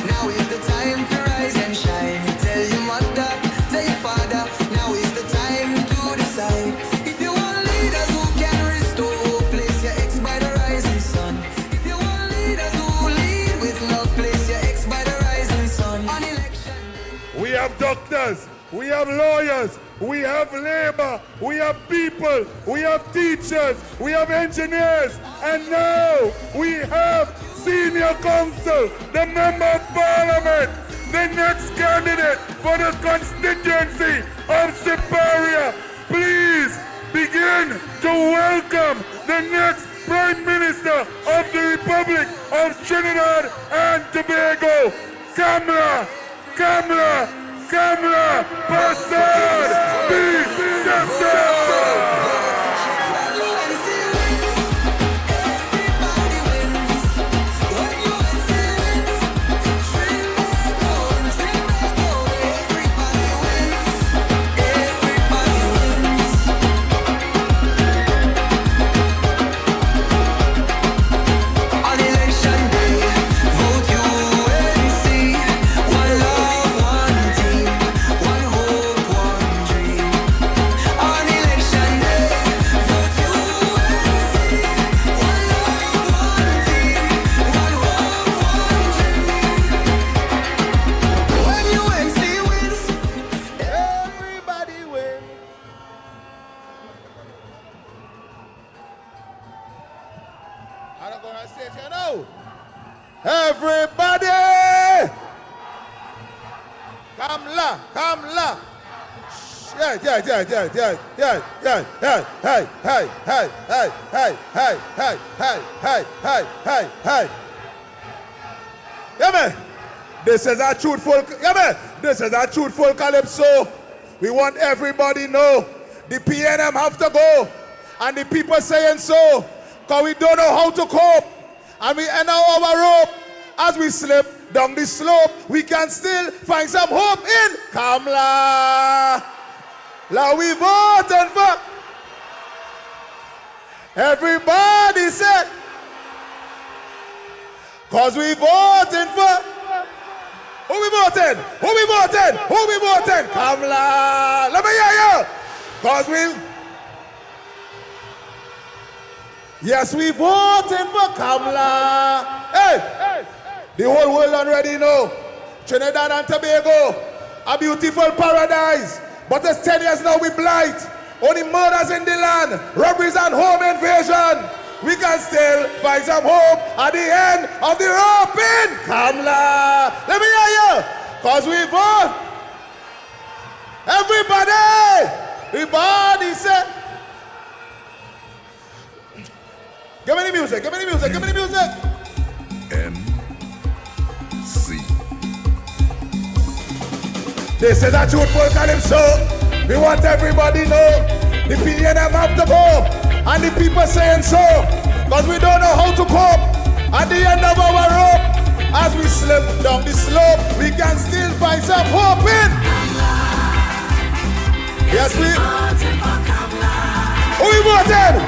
Now is the time to rise and shine. Tell your mother, tell your father, now is the time to decide. If you want leaders who can restore, place your ex by the rising sun. If you want leaders who lead with love, place your ex by the rising sun. On election day. We have doctors, we have lawyers, we have labor, we have people, we have teachers, we have engineers, and now we have senior council, the member of parliament, the next candidate for the constituency of Superior. Please begin to welcome the next Prime Minister of the Republic of Trinidad and Tobago, Kamla Persad-Bissessar. Everybody! Kamla! Yeah. Hey. Yeah, man. This is a truthful calypso. We want everybody know the PNM have to go. And the people saying so. Because we don't know how to cope. And we enter our rope. As we slip down the slope, we can still find some hope in Kamla. Now we voting for. Everybody said. Cause we voting for. Who we voting? Kamla. Let me hear you. Cause we. Yes, we voting for Kamla. Hey. The whole world already know. Trinidad and Tobago, a beautiful paradise. But it's 10 years now we blight. Only murders in the land, robberies and home invasion. We can still find some hope at the end of the rope in Kamla. Let me hear you. Cause we vote. Everybody said. Give me the music. MC. This is a truthful calypso. We want everybody know the PNM have to go. And the people saying so. Because we don't know how to cope. At the end of our rope, as we slip down the slope, we can still find some hope in. Yes, we. Who we voted?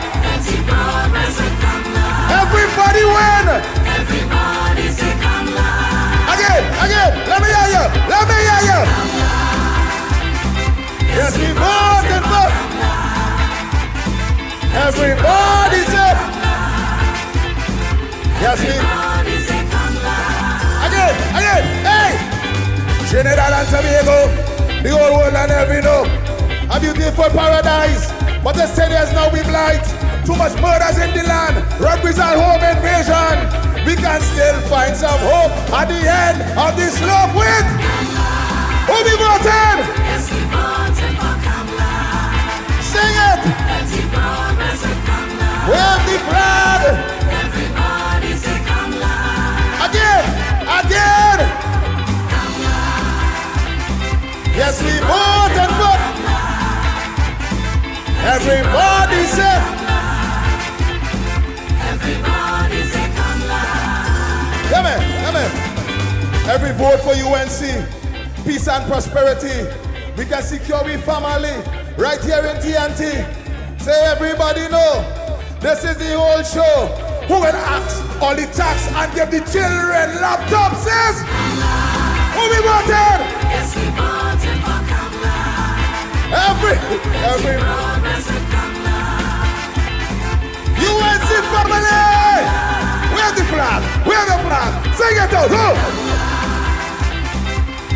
Everybody win. Everybody say Kamla. Again. Let me hear you. Yes, we voted for. Everybody say. Yes, we. Again. Hey. Trinidad and Tobago, the whole world and every know. A beautiful paradise, but the 10 years now we blight. Too much murders in the land, robberies and home invasion. We can still find some hope at the end of this slope with. Who we voted? Yes, we voted for Kamla. Sing it. Wave the flag. Everybody say Kamla. Again. Kamla. Yes, we voted for. Everybody say. Everybody say Kamla. Come on. Every vote for UNC, peace and prosperity. We can secure we family right here in TNT. Say everybody know, this is the whole show. Who will ask all the tax and give the children laptops is? Who we voted? Yes, we voted for Kamla. Every UNC family! Where's the flag? Sing it out! Who?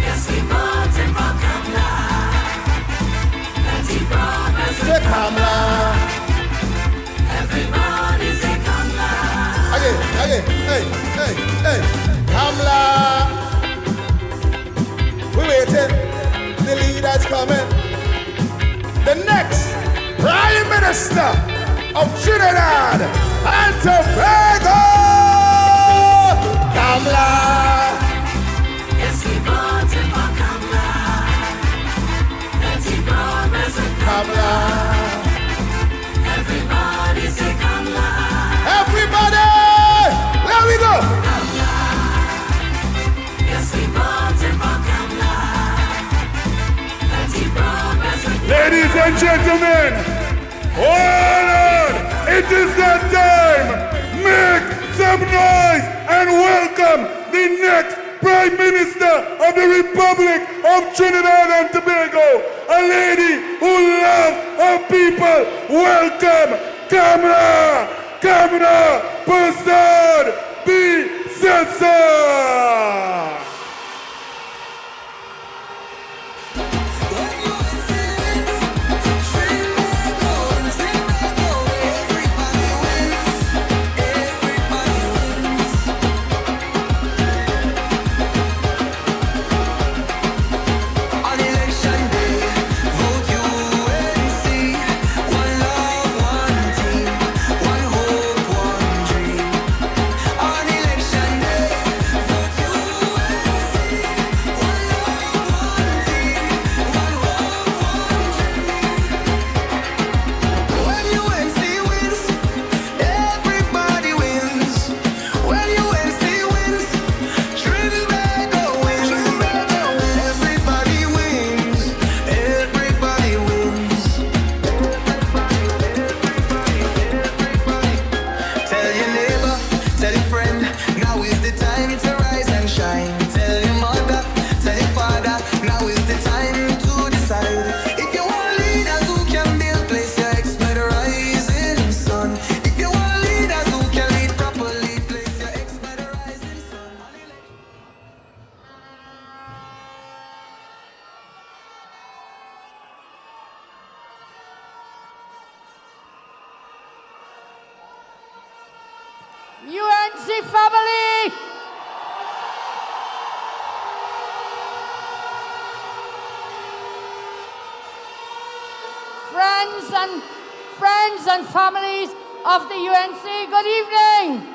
Yes, we voted for Kamla. Say Kamla. Everybody say Kamla. Again. Hey. Kamla. leaders coming. The next Prime Minister of Trinidad and Tobago, Kamla. Yes, we voted for Kamla. Let's progress with Kamla. Everybody say Kamla. Everybody, there we go. Kamla. Yes, we voted for Kamla. Let's progress with Ladies and gentlemen, hold on! It is that time! Make some noise and welcome the next Prime Minister of the Republic of Trinidad and Tobago, a lady who loves her people. Welcome, Kamla! Kamla Persad-Bissessar! UNC family! Friends and families of the UNC, good evening!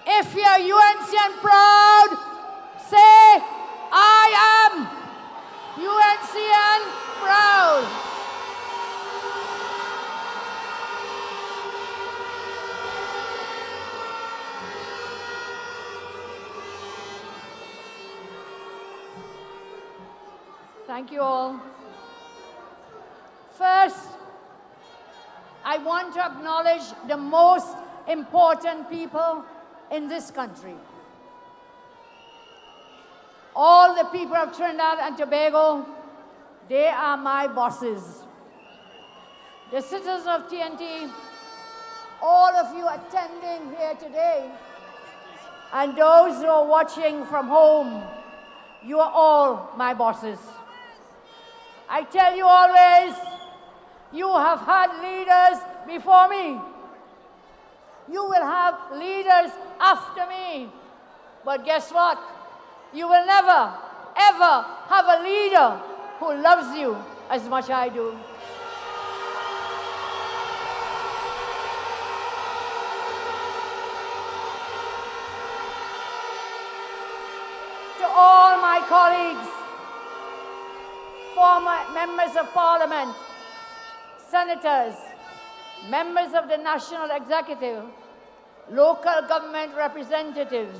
If you're UNCian proud, say, I am UNCian proud. Thank you all. First, I want to acknowledge the most important people in this country. All the people of Trinidad and Tobago, they are my bosses. The citizens of TNT, all of you attending here today, and those who are watching from home, you are all my bosses. I tell you always, you have had leaders before me. You will have leaders after me. But guess what? You will never, ever have a leader who loves you as much as I do. To all my colleagues, former members of parliament, senators, members of the National Executive, local government representatives,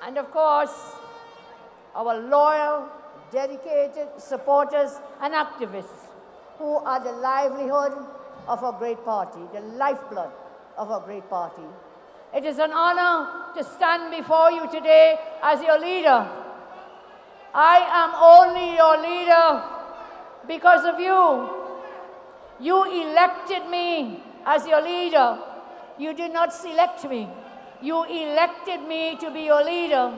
and of course, our loyal, dedicated supporters and activists who are the livelihood of our great party, the lifeblood of our great party. It is an honor to stand before you today as your leader. I am only your leader because of you. You elected me as your leader. You did not select me. You elected me to be your leader.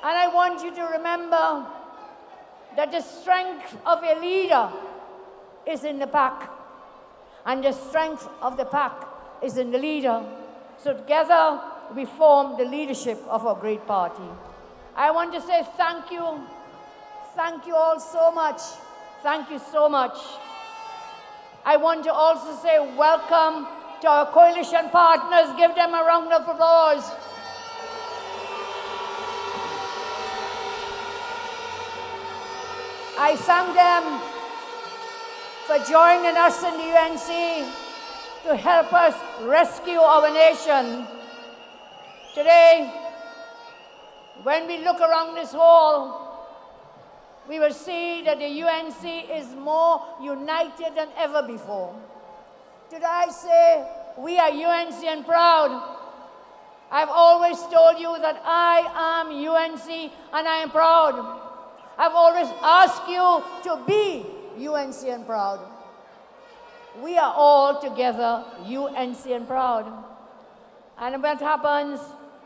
And I want you to remember that the strength of a leader is in the pack, and the strength of the pack is in the leader. So together, we form the leadership of our great party. I want to say thank you. Thank you all so much. Thank you so much. I want to also say welcome to our coalition partners. Give them a round of applause. I thank them for joining us in the UNC to help us rescue our nation. Today, when we look around this hall, we will see that the UNC is more united than ever before. Today I say, we are UNC and proud. I've always told you that I am UNC and I am proud. I've always asked you to be UNC and proud. We are all together UNC and proud. And what happens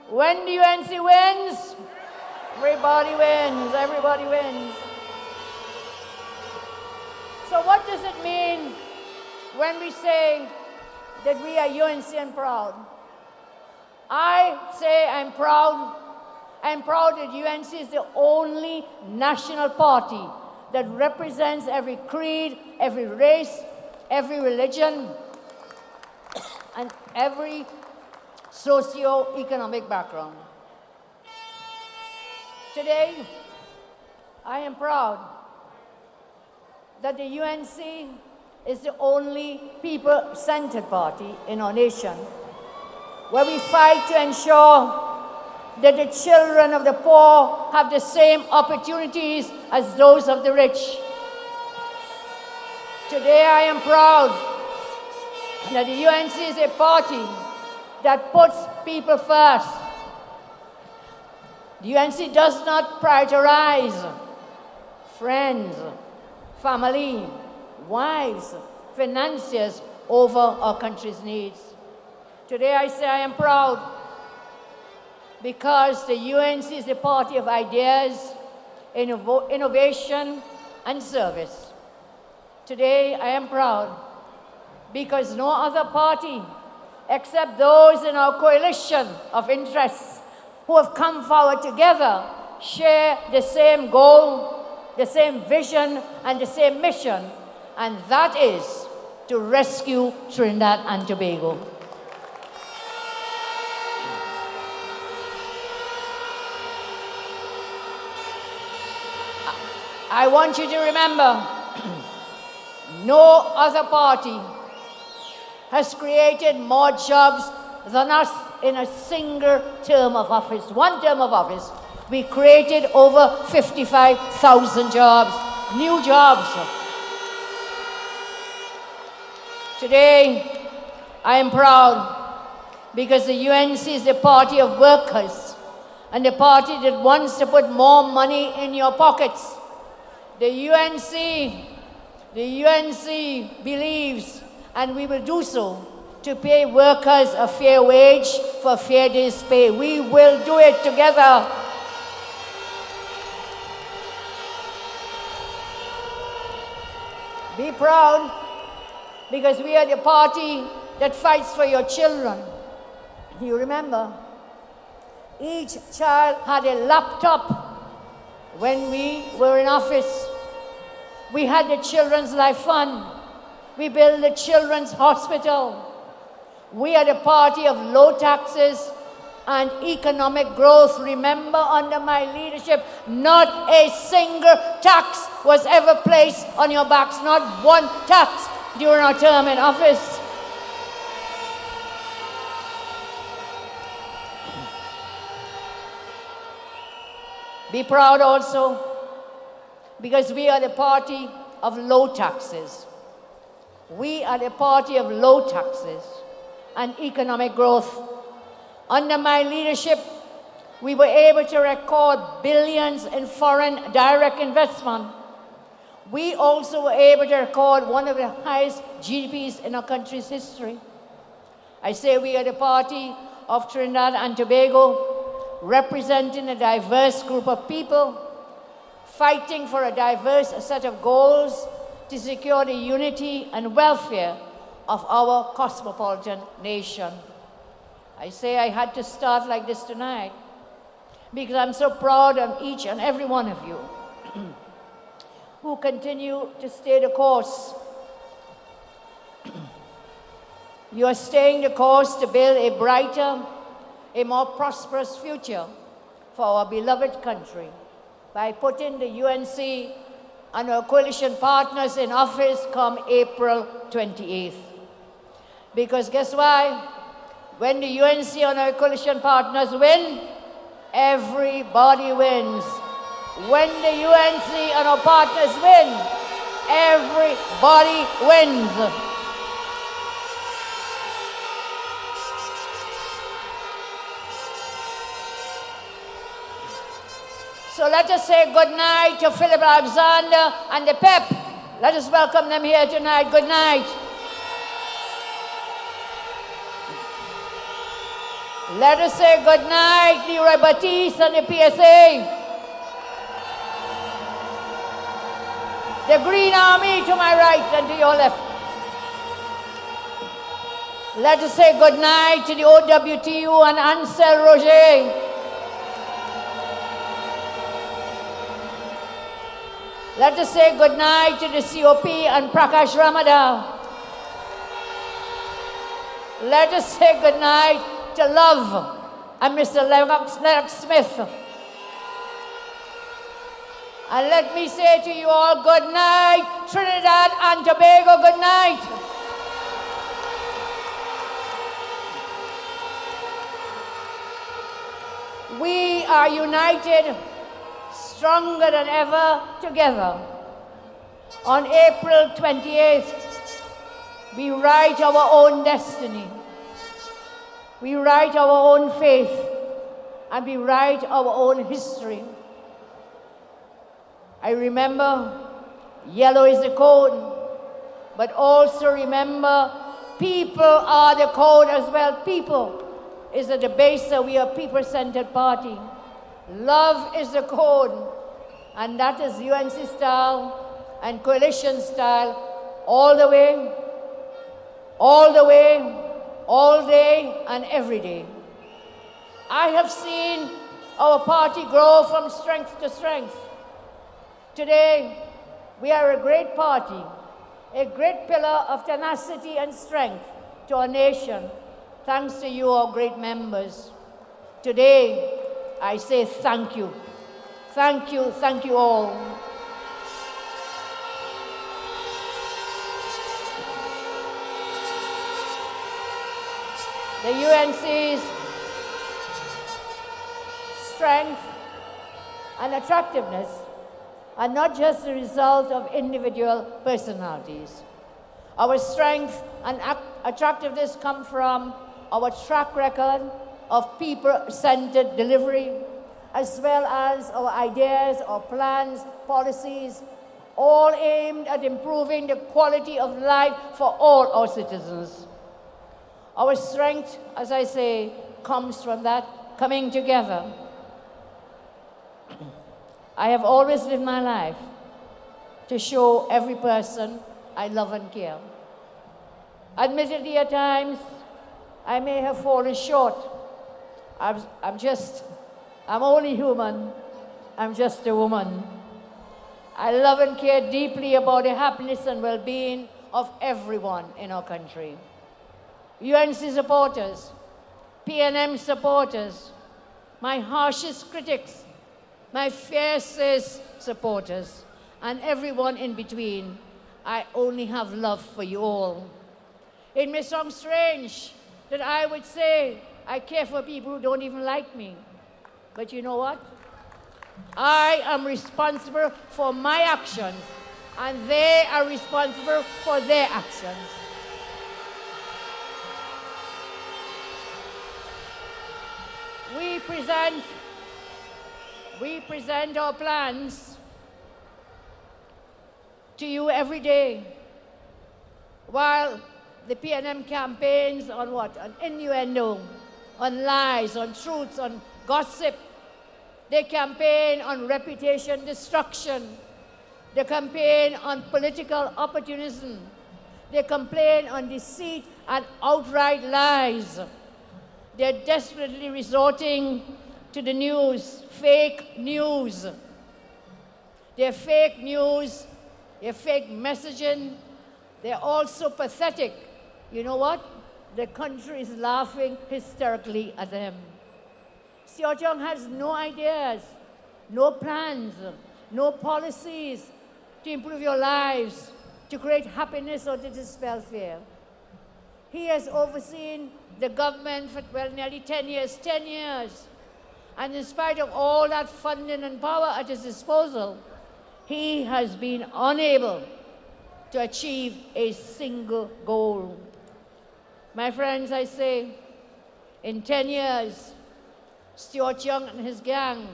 when the UNC wins? Everybody wins, everybody wins. So what does it mean when we say that we are UNC and proud? I say I'm proud. I'm proud that UNC is the only national party that represents every creed, every race, every religion, and every socio-economic background. Today, I am proud that the UNC is the only people-centered party in our nation, where we fight to ensure that the children of the poor have the same opportunities as those of the rich. Today I am proud that the UNC is a party that puts people first. The UNC does not prioritize friends, family, wives, financiers over our country's needs. Today I say I am proud because the UNC is a party of ideas, innovation, and service. Today I am proud because no other party except those in our coalition of interests who have come forward together share the same goal, the same vision, and the same mission, and that is to rescue Trinidad and Tobago. I want you to remember, no other party has created more jobs than us in a single term of office. One term of office, we created over 55,000 jobs, new jobs. Today, I am proud because the UNC is the party of workers and the party that wants to put more money in your pockets. The UNC believes, and we will do so, to pay workers a fair wage for a fair day's pay. We will do it together. Be proud, because we are the party that fights for your children. You remember, each child had a laptop when we were in office. We had the Children's Life Fund. We built the Children's Hospital. We are the party of low taxes and economic growth. Remember, under my leadership, not a single tax was ever placed on your backs, not one tax during our term in office. Be proud also, because we are the party of low taxes. We are the party of low taxes and economic growth. Under my leadership, we were able to record billions in foreign direct investment. We also were able to record one of the highest GDPs in our country's history. I say we are the party of Trinidad and Tobago, representing a diverse group of people, fighting for a diverse set of goals to secure the unity and welfare of our cosmopolitan nation. I say I had to start like this tonight because I'm so proud of each and every one of you who continue to stay the course. You are staying the course to build a brighter, a more prosperous future for our beloved country by putting the UNC and our coalition partners in office come April 28th. Because guess why? When the UNC and our coalition partners win, everybody wins. When the UNC and our partners win, everybody wins. So let us say good night to Phillip Alexander and the PEP. Let us welcome them here tonight. Good night. Let us say good night, Leroy Baptiste and the PSA. The Green Army to my right and to your left. Let us say good night to the OWTU and Ancel Roget. Let us say good night to the COP and Praash Ramadhar. Let us say good night to Love and Mr. Lennox Smith. And let me say to you all, good night, Trinidad and Tobago, good night. We are united, stronger than ever together. On April 28th, we write our own destiny. We write our own faith, and we write our own history. I remember yellow is the code, but also remember people are the code as well. People is at the base, so we are a people-centered party. Love is the code, and that is UNC style and coalition style all the way, all the way, all day and every day. I have seen our party grow from strength to strength. Today, we are a great party, a great pillar of tenacity and strength to our nation, thanks to you, our great members. Today, I say thank you. Thank you all. The UNC's strength and attractiveness are not just the result of individual personalities. Our strength and attractiveness come from our track record of people-centered delivery, as well as our ideas, our plans, policies, all aimed at improving the quality of life for all our citizens. Our strength, as I say, comes from that coming together. I have always lived my life to show every person I love and care. Admittedly, at times, I may have fallen short. I'm only human. I'm just a woman. I love and care deeply about the happiness and well-being of everyone in our country. UNC supporters, PNM supporters, my harshest critics, my fiercest supporters, and everyone in between, I only have love for you all. It may sound strange that I would say I care for people who don't even like me. But you know what? I am responsible for my actions, and they are responsible for their actions. We present our plans to you every day, while the PNM campaigns on what? On innuendo, on lies, on truths, on gossip. They campaign on reputation destruction. They campaign on political opportunism. They campaign on deceit and outright lies. They're desperately resorting to the news, fake news. They're fake news, they're fake messaging. They're also pathetic. You know what? The country is laughing hysterically at them. Stuart Young has no ideas, no plans, no policies to improve your lives, to create happiness or to dispel fear. He has overseen the government for, well, nearly 10 years. And in spite of all that funding and power at his disposal, he has been unable to achieve a single goal. My friends, I say, in 10 years, Stuart Young and his gang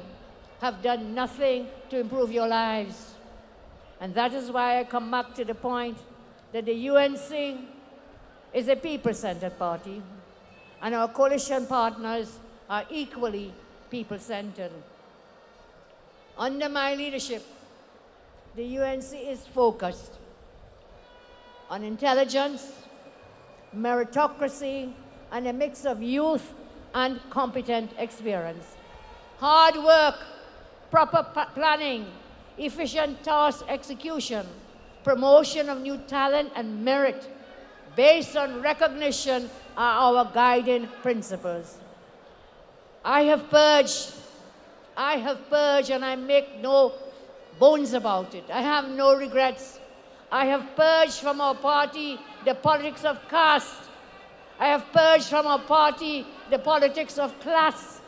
have done nothing to improve your lives. And that is why I come back to the point that the UNC is a people-centered party, and our coalition partners are equally people-centered. Under my leadership, the UNC is focused on intelligence, meritocracy, and a mix of youth and competent experience. Hard work, proper planning, efficient task execution, promotion of new talent and merit based on recognition are our guiding principles. I have purged, and I make no bones about it. I have no regrets. I have purged from our party the politics of caste. I have purged from our party the politics of class.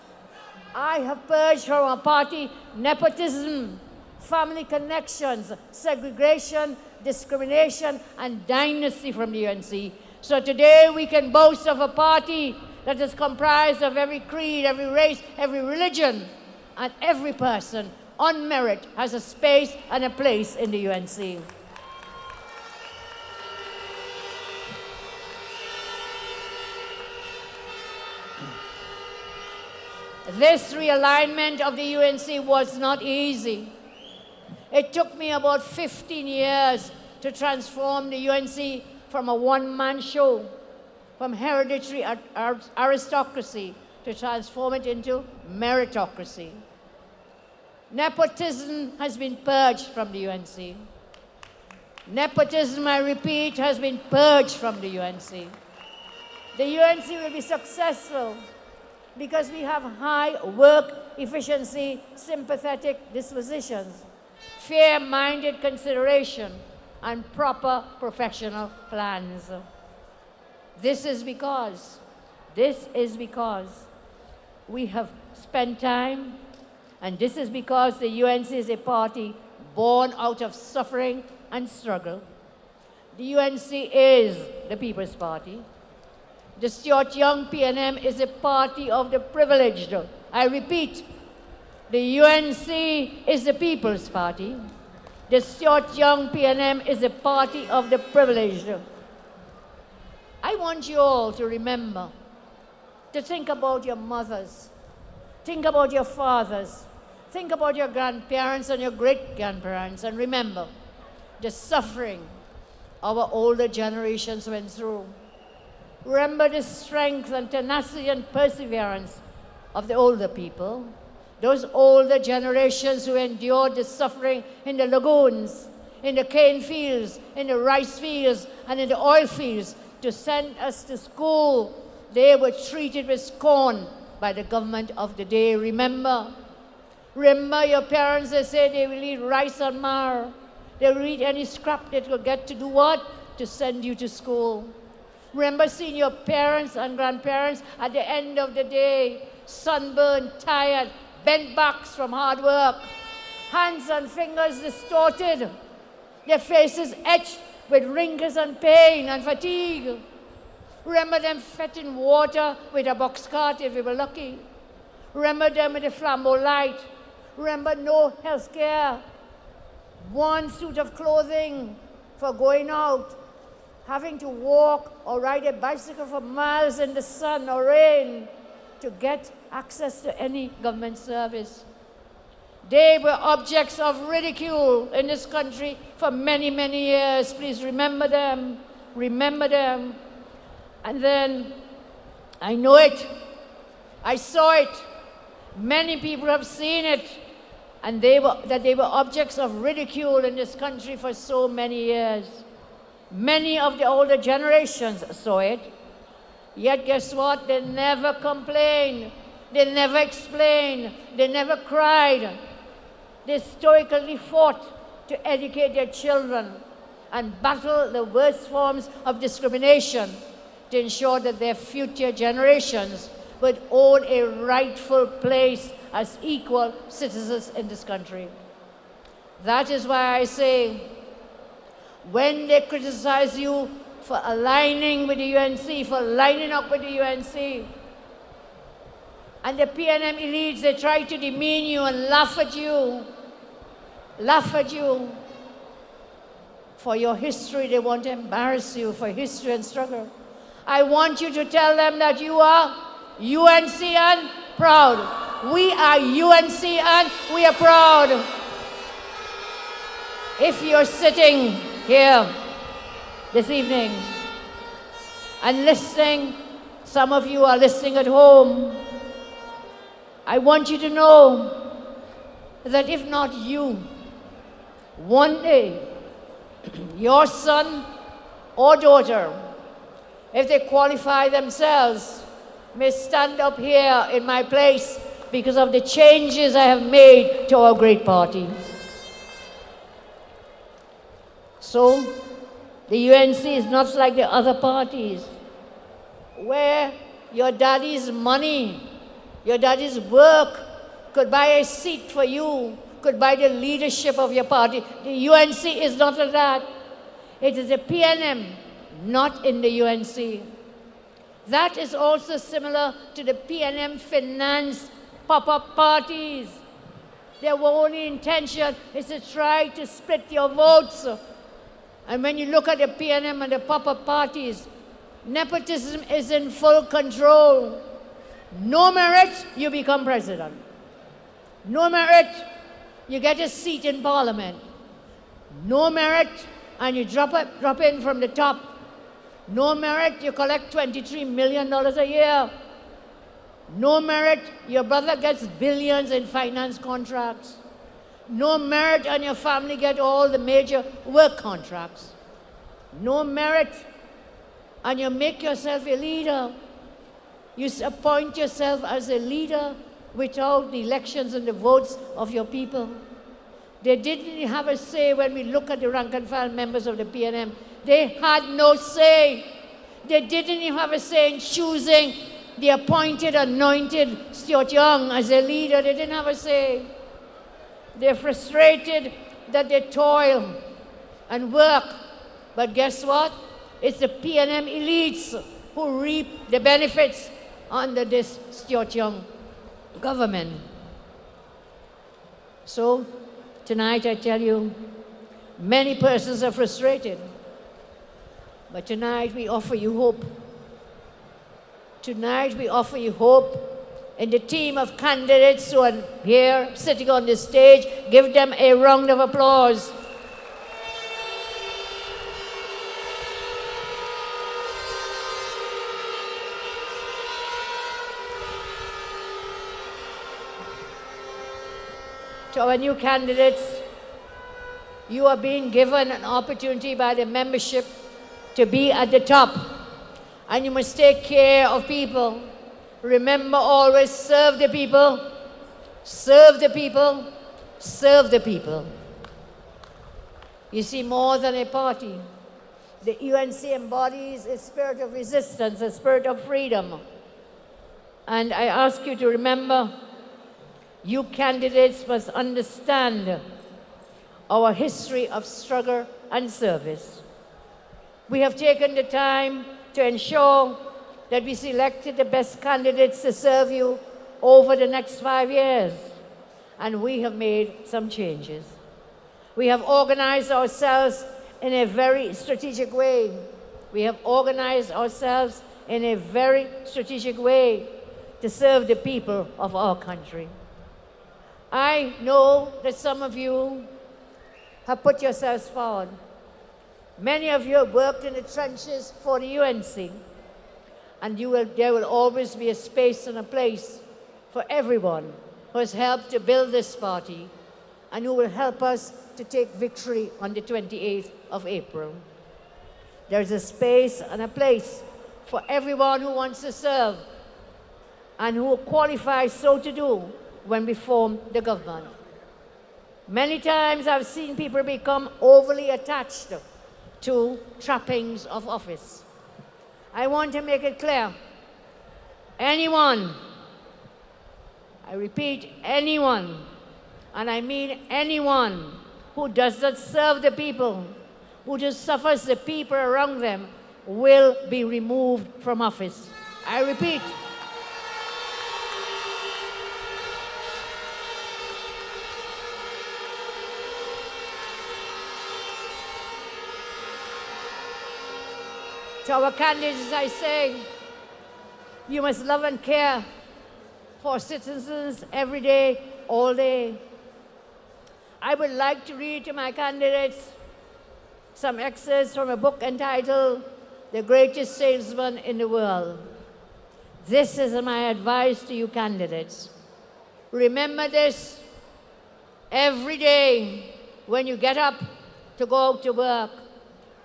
I have purged from our party nepotism, family connections, segregation, discrimination, and dynasty from the UNC. So today we can boast of a party that is comprised of every creed, every race, every religion, and every person on merit has a space and a place in the UNC. This realignment of the UNC was not easy. It took me about 15 years to transform the UNC from a one-man show, from hereditary aristocracy, to transform it into meritocracy. Nepotism has been purged from the UNC. Nepotism, I repeat, has been purged from the UNC. The UNC will be successful because we have high work efficiency, sympathetic dispositions, fair-minded consideration, and proper professional plans. This is because we have spent time, and this is because the UNC is a party born out of suffering and struggle. The UNC is the People's Party. The Stuart Young PNM is a party of the privileged. I repeat, the UNC is the People's Party. The Stuart Young PNM is a party of the privileged. I want you all to remember, to think about your mothers, think about your fathers, think about your grandparents and your great-grandparents, and remember the suffering our older generations went through. Remember the strength and tenacity and perseverance of the older people, those older generations who endured the suffering in the lagoons, in the cane fields, in the rice fields, and in the oil fields to send us to school. They were treated with scorn by the government of the day. Remember your parents, they say they will eat rice and mar. They will eat any scrap they could get to do what? To send you to school. Remember seeing your parents and grandparents at the end of the day, sunburned, tired, bent backs from hard work, hands and fingers distorted, their faces etched with wrinkles and pain and fatigue. Remember them fetching water with a box cart if you were lucky. Remember them with a flambeau light. Remember no health care, one suit of clothing for going out, having to walk or ride a bicycle for miles in the sun or rain to get access to any government service. They were objects of ridicule in this country for many, many years. Please remember them. Remember them. And then, I know it. I saw it. Many people have seen it. And they were objects of ridicule in this country for so many years. Many of the older generations saw it. Yet guess what? They never complained. They never explained. They never cried. They stoically fought to educate their children and battle the worst forms of discrimination to ensure that their future generations would own a rightful place as equal citizens in this country. That is why I say, when they criticize you for aligning with the UNC, for lining up with the UNC, and the PNM elites, they try to demean you and laugh at you for your history. They want to embarrass you for history and struggle. I want you to tell them that you are UNCN proud. We are UNCN, we are proud. If you're sitting here this evening and listening, some of you are listening at home, I want you to know that if not you, one day, your son or daughter, if they qualify themselves, may stand up here in my place because of the changes I have made to our great party. So, the UNC is not like the other parties, where your daddy's money, your daddy's work could buy a seat for you, could buy the leadership of your party. The UNC is not like that. It is a PNM, not in the UNC. That is also similar to the PNM finance pop-up parties. Their only intention is to try to split your votes. And when you look at the PNM and the pop-up parties, nepotism is in full control. No merit, you become president. No merit, you get a seat in parliament. No merit, and you drop in from the top. No merit, you collect $23 million a year. No merit, your brother gets billions in finance contracts. No merit, and your family get all the major work contracts. No merit, and you make yourself a leader. You appoint yourself as a leader without the elections and the votes of your people. They didn't have a say when we look at the rank and file members of the PNM. They had no say. They didn't even have a say in choosing the appointed, anointed Stuart Young as a leader. They didn't have a say. They're frustrated that they toil and work. But guess what? It's the PNM elites who reap the benefits under this Stuart Young government. So, tonight I tell you, many persons are frustrated. But tonight we offer you hope. Tonight we offer you hope. And the team of candidates who are here, sitting on this stage, give them a round of applause. To our new candidates, you are being given an opportunity by the membership to be at the top. And you must take care of people. Remember, always serve the people, serve the people, serve the people. You see, more than a party, the UNC embodies a spirit of resistance, a spirit of freedom. And I ask you to remember, you candidates must understand our history of struggle and service. We have taken the time to ensure that we selected the best candidates to serve you over the next 5 years. And we have made some changes. We have organized ourselves in a very strategic way. We have organized ourselves in a very strategic way to serve the people of our country. I know that some of you have put yourselves forward. Many of you have worked in the trenches for the UNC, and there will always be a space and a place for everyone who has helped to build this party and who will help us to take victory on the 28th of April. There's a space and a place for everyone who wants to serve and who qualifies so to do when we form the government. Many times I've seen people become overly attached to trappings of office. I want to make it clear, anyone, I repeat, anyone, and I mean anyone who does not serve the people, who just suffers the people around them, will be removed from office. I repeat. To our candidates, I say, you must love and care for citizens every day, all day. I would like to read to my candidates some excerpts from a book entitled The Greatest Salesman in the World. This is my advice to you candidates. Remember this every day when you get up to go out to work.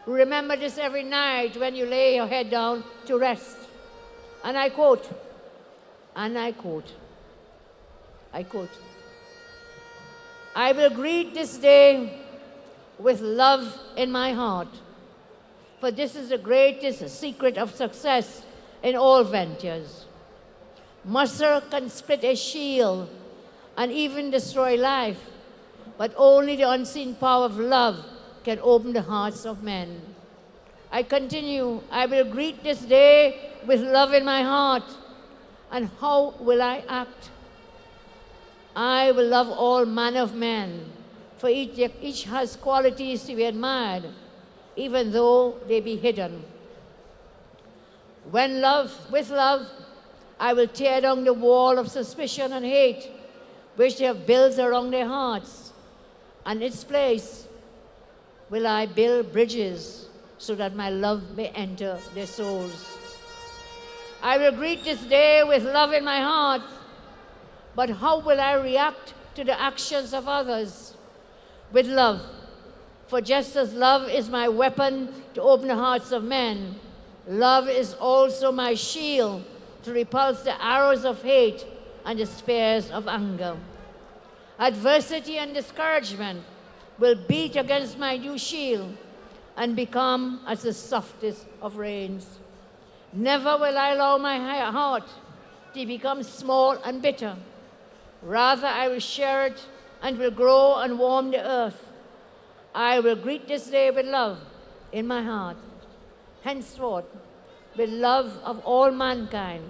Remember this every night when you lay your head down to rest. And I quote, I will greet this day with love in my heart, for this is the greatest secret of success in all ventures. Muscle can split a shield and even destroy life, but only the unseen power of love can open the hearts of men. I continue, I will greet this day with love in my heart. And how will I act? I will love all manner of men, for each has qualities to be admired, even though they be hidden. With love, I will tear down the wall of suspicion and hate, which they have built around their hearts. And its place will I build bridges so that my love may enter their souls. I will greet this day with love in my heart, but how will I react to the actions of others? With love. For just as love is my weapon to open the hearts of men, love is also my shield to repulse the arrows of hate and the spears of anger. Adversity and discouragement will beat against my new shield and become as the softest of rains. Never will I allow my heart to become small and bitter. Rather, I will share it and will grow and warm the earth. I will greet this day with love in my heart. Henceforth, with love of all mankind,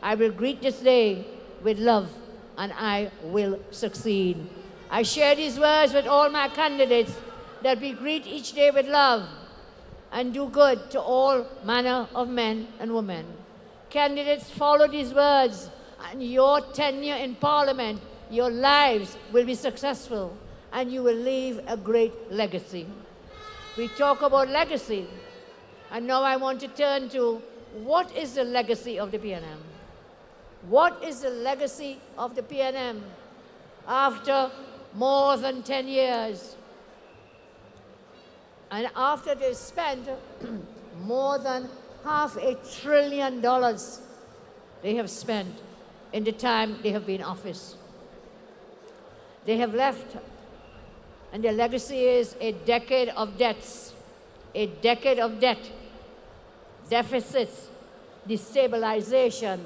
I will greet this day with love, and I will succeed. I share these words with all my candidates that we greet each day with love and do good to all manner of men and women. Candidates, follow these words, and your tenure in Parliament, your lives will be successful, and you will leave a great legacy. We talk about legacy, and now I want to turn to what is the legacy of the PNM? What is the legacy of the PNM after more than 10 years? And after they spent more than $500 billion they have spent in the time they have been in office. They have left, and their legacy is a decade of debts, a decade of debt, deficits, destabilization,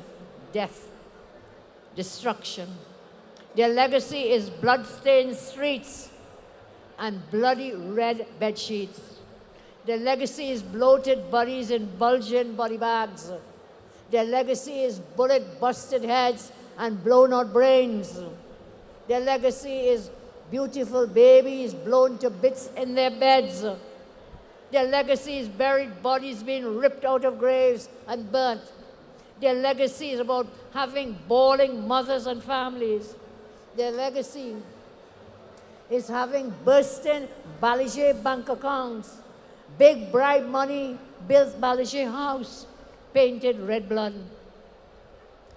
death, destruction. Their legacy is blood-stained streets and bloody red bed sheets. Their legacy is bloated bodies in bulging body bags. Their legacy is bullet-busted heads and blown-out brains. Their legacy is beautiful babies blown to bits in their beds. Their legacy is buried bodies being ripped out of graves and burnt. Their legacy is about having bawling mothers and families. Their legacy is having bursting Balijé bank accounts, big bribe money, built Balijé house, painted red blood.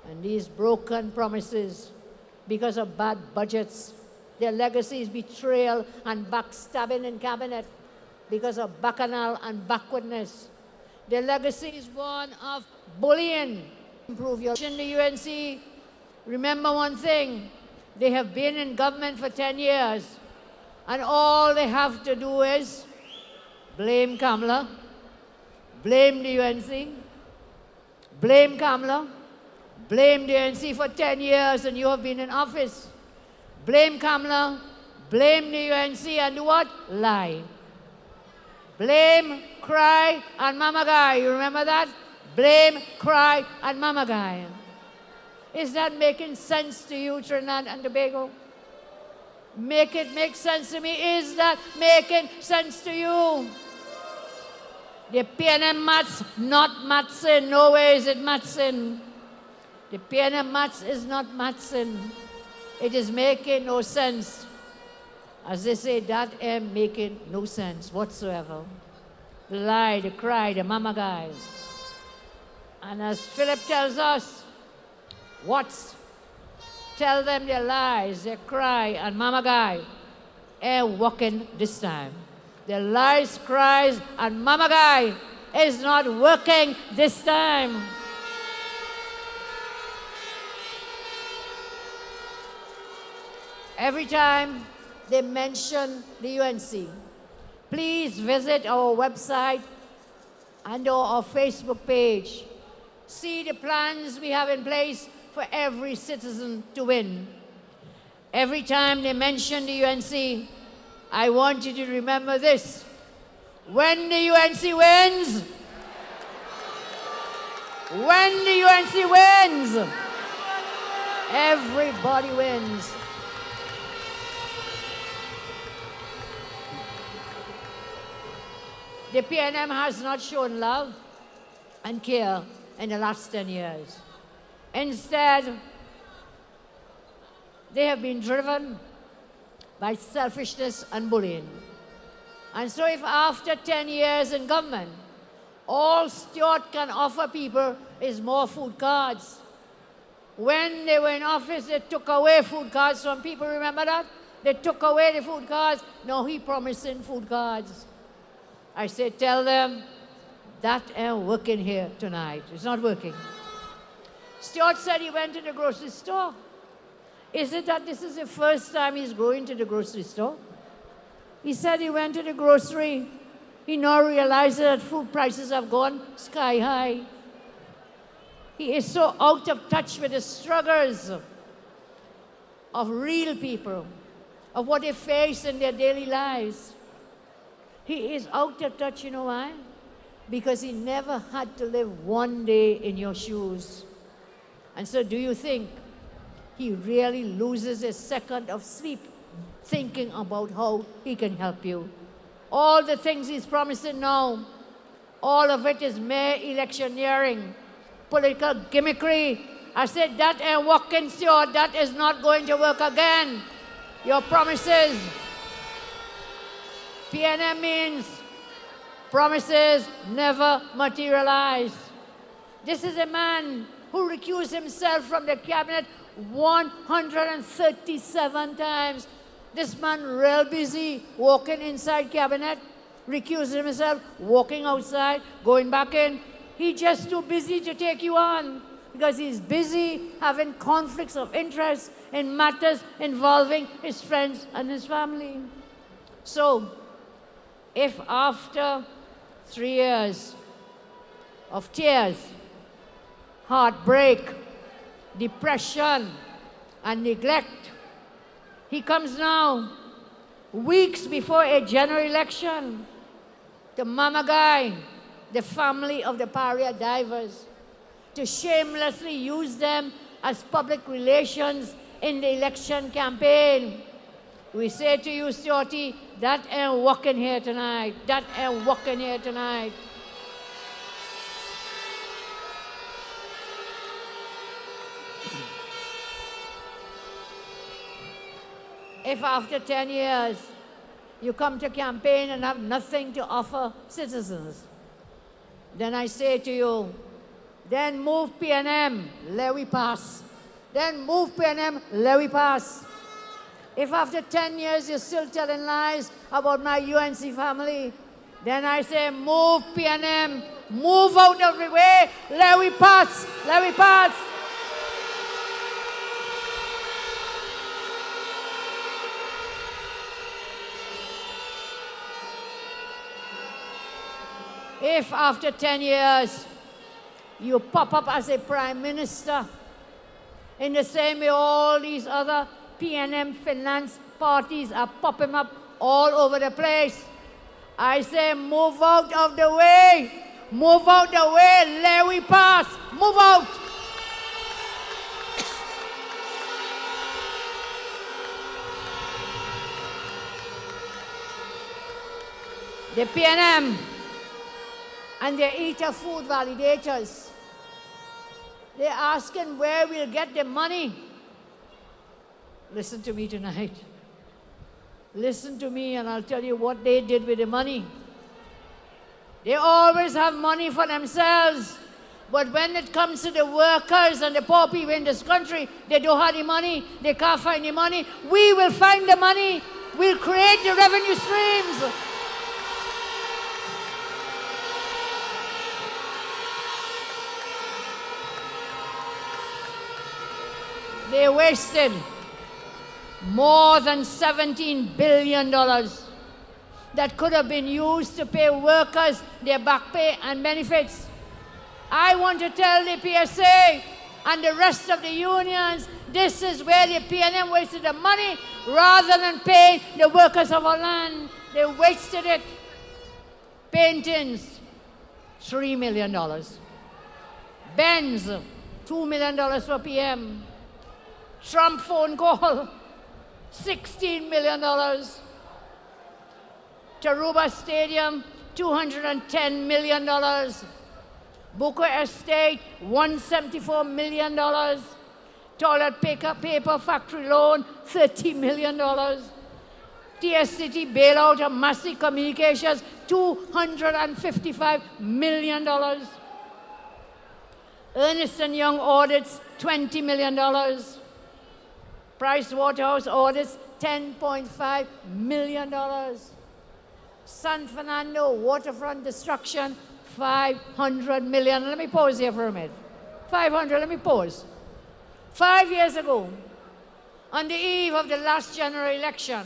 And these broken promises, because of bad budgets, their legacy is betrayal and backstabbing in cabinet because of bacchanal and backwardness. Their legacy is one of bullying. Improve your in the UNC. Remember one thing, they have been in government for 10 years, and all they have to do is blame Kamla, blame the UNC, blame Kamla, blame the UNC for 10 years and you have been in office. Blame Kamla, blame the UNC and do what? Lie. Blame, cry, and mama guy. You remember that? Blame, cry, and mama guy. Is that making sense to you, Trinidad and Tobago? Make it make sense to me. Is that making sense to you? The PNM mats, not Matson. No way is it Matson. The PNM mats is not Matson. It is making no sense. As they say, that am making no sense whatsoever. The lie, the cry, the mama guys. And as Phillip tells us, tell them their lies, their cry, and mama guy ain't working this time. Their lies, cries, and mama guy is not working this time. Every time they mention the UNC, please visit our website and our Facebook page. See the plans we have in place for every citizen to win. Every time they mention the UNC, I want you to remember this. When the UNC wins, everybody wins. The PNM has not shown love and care in the last 10 years. Instead, they have been driven by selfishness and bullying. And so if after 10 years in government, all Stuart can offer people is more food cards. When they were in office, they took away food cards from people, remember that? They took away the food cards. Now he promising food cards. I say, tell them that ain't working here tonight. It's not working. Stuart said he went to the grocery store. Is it that this is the first time he's going to the grocery store? He said he went to the grocery. He now realizes that food prices have gone sky high. He is so out of touch with the struggles of real people, of what they face in their daily lives. He is out of touch, you know why? Because he never had to live one day in your shoes. And so do you think he really loses a second of sleep thinking about how he can help you? All the things he's promising now, all of it is mere electioneering, political gimmickry. I said, that ain't working, sure. That is not going to work again. Your promises. PNM means promises never materialize. This is a man who recused himself from the cabinet 137 times. This man real busy walking inside cabinet, recusing himself, walking outside, going back in. He's just too busy to take you on because he's busy having conflicts of interest in matters involving his friends and his family. So, if after 3 years of tears, heartbreak, depression, and neglect, he comes now, weeks before a general election, to mama guy, the family of the pariah divers, to shamelessly use them as public relations in the election campaign. We say to you, Stuarty, that ain't working here tonight. That ain't working here tonight. If after 10 years you come to campaign and have nothing to offer citizens, then I say to you, then move PNM, let we pass. Then move PNM, let we pass. If after 10 years you're still telling lies about my UNC family, then I say move PNM, move out of the way, let we pass, let we pass. If after 10 years you pop up as a prime minister, in the same way all these other PNM finance parties are popping up all over the place, I say move out of the way, move out the way, let we pass, move out. The PNM and the eater food validators, they're asking where we'll get the money. Listen to me tonight. Listen to me and I'll tell you what they did with the money. They always have money for themselves, but when it comes to the workers and the poor people in this country, they don't have the money, they can't find the money. We will find the money. We'll create the revenue streams. They wasted more than $17 billion that could have been used to pay workers their back pay and benefits. I want to tell the PSA and the rest of the unions, this is where the PNM wasted the money rather than paying the workers of our land. They wasted it. Paintings, $3 million. Benz, $2 million for PM. Trump phone call, $16 million. Taruba Stadium, $210 million. Buko Estate, $174 million. Toilet paper factory loan, $30 million. TSCT bailout of Massive Communications, $255 million. Ernst & Young audits, $20 million. Price Waterhouse audits, $10.5 million. San Fernando waterfront destruction, $500 million. Let me pause here for a minute. 500, let me pause. 5 years ago, on the eve of the last general election,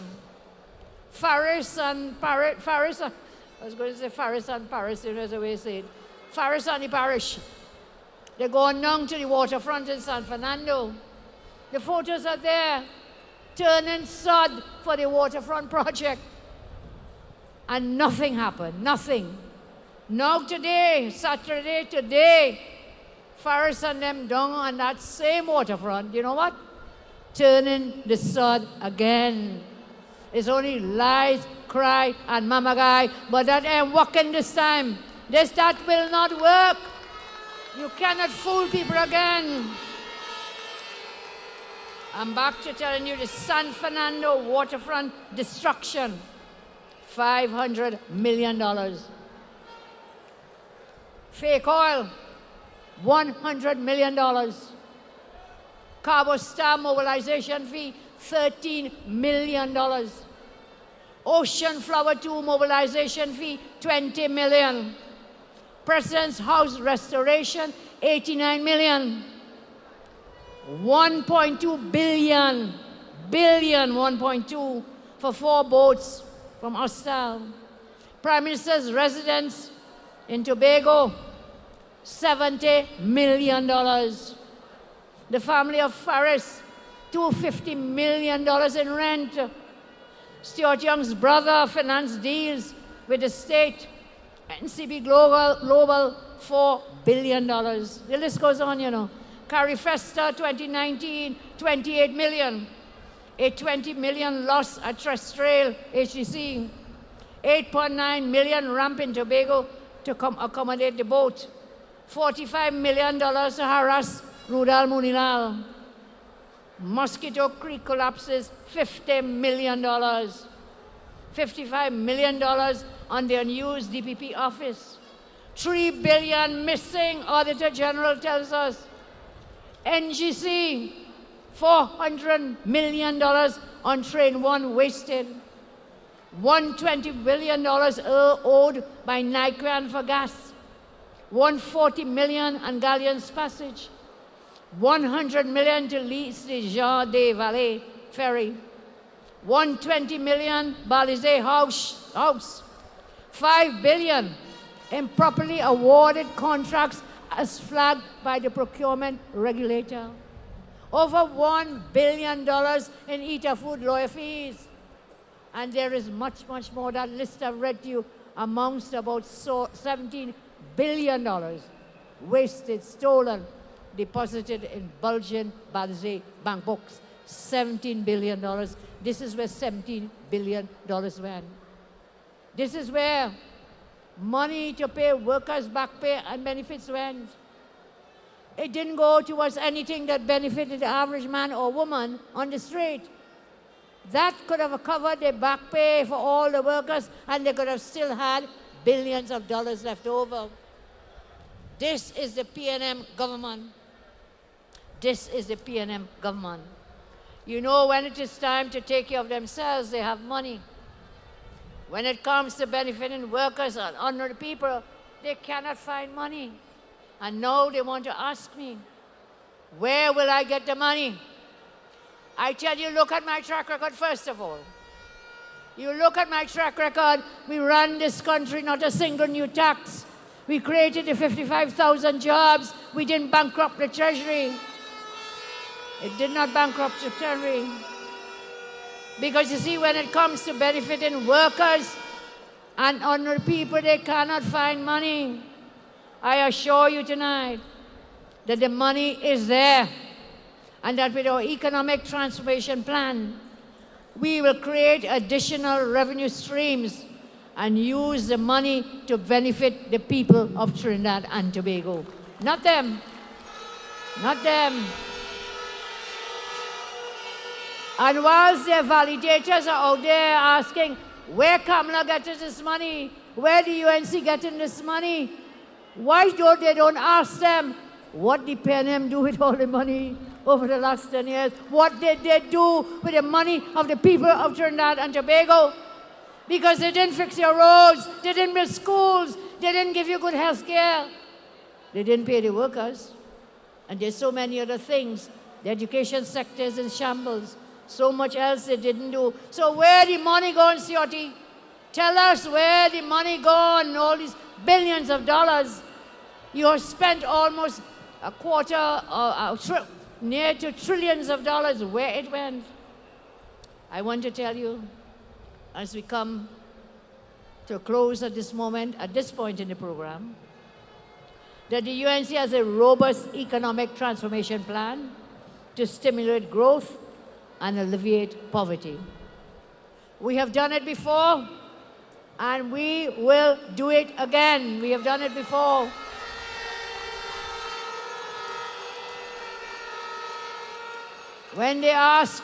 Faris and Paris, I was going to say Faris and Paris, there's a way to say it. Faris and the parish, they're going down to the waterfront in San Fernando. The photos are there, turning sod for the waterfront project. And nothing happened, nothing. Now today, Saturday today, Faris and them down on that same waterfront, you know what? Turning the sod again. It's only lies, cry, and mama guy, but that ain't working this time. That will not work. You cannot fool people again. I'm back to telling you the San Fernando waterfront destruction, $500 million. Fake oil, $100 million. Cabo Star mobilization fee, $13 million. Ocean Flower 2 mobilization fee, $20 million. President's House restoration, $89 million. 1.2 billion, 1.2 for 4 boats from Ancel. Prime Minister's residence in Tobago, $70 million. The family of Faris, $250 million in rent. Stuart Young's brother financed deals with the state. NCB Global, $4 billion. The list goes on, you know. Carifesta 2019, $28 million. A $20 million loss at Trestrail, HTC. $8.9 million ramp in Tobago to accommodate the boat. $45 million to harass Rudal Munilal. Mosquito Creek collapses, $50 million. $55 million on the unused DPP office. $3 billion missing, Auditor General tells us. NGC, $400 million on Train 1 wasted. $120 billion owed by Nyquan for gas. $140 million on Galleon's Passage. $100 million to lease the Jean de Vallée ferry. $120 million Balizé House. $5 billion improperly awarded contracts as flagged by the procurement regulator. Over $1 billion in EATA food lawyer fees. And there is much, much more. That list I've read to you amounts to about $17 billion wasted, stolen, deposited in Belgian Balizé bank books. $17 billion. This is where $17 billion went. This is where money to pay workers back pay and benefits went. It didn't go towards anything that benefited the average man or woman on the street. That could have covered the back pay for all the workers, and they could have still had billions of dollars left over. This is the PNM government. This is the PNM government. You know, when it is time to take care of themselves, they have money. When it comes to benefiting workers and ordinary people, they cannot find money. And now they want to ask me, where will I get the money? I tell you, look at my track record first of all. You look at my track record, we ran this country, not a single new tax. We created the 55,000 jobs. We didn't bankrupt the Treasury. It did not bankrupt the Treasury. Because you see, when it comes to benefiting workers and ordinary people, they cannot find money. I assure you tonight that the money is there, and that with our economic transformation plan, we will create additional revenue streams and use the money to benefit the people of Trinidad and Tobago. Not them. Not them. And whilst their validators are out there asking, where Kamla getting this money? Where the UNC getting this money? Why don't they ask them what the PNM do with all the money over the last 10 years? What did they do with the money of the people of Trinidad and Tobago? Because they didn't fix your roads, they didn't build schools, they didn't give you good health care, they didn't pay the workers. And there's so many other things. The education sector is in shambles. So much else they didn't do. So where the money gone, Cioti? Tell us where the money gone, all these billions of dollars. You have spent almost a quarter, near to trillions of dollars, where it went. I want to tell you, as we come to a close at this moment, at this point in the program, that the UNC has a robust economic transformation plan to stimulate growth and alleviate poverty. We have done it before, and we will do it again. We have done it before. When they ask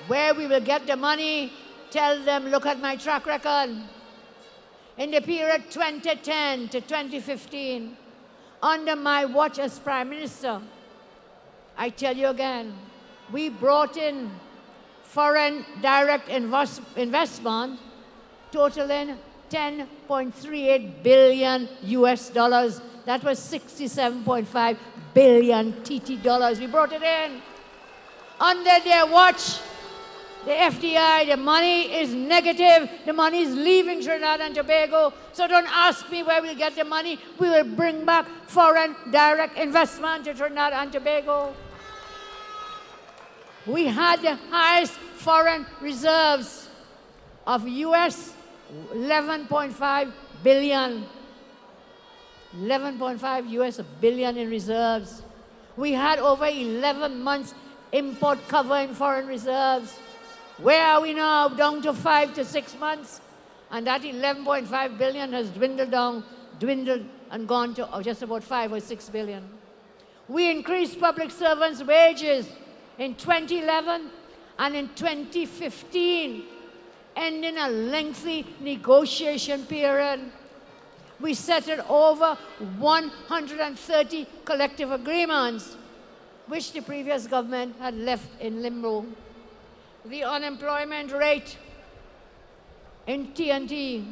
where we will get the money, tell them, look at my track record. In the period 2010 to 2015, under my watch as Prime Minister, I tell you again, we brought in foreign direct investment totaling $10.38 billion US dollars. That was 67.5 billion TT dollars. We brought it in. Under their watch, the FDI, the money is negative. The money is leaving Trinidad and Tobago. So don't ask me where we'll get the money. We will bring back foreign direct investment to Trinidad and Tobago. We had the highest foreign reserves of US 11.5 billion. 11.5 US billion in reserves. We had over 11 months import cover in foreign reserves. Where are we now? Down to 5 to 6 months. And that 11.5 billion has dwindled and gone to just about 5 or 6 billion. We increased public servants' wages in 2011 and in 2015, ending a lengthy negotiation period. We settled over 130 collective agreements, which the previous government had left in limbo. The unemployment rate in TNT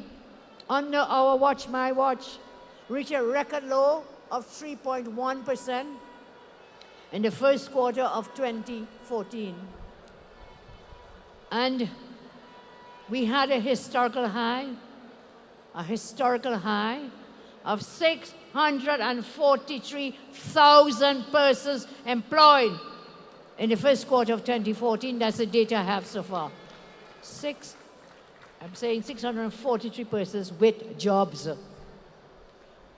under our watch, my watch, reached a record low of 3.1% in the first quarter of 2014. And we had a historical high of 643,000 persons employed in the first quarter of 2014. That's the data I have so far. 643 persons with jobs.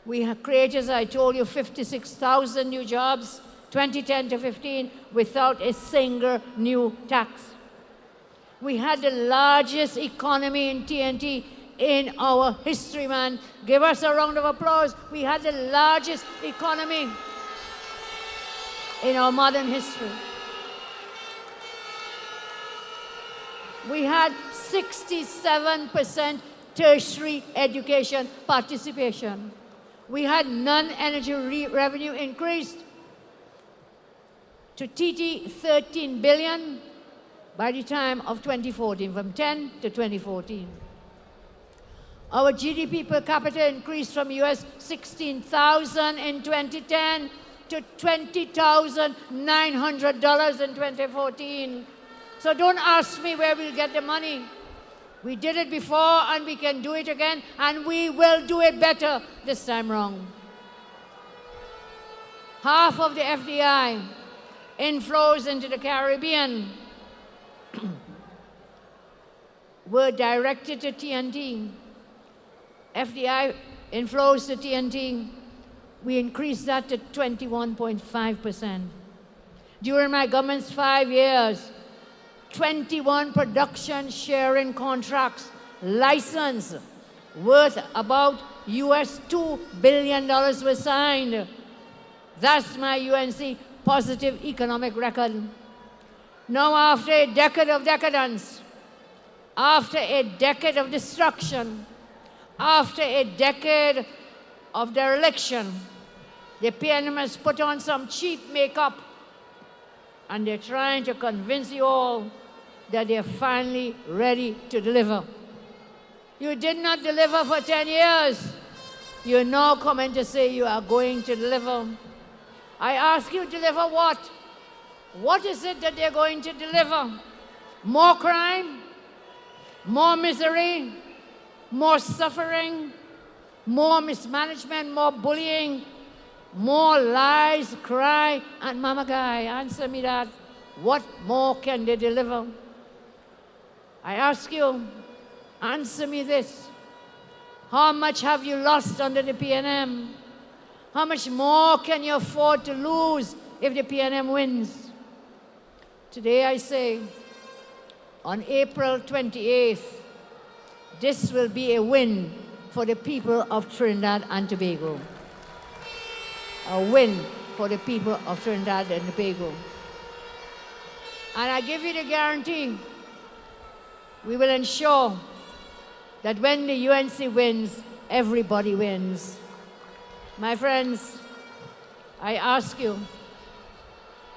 We have created, as I told you, 56,000 new jobs, 2010 to 15, without a single new tax. We had the largest economy in TNT in our history, man. Give us a round of applause. We had the largest economy in our modern history. We had 67% tertiary education participation. We had non-energy revenue increased to TT 13 billion by the time of 2014, from 10 to 2014. Our GDP per capita increased from US 16,000 in 2010 to $20,900 in 2014. So don't ask me where we'll get the money. We did it before and we can do it again, and we will do it better this time round. Half of the FDI inflows into the Caribbean were directed to TNT. FDI inflows to TNT, we increased that to 21.5%. During my government's 5 years, 21 production sharing contracts licensed worth about US $2 billion were signed. That's my UNC positive economic record. Now, after a decade of decadence, after a decade of destruction, after a decade of dereliction, the PNM has put on some cheap makeup, and they're trying to convince you all that they're finally ready to deliver. You did not deliver for 10 years. You're now coming to say you are going to deliver. I ask you, deliver what? What is it that they're going to deliver? More crime? More misery? More suffering? More mismanagement? More bullying? More lies, cry, and mama guy? Answer me that. What more can they deliver? I ask you, answer me this. How much have you lost under the PNM? How much more can you afford to lose if the PNM wins? Today I say, on April 28th, this will be a win for the people of Trinidad and Tobago. A win for the people of Trinidad and Tobago. And I give you the guarantee, we will ensure that when the UNC wins, everybody wins. My friends, I ask you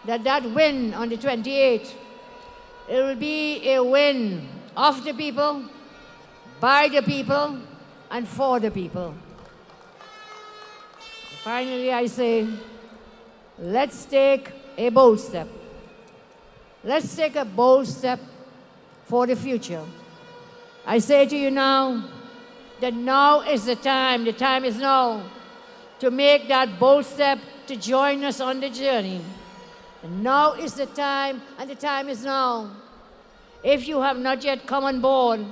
that that win on the 28th, it will be a win of the people, by the people, and for the people. Finally, I say, let's take a bold step. Let's take a bold step for the future. I say to you now that now is the time is now, to make that bold step to join us on the journey. And now is the time, and the time is now. If you have not yet come on board,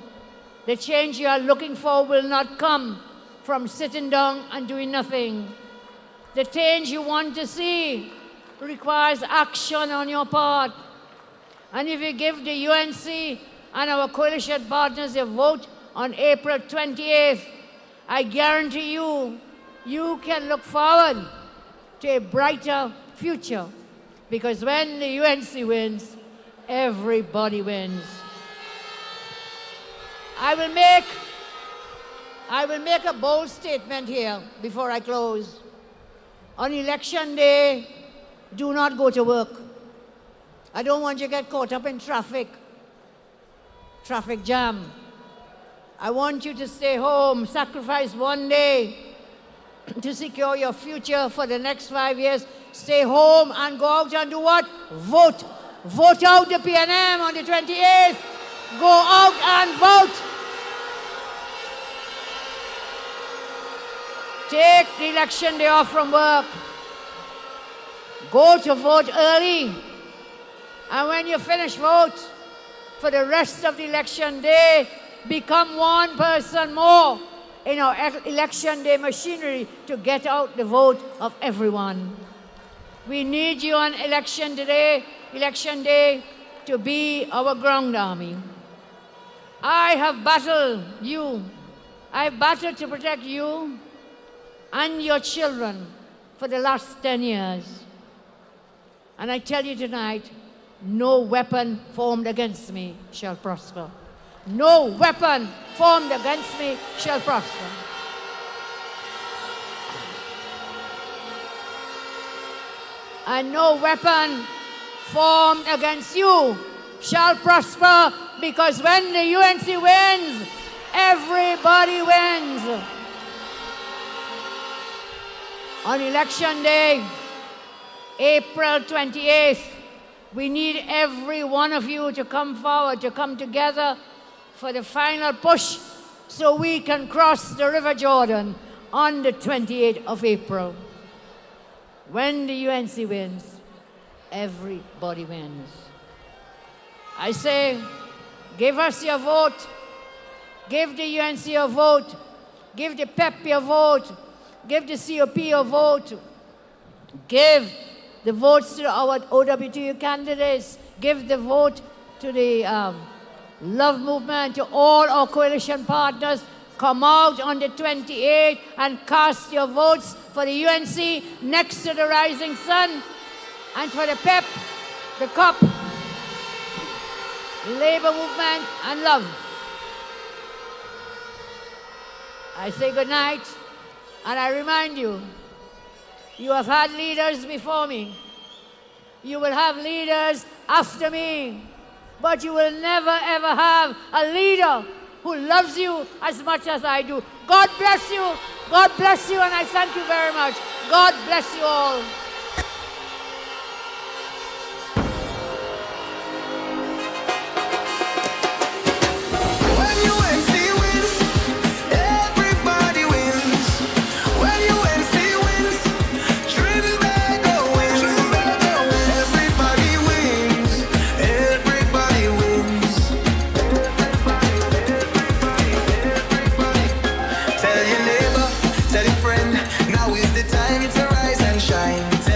the change you are looking for will not come from sitting down and doing nothing. The change you want to see requires action on your part. And if you give the UNC and our coalition partners a vote on April 28th, I guarantee you, you can look forward to a brighter future Because when the UNC wins, everybody wins. I will make a bold statement here before I close. On election day, do not go to work. I don't want you to get caught up in traffic jam. I want you to stay home, sacrifice one day to secure your future for the next 5 years. Stay home and go out and do what? Vote. Vote out the PNM on the 28th. Go out and vote. Take the election day off from work. Go to vote early. And when you finish vote, for the rest of the election day, become one person more in our election day machinery to get out the vote of everyone. We need you on election day, to be our ground army. I have battled you. I've battled to protect you and your children for the last 10 years. And I tell you tonight, no weapon formed against me shall prosper. No weapon formed against me shall prosper. And no weapon formed against you shall prosper, because when the UNC wins, everybody wins. On election day, April 28th, we need every one of you to come forward, to come together for the final push so we can cross the River Jordan on the 28th of April. When the UNC wins, everybody wins. I say, give us your vote. Give the UNC your vote. Give the PEP your vote. Give the COP your vote. Give the votes to our OWTU candidates. Give the vote to the Love Movement, to all our coalition partners. Come out on the 28th and cast your votes for the UNC next to the Rising Sun, and for the PEP, the COP, Labour Movement, and Love. I say good night, and I remind you, you have had leaders before me. You will have leaders after me, but you will never ever have a leader who loves you as much as I do. God bless you. God bless you, and I thank you very much. God bless you all. Tell your neighbor, tell your friend, now is the time to rise and shine.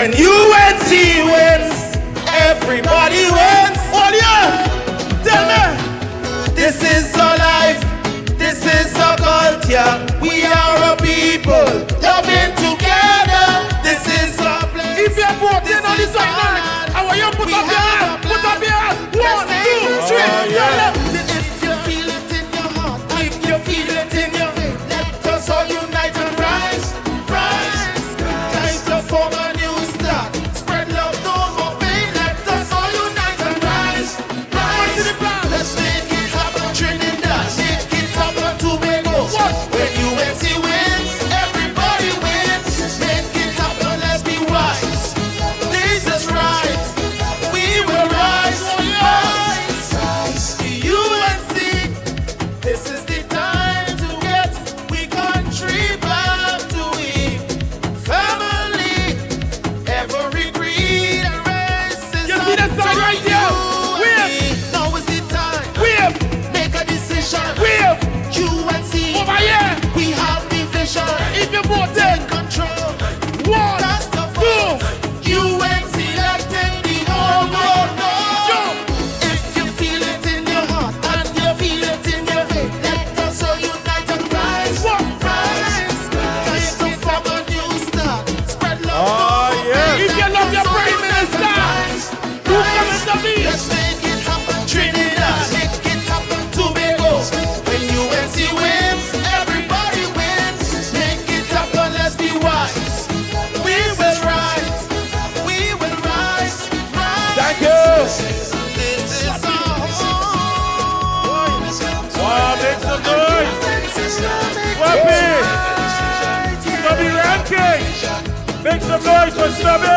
When UNC wins, everybody wins. Oh yeah, tell me. This is our life, this is our culture. We are a people loving together. This is our place. If you're voting on this side, I want you to put up your hand. Put up your hand. 1, 2, 3. If you feel it in your heart, if you feel it in your head, let us all unite and rise, rise. Time to form a new start. Spread love, no more pain. Let us all unite and rise, rise. Let's make it happen, Trinidad. Make it happen, Tobago. When UNC wins, everybody wins. Make it happen, let's be wise. This is right. We will rise, rise, rise. UNC, this is the time to get we country back to it. Family, every creed and race is You see that side right here? Now is the time. Make a decision. UNC, Over here. we have the vision. If you vote, Take control. 1, That's the 2. UNC letting the whole world know. If you feel it in your heart and you feel it in your head, let us all unite and rise, rise. Time to form a new start. Spread love. If you love your Prime Minister, who comes to me? Let's make it happen, Trinidad. Make it happen, Tobago. When UNC wins, everybody wins. Make it happen, let's be wise. We will rise. We will rise. Rise. Thank you. This is our home. Wow, make some noise. Wappy. Stubby Ranking. Make some noise for Stubby.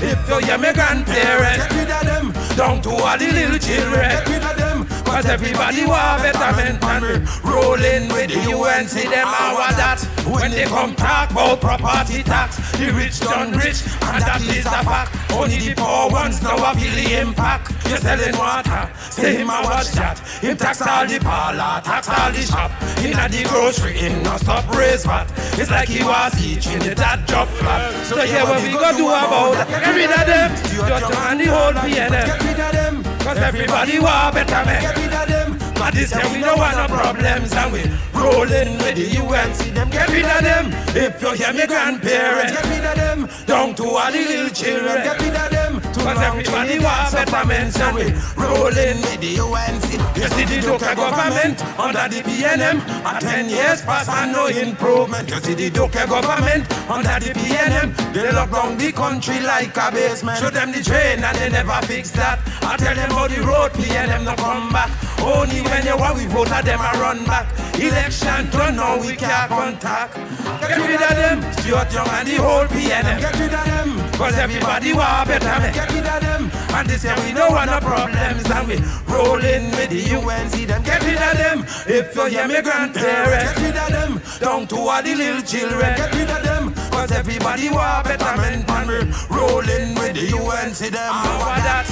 If you hear me grandparents, get rid of them. Down to all the little children, get rid of them. Cause everybody want betterment and we rolling with the UNC them our that. When they come talk about property tax, the rich done rich and that is a fact. Only the poor ones now feel the impact. You're selling water, say him a watch that. Him tax all the parlor, tax all the shop. In a the grocery, him no stop raise VAT. It's like he was teaching the that job flat. So here what we gonna do about that? Get rid of them, Stuart and the whole PNM. Get rid of them, cause everybody want better man. Get rid of them, but this year we don't want no problems. And we rolling with the UNC them. Get rid of them, if you hear me grandparents. Get rid of them, down to all the little children. Get rid of them, cause everybody want better men. And we rolling with the UNC. You see the Doka government under the PNM. 10 years past and no improvement. You see the Doka government under the PNM. They lock down the country like a basement. Show them the train and they never fix that. I tell them how the road PNM no come back. Only when you want we vote at them and run back. Election done now we can't contact. Get rid of them, Stuart Young and the whole PNM. Get rid of them, cause everybody want better man. Get rid of them, and this year we don't want no problems. And we rolling with the UNC them. Get rid of them, if you hear me grandparents. Get rid of them, down to all the little children. Get rid of them, cause everybody want better men. And we rolling with the UNC them. Our that.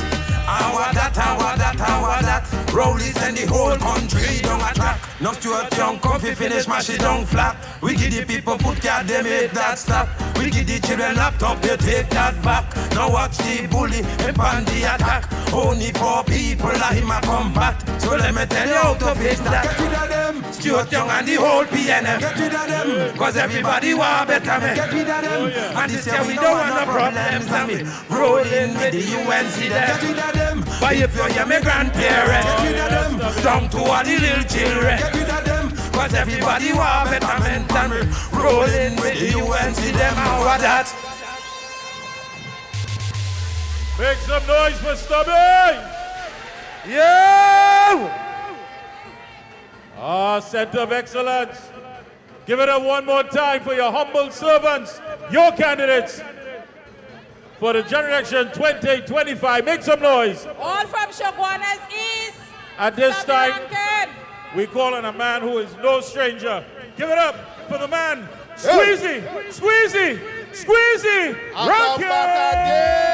Rowley send the whole country down a track. No Stuart Young come fi finish mash it down flat. We give the people food card, they make that stop. We give the children laptop, they take that back. Now watch the bully and pan the attack. Only poor people like him a come back. So let me tell you how to face that. Get rid of them, Stuart Young and the whole PNM. Get rid of them, cause everybody want better men. Get rid of them, and this year we don't want no problems. And we rolling with the UNC them. Get rid of them, but if you hear me grandparents, get rid of them, down to all the little children. Get rid of them, cause everybody want better men. And we rolling with the UNC them. How that? Make some noise for Stubby! Yeah! Center of Excellence. Give it up one more time for your humble servants, your candidates for the general election 2025. Make some noise. All from Shogwana's East. At this Stubby time, Rankin. we call on a man who is no stranger. Give it up for the man, Squeezy, Squeezy, Squeezy, I come back again.